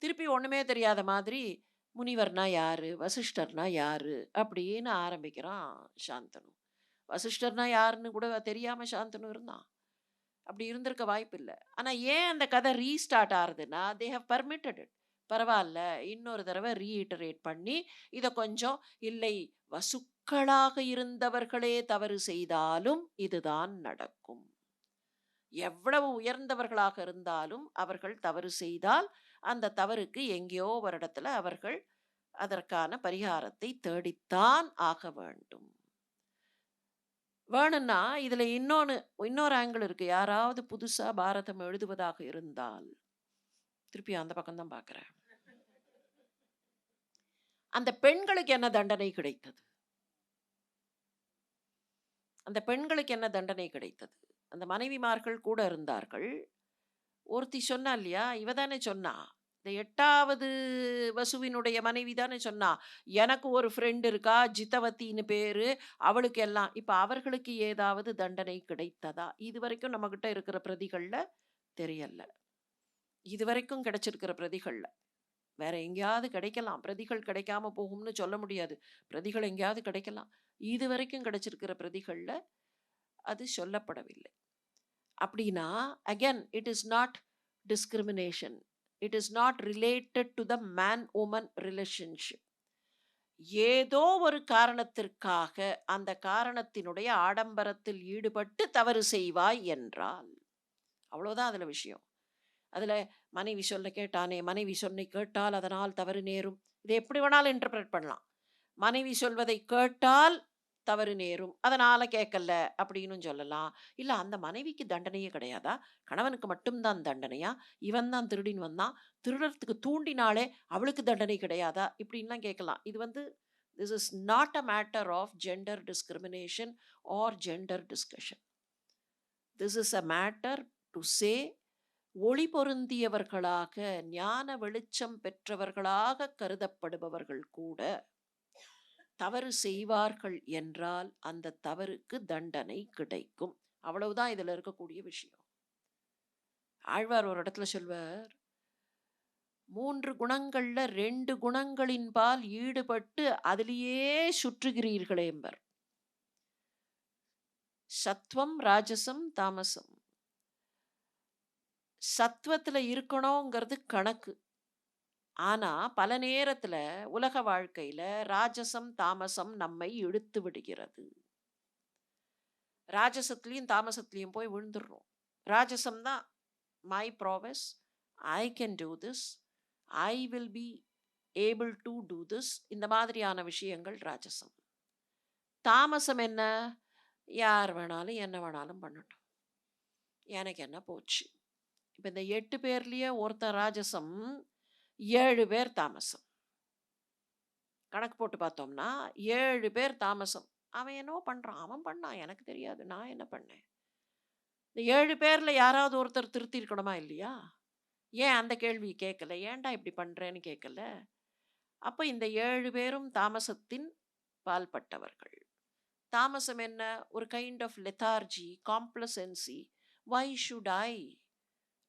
திருப்பி ஒண்ணுமே தெரியாத மாதிரி, முனிவர்னா யாரு? வசிஷ்டர்னா யாரு? அப்படின்னு ஆரம்பிக்கிறான் சாந்தனு. வசிஷ்டர்னா யாருன்னு கூட தெரியாம சாந்தனு இருந்தான். அப்படி இருந்திருக்க வாய்ப்பில்ல. ஆனா ஏன் அந்த கதை ரீஸ்டார்ட் ஆகுதுன்னா, தே ஹேவ் பெர்மிட்டட் இட். பரவால்ல, இன்னொரு தடவை ரீஇட்டரேட் பண்ணி, இத கொஞ்சம் இல்லை, வசுக்களாக இருந்தவர்களே தவறு செய்தாலும் இதுதான் நடக்கும். எவ்வளவு உயர்ந்தவர்களாக இருந்தாலும் அவர்கள் தவறு செய்தால், அந்த தவறுக்கு எங்கேயோ ஒரு இடத்துல அவர்கள் அதற்கான பரிகாரத்தை தேடித்தான் ஆக வேண்டும். வேணும்னா இதுல இன்னொரு ஆங்கிள் இருக்கு. யாராவது புதுசா பாரதம் எழுதுவதாக இருந்தால், திருப்பி அந்த பக்கம் தான் பார்க்கிறேன். அந்த பெண்களுக்கு என்ன தண்டனை கிடைத்தது? அந்த பெண்களுக்கு என்ன தண்டனை கிடைத்தது? அந்த மனைவிமார்கள் கூட இருந்தார்கள். ஒருத்தி சொன்னா இல்லையா? இவ தானே சொன்னா. இந்த 8வது வசுவினுடைய மனைவி தானே சொன்னா. எனக்கு ஒரு ஃப்ரெண்ட் இருக்கா, ஜிதவத்தின்னு பேரு. அவளுக்கு எல்லாம் இப்ப அவர்களுக்கு ஏதாவது தண்டனை கிடைத்ததா? இதுவரைக்கும் நம்மகிட்ட இருக்கிற பிரதிகள்ல தெரியல. இதுவரைக்கும் கிடைச்சிருக்கிற பிரதிகள்ல. வேற எங்கேயாவது கிடைக்கலாம். பிரதிகள் கிடைக்காம போகும்னு சொல்ல முடியாது. பிரதிகள் எங்கேயாவது கிடைக்கலாம். இதுவரைக்கும் கிடைச்சிருக்கிற பிரதிகள்ல அது சொல்லப்படவில்லை. அப்படின்னா, again it is not discrimination. It is not related to the man woman relationship. ஏதோ ஒரு காரணத்திற்காக அந்த காரணத்தினுடைய ஆடம்பரத்தில் ஈடுபட்டு தவறு செய்வாய் என்றால், அவ்வளோதான் அதுல விஷயம். அதுல மனைவி சொல்ல கேட்டானே, மனைவி சொன்னை கேட்டால் அதனால் தவறு நேரும். இதை எப்படி வேணாலும் இன்டர்பிரட் பண்ணலாம். மனைவி சொல்வதை கேட்டால் தவறு நேரும், அதனால கேட்கல அப்படின்னு சொல்லலாம். இல்ல அந்த மனைவிக்கு தண்டனையே கிடையாதா? கணவனுக்கு மட்டும்தான் தண்டனையா? இவன் தான் திருடின்னு வந்தான், திருடறதுக்கு தூண்டினாலே அவளுக்கு தண்டனை கிடையாதா? இப்படின்லாம் கேட்கலாம். இது this is not a matter of gender discrimination or gender discussion. This is a matter to say, ஒளி பொருந்தியவர்களாக ஞான வெளிச்சம் பெற்றவர்களாக கருதப்படுபவர்கள் கூட தவறு செய்வார்கள் என்றால் அந்த தவறுக்கு தண்டனை கிடைக்கும். அவ்வளவுதான் இதுல இருக்கக்கூடிய விஷயம். ஆழ்வார் ஒரு இடத்துல சொல்வார், 3 குணங்கள்ல 2 குணங்களின்பால் ஈடுபட்டு அதிலேயே சுற்றுகிறீர்களே என்பர். சத்வம், ராஜசம், தாமசம். சத்வத்துல இருக்கணுங்கிறது கணக்கு. ஆனா, பல நேரத்துல உலக வாழ்க்கையில ராஜசம், தாமசம் நம்மை இழுத்து விடுகிறது. ராஜசத்திலயும், தாமசத்திலயும் போய் விழுந்துடுறோம். ராஜசம் தான் my ப்ராவஸ், I can do this, I will be able to do this, இந்த மாதிரியான விஷயங்கள் ராஜசம். தாமசம் என்ன? யார் வேணாலும் என்ன வேணாலும் பண்ணட்டும், எனக்கு என்ன போச்சு. இப்ப இந்த 8 பேர்லயே ஒருத்தன் ராஜசம், 7 பேர் தாமசம். கணக்கு போட்டு பார்த்தோம்னா 7 பேர் தாமசம். அவன் என்னவோ பண்றான், அவன் பண்ணான், எனக்கு தெரியாது, நான் என்ன பண்ணேன். இந்த 7 பேர்ல யாராவது ஒருத்தர் திருத்தி இருக்கணுமா இல்லையா? ஏன் அந்த கேள்வி கேட்கல? ஏன்டா இப்படி பண்றேன்னு கேட்கல? அப்ப இந்த 7 பேரும் தாமசத்தின் பால்பட்டவர்கள். தாமசம் என்ன? ஒரு kind of lethargy, complacency. Why should I?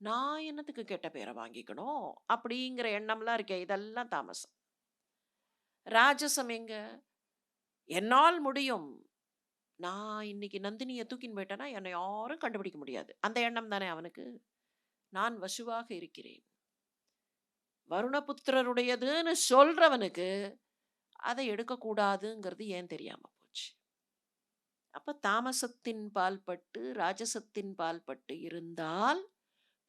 நான் என்னத்துக்கு கெட்ட பேரை வாங்கிக்கணும்? அப்படிங்கிற எண்ணம்லாம் இருக்கே, இதெல்லாம் தாமசம். ராஜசம் எங்க? என்னால் முடியும். நான் இன்னைக்கு நந்தினியை தூக்கின்னு போயிட்டேன்னா என்னை யாரும் கண்டுபிடிக்க முடியாது. அந்த எண்ணம் தானே அவனுக்கு. நான் வசுவாக இருக்கிறேன். வருணபுத்திரருடையதுன்னு சொல்றவனுக்கு அதை எடுக்கக்கூடாதுங்கிறது ஏன் தெரியாம போச்சு. அப்ப தாமசத்தின் பால்பட்டு ராஜசத்தின் பால்பட்டு இருந்தால்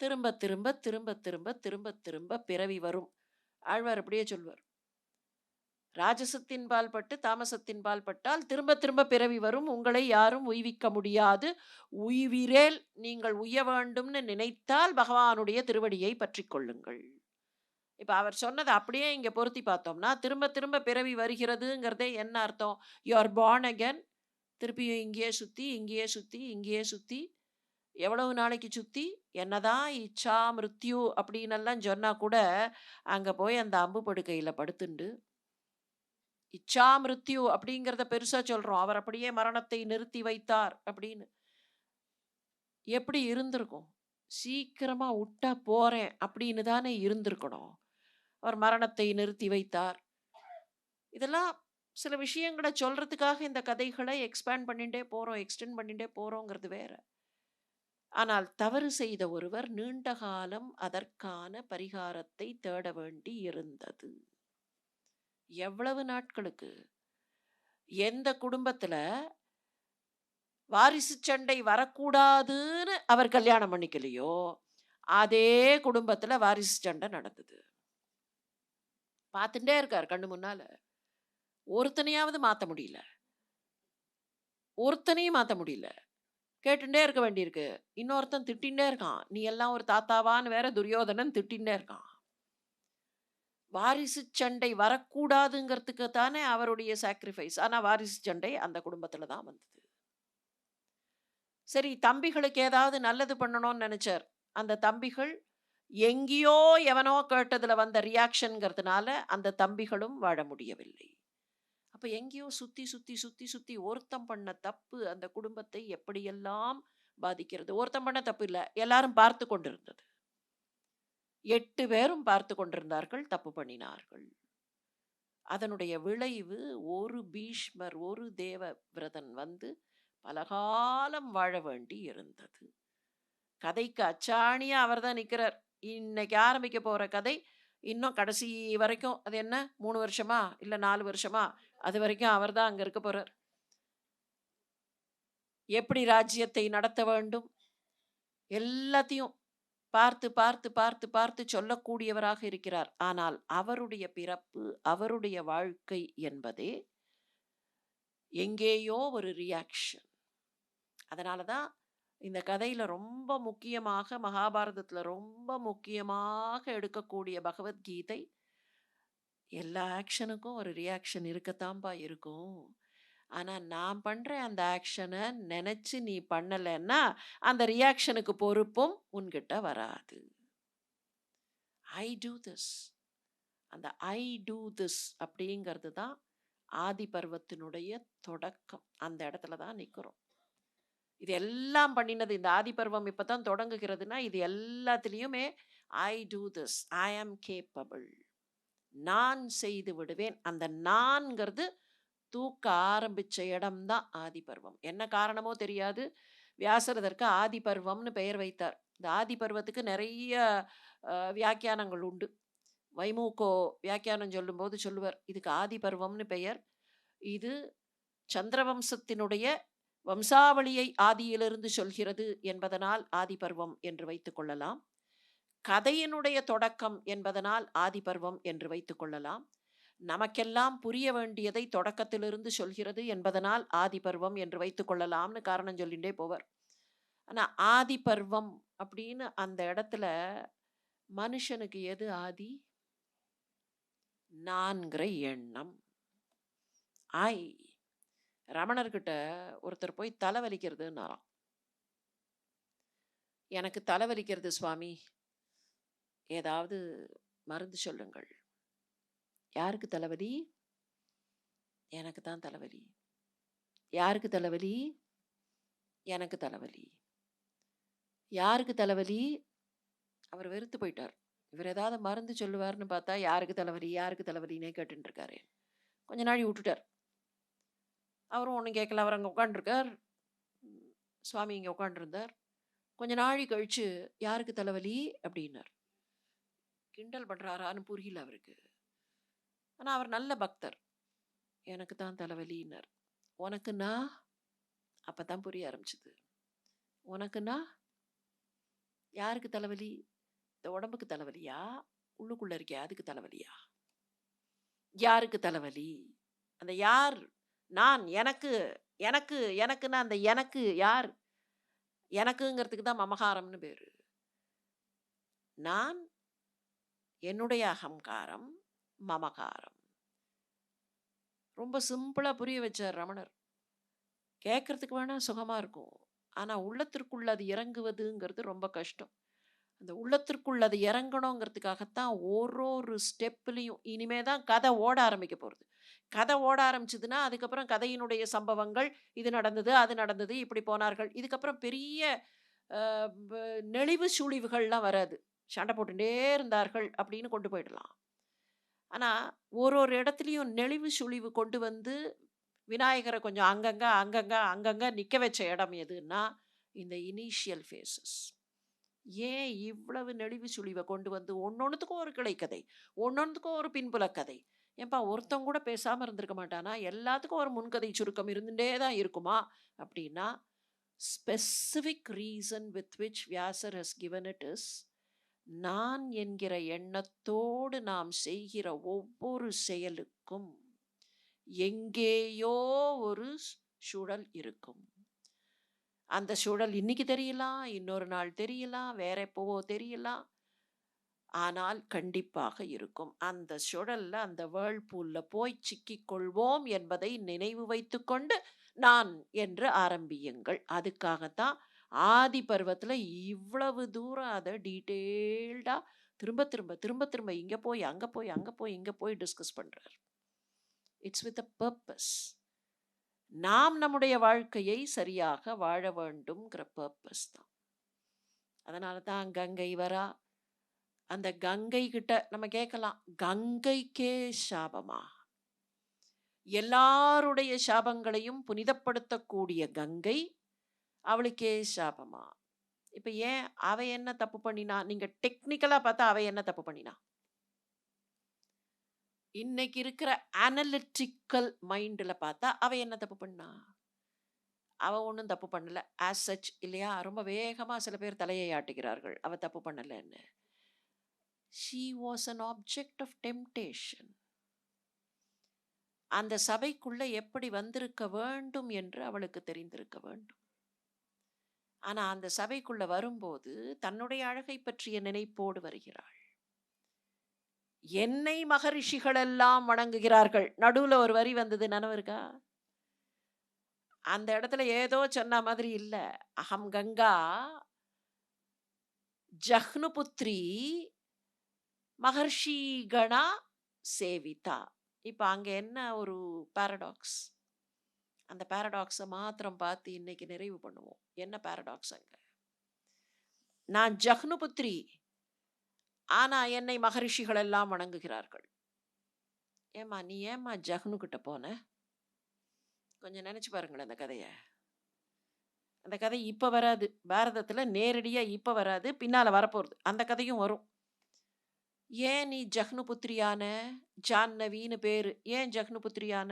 திரும்ப திரும்ப திரும்ப திரும்ப திரும்ப திரும்ப பிறவி வரும். ஆழ்வார் அப்படியே சொல்வார், ராஜசத்தின் பால்பட்டு தாமசத்தின் பால்பட்டால் திரும்ப திரும்ப பிறவி வரும், உங்களை யாரும் உய்விக்க முடியாது. உய்விரேல் நீங்கள் உய்ய வேண்டும்னு நினைத்தால் பகவானுடைய திருவடியை பற்றி கொள்ளுங்கள். இப்ப அவர் சொன்னதை அப்படியே இங்க பொருத்தி பார்த்தோம்னா, திரும்ப திரும்ப பிறவி வருகிறதுங்கிறதே என்ன அர்த்தம்? You are born again. திருப்பியும் இங்கேயே சுத்தி இங்கேயே சுத்தி இங்கேயே சுத்தி, எவ்வளவு நாளைக்கு சுத்தி? என்னதான் இச்சா மிருத்யு அப்படின்னு எல்லாம் சொன்னா கூட அங்க போய் அந்த அம்பு படுக்கையில படுத்துண்டு, இச்சா மிருத்யு அப்படிங்கிறத பெருசா சொல்றோம், அவர் அப்படியே மரணத்தை நிறுத்தி வைத்தார் அப்படின்னு. எப்படி இருந்திருக்கும்? சீக்கிரமா விட்டா போறேன் அப்படின்னு தானே இருந்திருக்கணும். அவர் மரணத்தை நிறுத்தி வைத்தார். இதெல்லாம் சில விஷயங்களை சொல்றதுக்காக இந்த கதைகளை எக்ஸ்பேண்ட் பண்ணிட்டே போறோம், எக்ஸ்டெண்ட் பண்ணிட்டே போறோங்கிறது வேற. ஆனால் தவறு செய்த ஒருவர் நீண்ட காலம் அதற்கான பரிகாரத்தை தேட வேண்டி இருந்தது. எவ்வளவு நாட்களுக்கு? எந்த குடும்பத்துல வாரிசு சண்டை வரக்கூடாதுன்னு அவர் கல்யாணம் பண்ணிக்கலையோ, அதே குடும்பத்துல வாரிசு சண்டை நடந்தது. பார்த்துட்டே இருக்கார் கண்ணு முன்னால. ஒருத்தனையாவது மாத்த முடியல, ஒருத்தனையும் மாத்த முடியல. கேட்டுட்டே இருக்க வேண்டியிருக்கு. இன்னொருத்தன் திட்டின்டே இருக்கான், நீ எல்லாம் ஒரு தாத்தாவான்னு வேற துரியோதனன் திட்டின்டே இருக்கான். வாரிசு சண்டை வரக்கூடாதுங்கிறதுக்கு தானே அவருடைய சாக்ரிஃபைஸ். ஆனா வாரிசு சண்டை அந்த குடும்பத்துல தான் வந்தது. சரி, தம்பிகளுக்கு ஏதாவது நல்லது பண்ணணும்னு நினைச்சார். அந்த தம்பிகள் எங்கேயோ எவனோ கேட்டதுல வந்த ரியாக்ஷன்ங்கிறதுனால அந்த தம்பிகளும் வாழ முடியவில்லை. அப்ப எங்கேயோ சுத்தி சுத்தி சுத்தி சுத்தி ஒருத்தம் பண்ண தப்பு அந்த குடும்பத்தை எப்படியெல்லாம் பாதிக்கிறது. ஒருத்தம் பண்ண தப்பு இல்ல, எல்லாரும் பார்த்து கொண்டிருந்தது. 8 பேரும் பார்த்து கொண்டிருந்தார்கள், தப்பு பண்ணினார்கள். அதனுடைய விளைவு ஒரு பீஷ்மர், ஒரு தேவவிரதன் வந்து பலகாலம் வாழ வேண்டி இருந்தது. கதைக்கு அச்சாணியா அவர் தான் நிற்கிறார். இன்னைக்கு ஆரம்பிக்க போற கதை இன்னும் கடைசி வரைக்கும், அது என்ன 3 வருஷமா இல்ல 4 வருஷமா, அது வரைக்கும் அவர் தான் அங்க இருக்க போறார். எப்படி ராஜ்யத்தை நடத்த வேண்டும் எல்லாத்தையும் பார்த்து பார்த்து பார்த்து பார்த்து சொல்லக்கூடியவராக இருக்கிறார். ஆனால் அவருடைய பிறப்பு, அவருடைய வாழ்க்கை என்பதே எங்கேயோ ஒரு ரியாக்ஷன். அதனால தான் இந்த கதையில ரொம்ப முக்கியமாக, மகாபாரதத்துல ரொம்ப முக்கியமாக எடுக்கக்கூடிய பகவத்கீதை, எல்லா ஆக்ஷனுக்கும் ஒரு ரியாக்ஷன் இருக்கத்தான்பா இருக்கும். ஆனா நான் பண்ற அந்த ஆக்ஷனை நினைச்சு நீ பண்ணலைன்னா அந்த ரியாக்ஷனுக்கு பொறுப்பும் உன்கிட்ட வராது. ஐ டூ திஸ். அந்த ஐ டூ திஸ் அப்படிங்கிறது தான் ஆதி பர்வத்தினுடைய தொடக்கம். அந்த இடத்துல தான் நிற்கிறோம். இது எல்லாம் பண்ணினது இந்த ஆதி பருவம் இப்பதான் தொடங்குகிறதுனா இது எல்லாத்துலேயுமே ஐ டூ திஸ், ஐ ஆம் கேப்பபிள், நான் செய்து விடுவேன். அந்த நான்கிறது தூக்க ஆரம்பிச்ச இடம் தான் ஆதி பர்வம். என்ன காரணமோ தெரியாது. வியாசர் இதற்கு ஆதி பர்வம்னு பெயர் வைத்தார். இந்த ஆதி பர்வத்துக்கு நிறைய வியாக்கியானங்கள் உண்டு. வைமூகோ வியாக்கியானம் சொல்லும்போது சொல்லுவார், இதுக்கு ஆதி பர்வம்னு பெயர். இது சந்திரவம்சத்தினுடைய வம்சாவளியை ஆதியிலிருந்து சொல்கிறது என்பதனால் ஆதி பர்வம் என்று வைத்துக் கொள்ளலாம். கதையினுடைய தொடக்கம் என்பதனால் ஆதி பர்வம் என்று வைத்துக் கொள்ளலாம். நமக்கெல்லாம் புரிய வேண்டியதை தொடக்கத்திலிருந்து சொல்கிறது என்பதனால் ஆதி பர்வம் என்று வைத்துக் கொள்ளலாம்னு காரணம் சொல்லிட்டே போவார். ஆனா ஆதி பர்வம் அப்படின்னு அந்த இடத்துல மனுஷனுக்கு எது ஆதி? நான்கிற எண்ணம். ஐ ரமணர்கிட்ட ஒருத்தர் போய் தலைவலிக்கிறதுன்னாராம். எனக்கு தலைவலிக்கிறது சுவாமி, ஏதாவது மருந்து சொல்லுங்கள். யாருக்கு தலைவலி? எனக்கு தான் தலைவலி. யாருக்கு தலைவலி? எனக்கு தலைவலி. யாருக்கு தலைவலி? அவர் வெறுத்து போயிட்டார். இவர் ஏதாவது மருந்து சொல்லுவார்னு பார்த்தா யாருக்கு தலைவலி யாருக்கு தலைவலினே கேட்டுட்டு இருக்காரு. கொஞ்ச நாள் விட்டுட்டார். அவரும் ஒன்றும் கேட்கல. அவர் அங்கே உட்காண்டிருக்கார். சுவாமி இங்கே உட்காண்டிருந்தார். கொஞ்ச நாழி கழிச்சு யாருக்கு தலைவலி அப்படின்னார். கிண்டல் பண்ணுறாரான்னு புரியல அவருக்கு. ஆனால் அவர் நல்ல பக்தர். எனக்கு தான் தலைவலின்னார். உனக்குன்னா? அப்போ தான் புரிய ஆரம்பிச்சுது. உனக்குன்னா யாருக்கு தலைவலி? இந்த உடம்புக்கு தலைவலியா? உள்ளுக்குள்ள இருக்கே அதுக்கு தலைவலியா? யாருக்கு தலைவலி? அந்த யார்? நான், எனக்கு, எனக்கு, எனக்குன்னா அந்த எனக்கு யார்? எனக்குங்கிறதுக்கு தான் மமகாரம்னு பேரு. நான், என்னுடைய அகங்காரம், மமகாரம். ரொம்ப சிம்பிளா புரிய வச்சார் ரமணர். கேட்கறதுக்கு வேணா சுகமா இருக்கும். ஆனா உள்ளத்திற்குள்ள அது இறங்குவதுங்கிறது ரொம்ப கஷ்டம். அந்த உள்ளத்திற்குள்ள அது இறங்கணுங்கிறதுக்காகத்தான் ஒரு ஸ்டெப்லையும் இனிமே தான் கதை ஓட ஆரம்பிக்க போகிறது. கதை ஓட ஆரம்பிச்சதுன்னா அதுக்கப்புறம் கதையினுடைய சம்பவங்கள், இது நடந்தது அது நடந்தது இப்படி போனார்கள், இதுக்கப்புறம் பெரிய நெளிவு சுழிவுகள்லாம் வராது. சண்டை போட்டுட்டே இருந்தார்கள் அப்படின்னு கொண்டு போயிடலாம். ஆனால் ஒரு இடத்துலையும் நெளிவு சுழிவு கொண்டு வந்து விநாயகரை கொஞ்சம் அங்கங்க அங்கங்க அங்கங்க நிற்க வச்ச இடம் எதுன்னா இந்த இனிஷியல் ஃபேஸஸ். ஏன் இவ்வளவு நெளிவு சுழிவை கொண்டு வந்து ஒன்னொன்னுத்துக்கும் ஒரு கிளைக்கதை, ஒன்னொன்னுத்துக்கும் ஒரு பின்புல கதை? ஏன்பா ஒருத்தவங்க கூட பேசாமல் இருந்திருக்க மாட்டானா? எல்லாத்துக்கும் ஒரு முன்கதை சுருக்கம் இருந்துட்டே தான் இருக்குமா அப்படின்னா, specific reason with which Vyasar has given it is, நான் என்கிற எண்ணத்தோடு நாம் செய்கிற ஒவ்வொரு செயலுக்கும் எங்கேயோ ஒரு சுழல் இருக்கும். அந்த சுழல் இன்னைக்கு தெரியலாம், இன்னொரு நாள் தெரியலாம், வேற எப்போவோ தெரியலாம். ஆனால் கண்டிப்பாக இருக்கும். அந்த சுழல்ல அந்த வேர்ல்பூல்ல போய் சிக்கிக் கொள்வோம் என்பதை நினைவு வைத்துக்கொண்டு நான் என்று ஆரம்பியுங்கள். அதுக்காகத்தான் ஆதி பருவத்தில் இவ்வளவு தூரம் அதை டீட்டெயில்டா திரும்ப திரும்ப திரும்ப திரும்ப இங்கே போய் அங்கே போய் அங்கே போய் இங்கே போய் டிஸ்கஸ் பண்ணுறார். It's with a purpose. நாம் நம்முடைய வாழ்க்கையை சரியாக வாழ வேண்டும்ங்கிற பர்பஸ் தான். அதனால தான் கங்கை வரா. அந்த கங்கை கிட்ட நம்ம கேட்கலாம், கங்கைக்கே சாபமா? எல்லாருடைய சாபங்களையும் புனிதப்படுத்தக்கூடிய கங்கை அவளுக்கே சாபமா? இப்ப ஏன் அவ என்ன தப்பு பண்ணினா? நீங்க டெக்னிக்கலா பார்த்தா அவ என்ன தப்பு பண்ணினா? இன்னைக்கு இருக்கிற அனலிட்டிக்கல் மைண்டில் பார்த்தா அவ என்ன தப்பு பண்ணா? அவ ஒன்றும் தப்பு பண்ணல ஆஸ் சச், இல்லையா? ரொம்ப வேகமா சில பேர் தலையை ஆட்டுகிறார்கள் அவ தப்பு பண்ணலன்னு. she was an object of temptation. அந்த சபைக்குள்ள எப்படி வந்திருக்க வேண்டும் என்று அவளுக்கு தெரிந்திருக்க வேண்டும். ஆனா அந்த சபைக்குள்ள வரும்போது தன்னுடைய அழகை பற்றிய நினைப்போடு வருகிறாள். என்னை மகரிஷிகள் எல்லாம் வணங்குகிறார்கள். நடுவுல ஒரு வரி வந்தது, நினைவு இருக்கா? அந்த இடத்துல ஏதோ சொன்ன மாதிரி இல்ல. அகம் கங்கா ஜஹ்னுபுத்ரி மகர்ஷி கணா சேவிதா. இப்போ அங்க என்ன ஒரு பாரடாக்ஸ்? அந்த பாரடாக்ஸை மாத்திரம் பார்த்து இன்னைக்கு நிறைவு பண்ணுவோம். என்ன பாரடாக்ஸ் அங்க? நான் ஜஹ்னுபுத்ரி, ஆனா என்னை மகரிஷிகள் எல்லாம் வணங்குகிறார்கள். ஏமா நீ ஏமா ஜஹ்னு கிட்ட போன? கொஞ்சம் நினைச்சு பாருங்களேன் அந்த கதைய. அந்த கதை இப்ப வராது. பாரதத்துல நேரடியா இப்ப வராது. பின்னால வரப்போறது. அந்த கதையும் வரும். ஏன் நீ ஜக்னுபுத்திரியான? ஜாஹ்னவின்னு பேரு. ஏன் ஜக்னுபுத்திரியான?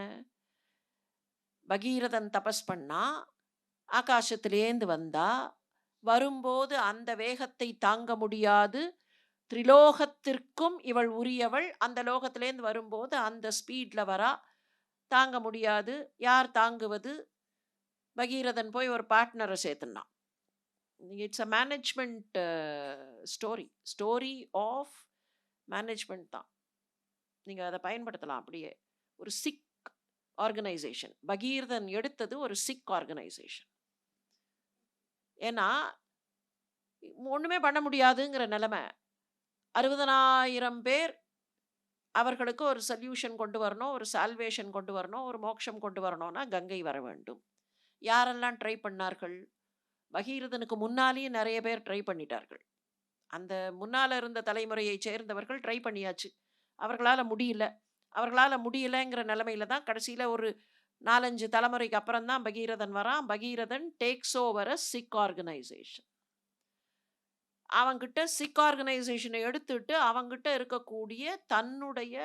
பகீரதன் தபஸ் பண்ணா, ஆகாசத்திலேந்து வந்தா, வரும்போது அந்த வேகத்தை தாங்க முடியாது. திரிலோகத்திற்கும் இவள் உரியவள். அந்த லோகத்திலேந்து வரும்போது அந்த ஸ்பீட்ல வரா. தாங்க முடியாது. யார் தாங்குவது? பகீரதன் போய் ஒரு பார்ட்னர சேர்த்துனான். It's a management story. Story of management தான். நீங்க அத பயன்படுத்தலாம் அப்படியே. ஒரு சிக் ஆர்கனைசேஷன். பகீரதன் எடுத்தது ஒரு சிக் ஆர்கனைசேஷன். ஏன்னா, ஒண்ணுமே பண்ண முடியாதுங்கிற நிலைமை. 60,000 பேர் அவர்களுக்கு ஒரு சொல்யூஷன் கொண்டு வரணும், ஒரு சால்வேஷன் கொண்டு வரணும், ஒரு மோட்சம் கொண்டு வரணும்னா கங்கை வர வேண்டும். யாரெல்லாம் ட்ரை பண்ணார்கள்? பகீரதனுக்கு முன்னாலேயே நெறைய பேர் ட்ரை பண்ணிட்டார்கள். அந்த முன்னால இருந்த தலைமுறையைச் சேர்ந்தவர்கள் ட்ரை பண்ணியாச்சு. அவர்களால முடியல. அவர்களால முடியலங்கிற நிலைமையில தான் கடைசியில ஒரு 4, 5 தலைமுறைக்கு அப்புறம் தான் பகீரதன் வரான். Bhagirathan takes over a sick organisation. அவன்கிட்ட சிக் ஆர்கனைசேஷனை எடுத்துட்டு அவன்கிட்ட இருக்கக்கூடிய தன்னுடைய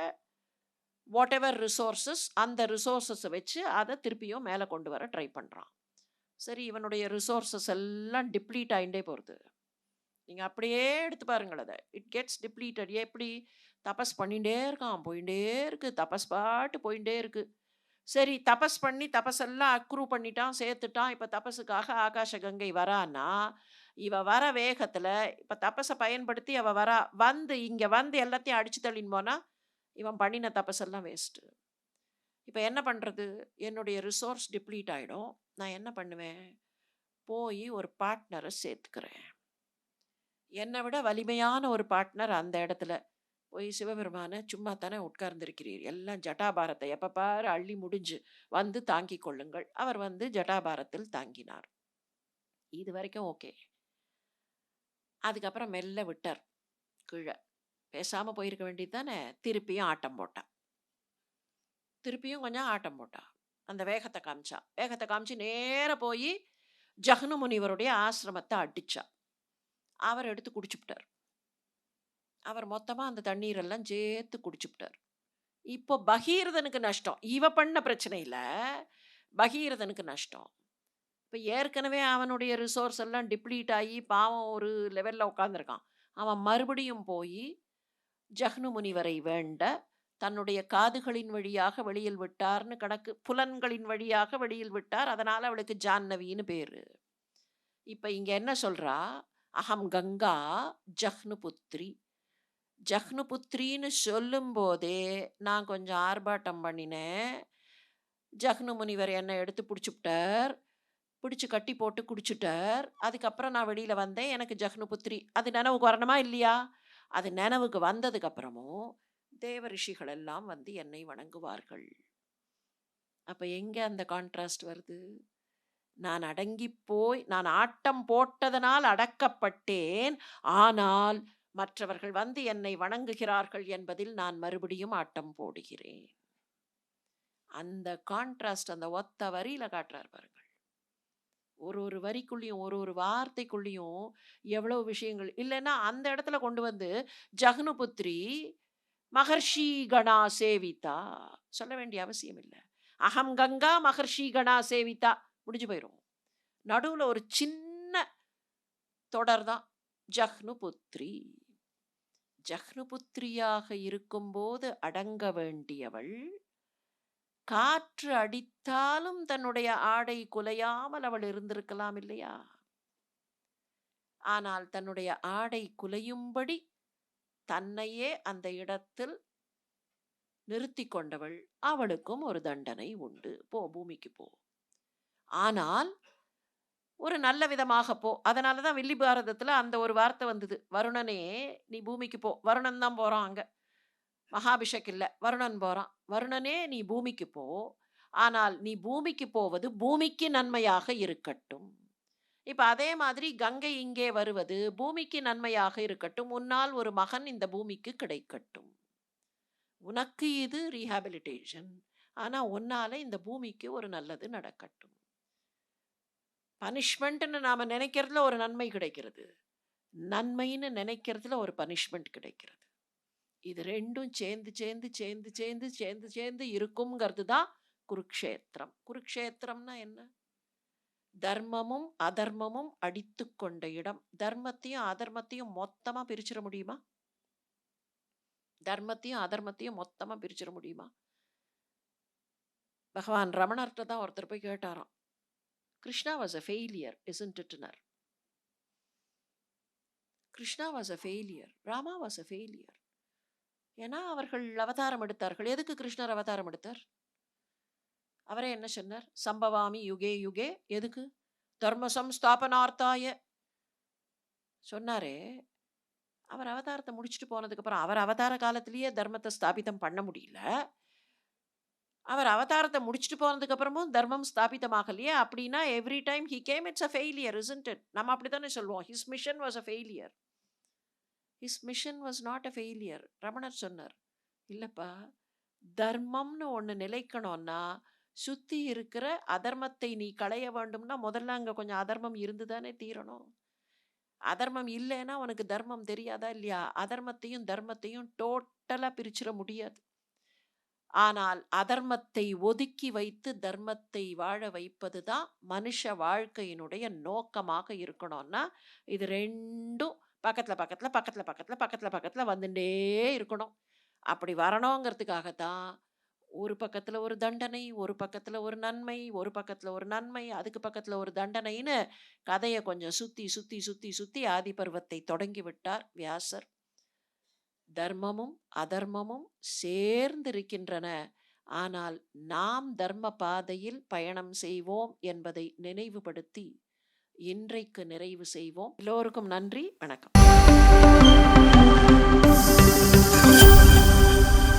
வாட்டெவர் ரிசோர்ஸஸ் அந்த ரிசோர்ஸஸை வச்சு அதை திருப்பியும் மேலே கொண்டு வர ட்ரை பண்ணுறான். சரி, இவனுடைய ரிசோர்ஸஸ் எல்லாம் டிப்ளீட் ஆகிட்டே போகிறது. நீங்கள் அப்படியே எடுத்து பாருங்கள், அதை இட் கெட்ஸ் டிப்ளீட்டட். எப்படி? தபஸ் பண்ணிகிட்டே இருக்கான், போயிட்டே இருக்கு, தபஸ் பாட்டு போயிட்டே இருக்கு. சரி, தபஸ் பண்ணி தபஸெல்லாம் அக்ரூ பண்ணிட்டான், சேர்த்துட்டான். இப்போ தபஸுக்காக ஆகாஷ கங்கை வரான்னா, இவ வர வேகத்தில் இப்போ தபஸை பயன்படுத்தி அவ வரா, வந்து இங்கே வந்து எல்லாத்தையும் அடிச்சு தள்ளின்னு போனால் இவன் பண்ணின தபஸெல்லாம் வேஸ்ட்டு. இப்போ என்ன பண்ணுறது? என்னுடைய ரிசோர்ஸ் டிப்ளீட் ஆகிடும். நான் என்ன பண்ணுவேன்? போய் ஒரு பார்ட்னரை சேர்த்துக்கிறேன். என்னை விட வலிமையான ஒரு பார்ட்னர் அந்த இடத்துல போய் சிவபெருமான சும்மா தானே உட்கார்ந்திருக்கிறீர், எல்லாம் ஜட்டாபாரத்தை எப்போ பாரு அள்ளி முடிஞ்சு வந்து தாங்கிக் கொள்ளுங்கள். அவர் வந்து ஜட்டாபாரத்தில் தாங்கினார். இது வரைக்கும் ஓகே. அதுக்கப்புறம் மெல்ல விட்டார் கீழே. பேசாமல் போயிருக்க வேண்டியது தானே. திருப்பியும் ஆட்டம் போட்டா. திருப்பியும் கொஞ்சம் ஆட்டம் போட்டா. அந்த வேகத்தை காமிச்சா. வேகத்தை காமிச்சு நேர போய் ஜஹ்னு முனிவருடைய ஆசிரமத்தை அடிச்சா. அவர் எடுத்து குடிச்சுப்பிட்டார். அவர் மொத்தமாக அந்த தண்ணீரெல்லாம் சேர்த்து குடிச்சுப்பிட்டார். இப்போ பகீரதனுக்கு நஷ்டம். இவ பண்ண பிரச்சனை இல்லை, பகீரதனுக்கு நஷ்டம். இப்போ ஏற்கனவே அவனுடைய ரிசோர்ஸ் எல்லாம் டிப்ளீட் ஆகி பாவம் ஒரு லெவலில் உட்காந்துருக்கான். அவன் மறுபடியும் போய் ஜஹ்னு முனிவரை வேண்ட தன்னுடைய காதுகளின் வழியாக வெளியில் விட்டார்னு கணக்கு. புலன்களின் வழியாக வெளியில் விட்டார். அதனால் அவளுக்கு ஜாஹ்னவின்னு பேர். இப்போ இங்கே என்ன சொல்கிறா? அகம் கங்கா ஜஹ்னு புத்ரி. ஜஹ்னு புத்ரின்னு சொல்லும் போதே நான் கொஞ்சம் ஆர்ப்பாட்டம் பண்ணினேன். ஜஹ்னு முனிவர் என்னை எடுத்து பிடிச்சுட்டார், பிடிச்சு கட்டி போட்டு குடிச்சுட்டார். அதுக்கப்புறம் நான் வெளியில் வந்தேன். எனக்கு ஜஹ்னு புத்ரி அது நினைவுக்கு வரணுமா இல்லையா? அது நினைவுக்கு வந்ததுக்கு அப்புறமும் தேவ ரிஷிகள் எல்லாம் வந்து என்னை வணங்குவார்கள். அப்போ எங்கே அந்த கான்ட்ராஸ்ட் வருது? நான் அடங்கி போய் நான் ஆட்டம் போட்டதனால் அடக்கப்பட்டேன். ஆனால் மற்றவர்கள் வந்து என்னை வணங்குகிறார்கள் என்பதில் நான் மறுபடியும் ஆட்டம் போடுகிறேன். அந்த கான்ட்ராஸ்ட் அந்த ஒத்த வரியில காட்டுறார் பாருங்கள். ஒரு ஒரு வரிக்குள்ளேயும் ஒரு ஒரு வார்த்தைக்குள்ளேயும் எவ்வளவு விஷயங்கள். இல்லைன்னா அந்த இடத்துல கொண்டு வந்து ஜஹ்னுபுத்ரி மகர்ஷி கணா சேவிதா சொல்ல வேண்டிய அவசியம் இல்லை. அகம் கங்கா மகர்ஷி கணா சேவிதா முடிஞ்சு போயிடும். நடுவில் ஒரு சின்ன தொடர் தான் ஜஹ்னுபுத்ரி. ஜஹ்னுபுத்ரியாக இருக்கும்போது அடங்க வேண்டியவள் காற்று அடித்தாலும் தன்னுடைய ஆடை குலையாமல் அவள் இருந்திருக்கலாம் இல்லையா? ஆனால் தன்னுடைய ஆடை குலையும்படி தன்னையே அந்த இடத்தில் நிறுத்தி கொண்டவள். அவளுக்கும் ஒரு தண்டனை உண்டு. போ, பூமிக்கு போ. ஆனால் ஒரு நல்ல விதமாக போ. அதனால தான் வில்லி பாரதத்தில் அந்த ஒரு வார்த்தை வந்தது. வருணனே நீ பூமிக்கு போ. வருணன் தான் போகிறான் அங்கே. மகாபிஷக் இல்லை, வருணன் போகிறான். வருணனே நீ பூமிக்கு போ. ஆனால் நீ பூமிக்கு போவது பூமிக்கு நன்மையாக இருக்கட்டும். இப்போ அதே மாதிரி கங்கை இங்கே வருவது பூமிக்கு நன்மையாக இருக்கட்டும். உன்னால் ஒரு மகன் இந்த பூமிக்கு கிடைக்கட்டும். உனக்கு இது ரீஹாபிலிட்டேஷன், ஆனா உன்னால இந்த பூமிக்கு ஒரு நல்லது நடக்கட்டும். பனிஷ்மெண்ட்னு நாம நினைக்கிறதுல ஒரு நன்மை கிடைக்கிறது. நன்மைன்னு நினைக்கிறதுல ஒரு பனிஷ்மெண்ட் கிடைக்கிறது. இது 2ம் சேர்ந்து இருக்கும்ங்கிறது தான் குருக்ஷேத்திரம். குருக்ஷேத்திரம்னா என்ன? தர்மமும் அதர்மமும் அடித்துக் கொண்ட இடம். தர்மத்தையும் அதர்மத்தையும் மொத்தமா பிரிச்சிட முடியுமா? தர்மத்தையும் அதர்மத்தையும் மொத்தமா பிரிச்சிட முடியுமா? பகவான் ரமணர்கிட்ட தான் ஒருத்தர் போய் கேட்டாராம். Krishna was a failure, isn't it? Krishna was a failure. Rama was a failure. ஏன்னா அவர்கள் அவதாரம் எடுத்தார்கள். எதுக்கு கிருஷ்ணர் அவதாரம் எடுத்தார்? அவரே என்ன சொன்னார்? சம்பவாமி யுகே யுகே. எதுக்கு? தர்ம சம்ஸ்தாபனார்த்தாய சொன்னாரே. அவர் அவதாரத்தை முடிச்சுட்டு போனதுக்கு அப்புறம் அவர் அவதார காலத்திலேயே தர்மத்தை ஸ்தாபிதம் பண்ண முடியல. அவர் அவதாரத்தை முடிச்சுட்டு போனதுக்கு அப்புறமும் தர்மம் ஸ்தாபிதமாகலையே. அப்படின்னா every time he came it's a failure, isn't it? நம்ம அப்படித்தானே சொல்லுவோம். His mission was a failure. His mission was not a failure. Ramanar சொன்னார், இல்லப்பா, தர்மம்னு ஒன்று நிலைக்கணும்னா சுத்தி இருக்கிற அதர்மத்தை நீ களைய வேண்டும்னா முதல்ல அங்க கொஞ்சம் அதர்மம் இருந்துதானே தீரணும். அதர்மம் இல்லைன்னா உனக்கு தர்மம் தெரியாதா இல்லையா? அதர்மத்தையும் தர்மத்தையும் டோட்டலா பிரிச்சிட முடியாது. ஆனால் அதர்மத்தை ஒதுக்கி வைத்து தர்மத்தை வாழ வைப்பது தான் மனுஷ வாழ்க்கையினுடைய நோக்கமாக இருக்கணும்னா இது 2ம் பக்கத்துல பக்கத்துல பக்கத்துல பக்கத்துல பக்கத்துல பக்கத்துல வந்துட்டே இருக்கணும். அப்படி வரணுங்கிறதுக்காகத்தான் ஒரு பக்கத்துல ஒரு தண்டனை, ஒரு பக்கத்துல ஒரு நன்மை, ஒரு பக்கத்துல ஒரு நன்மை, அதுக்கு பக்கத்துல ஒரு தண்டனைன்னு கதையை கொஞ்சம் சுத்தி சுத்தி சுத்தி சுத்தி ஆதி பருவத்தை தொடங்கி விட்டார் வியாசர். தர்மமும் அதர்மமும் சேர்ந்திருக்கின்றன. ஆனால் நாம் தர்ம பாதையில் பயணம் செய்வோம் என்பதை நினைவுபடுத்தி இன்றைக்கு நிறைவு செய்வோம். எல்லோருக்கும் நன்றி, வணக்கம்.